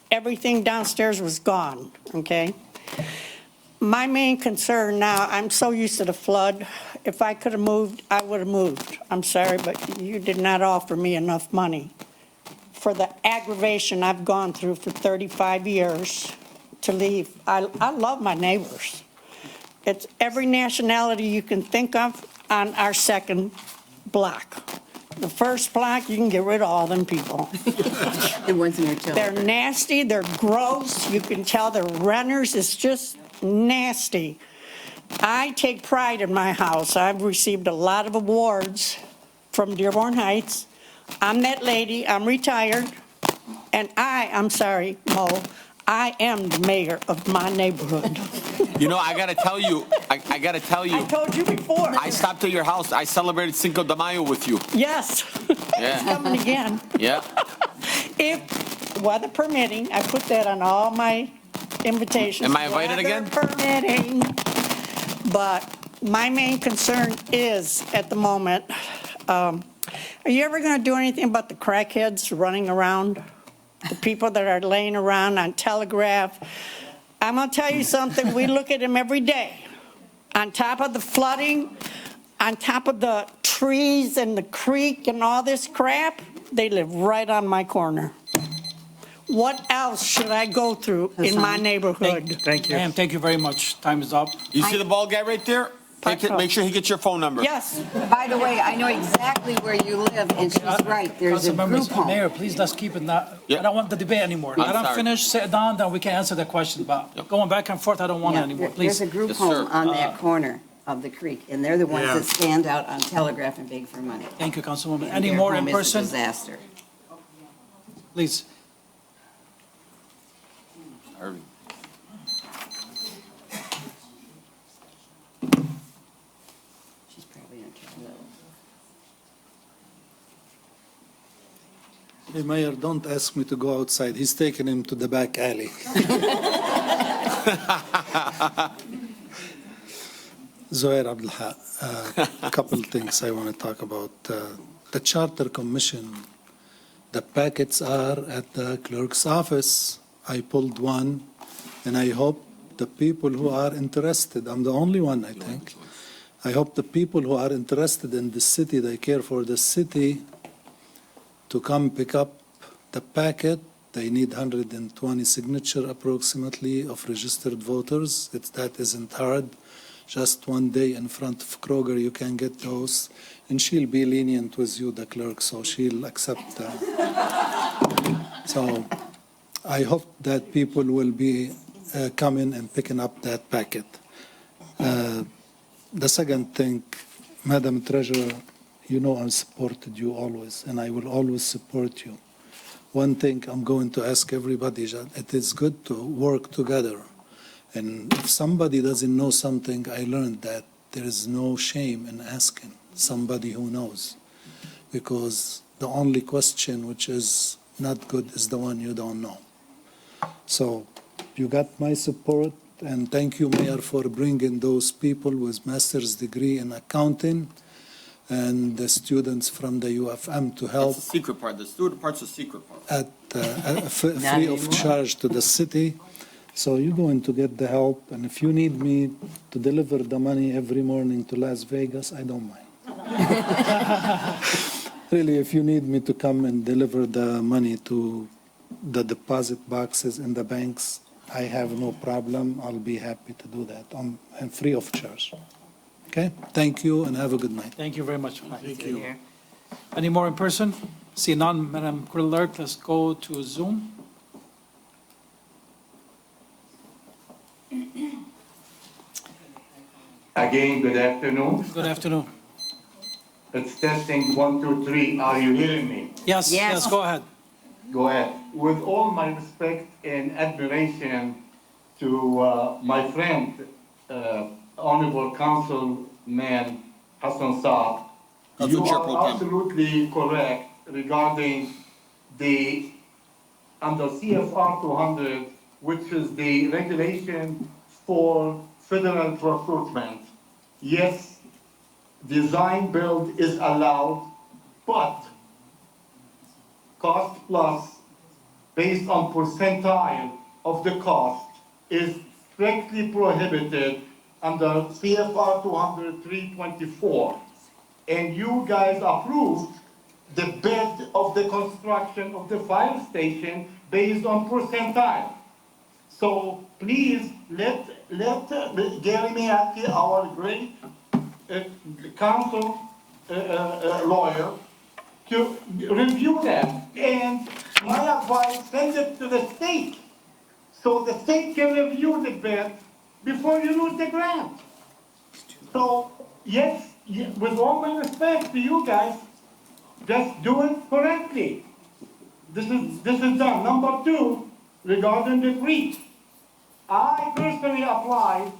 everything downstairs was gone, okay? My main concern now, I'm so used to the flood. If I could have moved, I would have moved. I'm sorry, but you did not offer me enough money for the aggravation I've gone through for 35 years to leave. I love my neighbors. It's every nationality you can think of on our second block. The first block, you can get rid of all them people. The ones in your children. They're nasty, they're gross, you can tell they're renters, it's just nasty. I take pride in my house. I've received a lot of awards from Dearborn Heights. I'm that lady, I'm retired, and I'm sorry, Mo, I am the mayor of my neighborhood. You know, I gotta tell you. I told you before. I stopped at your house. I celebrated Cinco de Mayo with you. Yes. Yeah. It's coming again. Yeah. If weather permitting, I put that on all my invitations. Am I invited again? Weather permitting. But my main concern is, at the moment, are you ever going to do anything about the crackheads running around? The people that are laying around on Telegraph? I'm going to tell you something. We look at them every day. On top of the flooding, on top of the trees and the creek and all this crap, they live right on my corner. What else should I go through in my neighborhood? Thank you. Ma'am, thank you very much. Time is up. You see the bald guy right there? Make sure he gets your phone number. Yes. By the way, I know exactly where you live, and she's right. There's a group home. Mayor, please let's keep it not, Yeah. I don't want the debate anymore. I'm Let them sorry. finish, sit down, then we can answer the question. But going back and forth, I don't want it anymore, please. There's a group Yes, home sir. on that corner of the creek, and they're the ones Yeah. that stand out on Telegraph and beg for money. Thank you, Councilwoman. And Any their more home in is a person? disaster. Please. Harvey. She's probably in trouble. Hey, Mayor, don't ask me to go outside. He's taking him to the back alley. Zohair Abdelhaq, a couple things I want to talk about. The Charter Commission, the packets are at the clerk's office. I pulled one, and I hope the people who are interested, I'm the only one, I think. I hope the people who are interested in the city, they care for the city, to come pick up the packet. They need 120 signature approximately of registered voters. That isn't hard. Just one day in front of Kroger, you can get those. And she'll be lenient with you, the clerk, so she'll accept that. So I hope that people will be coming and picking up that packet. The second thing, Madam Treasurer, you know I've supported you always, and I will always support you. One thing I'm going to ask everybody, it is good to work together. And if somebody doesn't know something, I learned that there is no shame in asking somebody who knows. Because the only question which is not good is the one you don't know. So you got my support, and thank you, Mayor, for bringing those people with master's degree in accounting and the students from the UFM to help That's the secret part. The student part's the secret part. at free of charge to the city. So you're going to get the help, and if you need me to deliver the money every morning to Las Vegas, I don't mind. Really, if you need me to come and deliver the money to the deposit boxes in the banks, I have no problem. I'll be happy to do that and free of charge. Okay? Thank you and have a good night. Thank you very much. Thank you. Any more in person? See none, Madam Clerk, let's go to Zoom. Again, good afternoon. Good afternoon. It's testing 1, 2, 3. Are you hearing me? Yes, yes, go ahead. Go ahead. With all my respect and admiration to my friend, Honorable Councilman Hassan Saab, you are absolutely correct regarding the, under CFR 200, which is the regulation for federal procurement. Yes, design build is allowed, but cost plus based on percentile of the cost is strictly prohibited under CFR 200-324. And you guys approved the bid of the construction of the fire station based on percentile. So please let Gary Miyake, our great council lawyer, to review that. And my advice, send it to the state, so the state can review the bid before you lose the grant. So, yes, with all my respect to you guys, just do it correctly. This is done. Number two, regarding the creek. I personally applied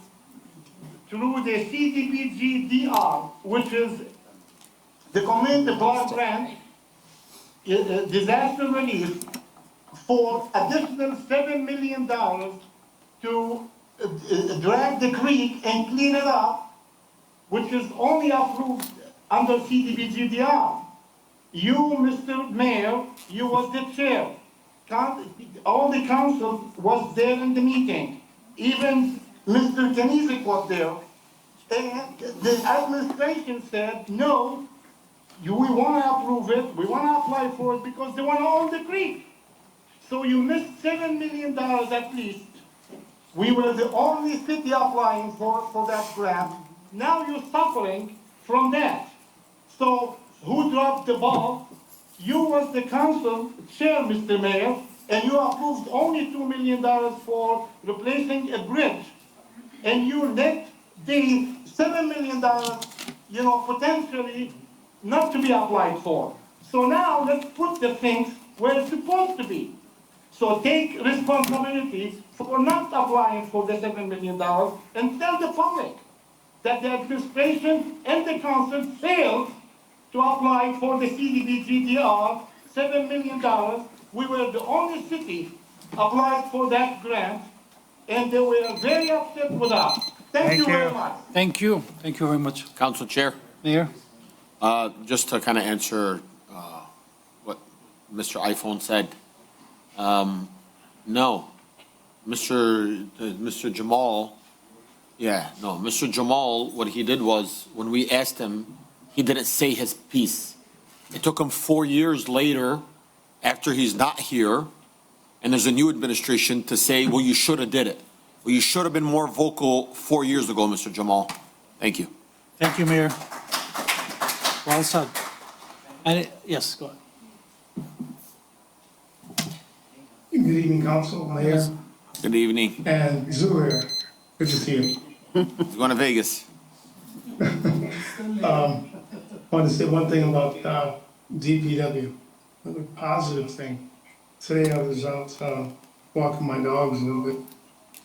through the CDBG-DR, which is the Community Block Grant, disaster relief, for additional $7 million to drag the creek and clean it up, which is only approved under CDBG-DR. You, Mr. Mayor, you was the chair. All the council was there in the meeting. Even Mr. Kanizik was there. And the administration said, no, we want to approve it, we want to apply for it because they want to own the creek. So you missed $7 million at least. We were the only city applying for that grant. Now you're suffering from that. So who dropped the ball? You was the council chair, Mr. Mayor, and you approved only $2 million for replacing a bridge. And you let the $7 million, potentially not to be applied for. So now let's put the things where it's supposed to be. So take responsibility for not applying for the $7 million and tell the public that the administration and the council failed to apply for the CDBG-DR $7 million. We were the only city applied for that grant, and they were very upset with us. Thank you very much. Thank you. Thank you very much. Council Chair. Mayor? Just to kind of answer what Mr. iPhone said. No. Mr. Jamal, Mr. Jamal, what he did was, when we asked him, he didn't say his piece. It took him 4 years later, after he's not here, and there's a new administration, to say, well, you should have did it. Well, you should have been more vocal 4 years ago, Mr. Jamal. Thank you. Thank you, Mayor. Well said. Yes, go ahead. Good evening, Council, Mayor, Good evening. and Zubair. Good to see you. He's going to Vegas. Want to say one thing about DPW, a positive thing. Today I was out walking my dogs a little bit,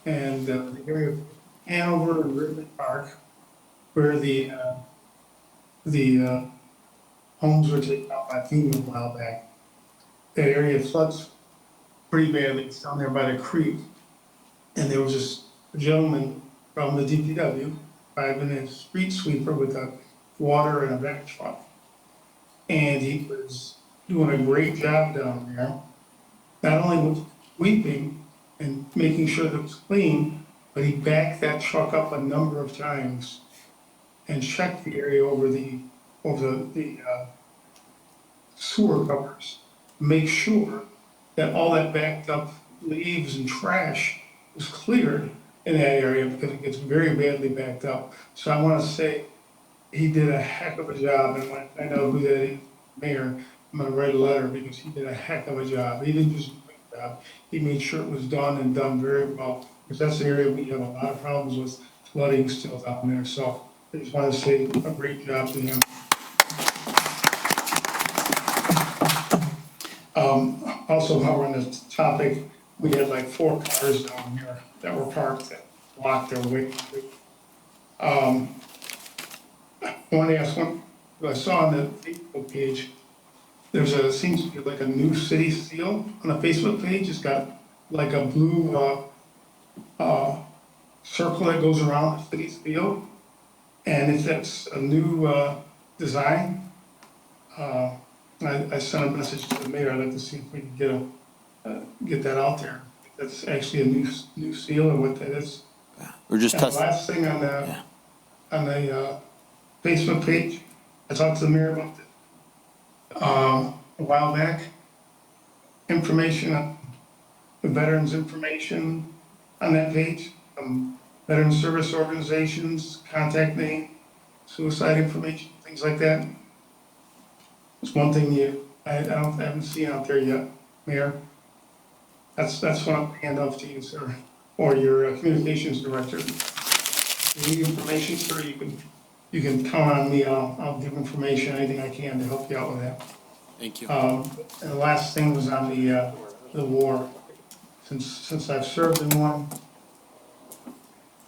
and the area of Hanover and Ripley Park, where the homes were taken out by FEMA a while back, that area floods pretty badly. It's down there by the creek. And there was this gentleman from the DPW driving a street sweeper with a water and a vac truck. And he was doing a great job down there. Not only was sweeping and making sure that it was clean, but he backed that truck up a number of times and checked the area over the sewer covers, make sure that all that backed up leaves and trash was cleared in that area because it gets very badly backed up. So I want to say he did a heck of a job, and when I know who that is, mayor, I'm gonna write a letter because he did a heck of a job. He didn't just do a great job, he made sure it was done and done very well, because that's the area we have a lot of problems with flooding still down there, so I just want to say a great job to him. Also, while we're on this topic, we had like 4 cars down here that were parked that blocked their way. I want to ask one, I saw on the Facebook page, seems to be like a new city seal on the Facebook page. It's got like a blue, circle that goes around the city seal. And it's a new, design. I sent a message to the mayor. I'd like to see if we can get that out there. That's actually a new seal or what that is. We're just And the testing. last thing on the Facebook page, I talked to the mayor about it a while back. Information, the veterans information on that page, veteran service organizations, contact name, suicide information, things like that. It's one thing I haven't seen out there yet, Mayor. That's what I'm hand off to you, sir, or your communications director. If you need information, sir, you can count on me. I'll give information, anything I can to help you out with that. Thank you. And the last thing was on the war. Since I've served in one,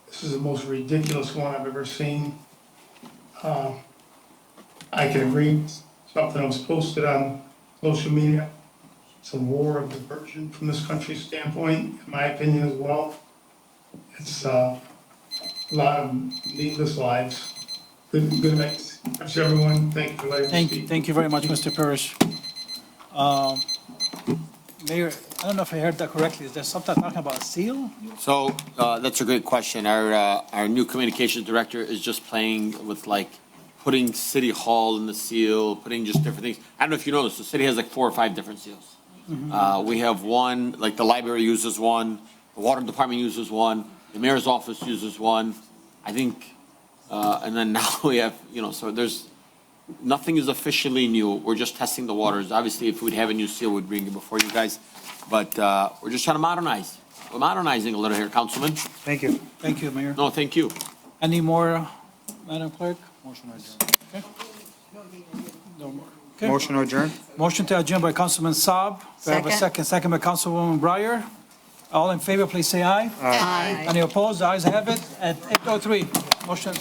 this is the most ridiculous one I've ever seen. I can agree, something that was posted on social media. It's a war of diversion from this country's standpoint, in my opinion as well. It's a lot of needless lives. Good night, to everyone. Thank you for letting me speak. Thank you very much, Mr. Parrish. Mayor, I don't know if I heard that correctly. Is there something talking about a seal? So, that's a great question. Our new communications director is just playing with like putting City Hall in the seal, putting just different things. I don't know if you know this, the city has like 4 or 5 different seals. We have one, like the library uses one, the water department uses one, the mayor's office uses one. I think, and then now we have, so nothing is officially new. We're just testing the waters. Obviously, if we'd have a new seal, we'd bring it before you guys. But we're just trying to modernize. We're modernizing a little here, Councilman. Thank you. Thank you, Mayor. No, thank you. Any more, Madam Clerk? Motion adjourned. Okay. No more. Okay. Motion to adjourn? Motion to adjourn by Councilman Saab. Do I have a second? Second by Councilwoman Breyer. All in favor, please say aye. Aye. Any opposed? The ayes have it at 8:03. Motion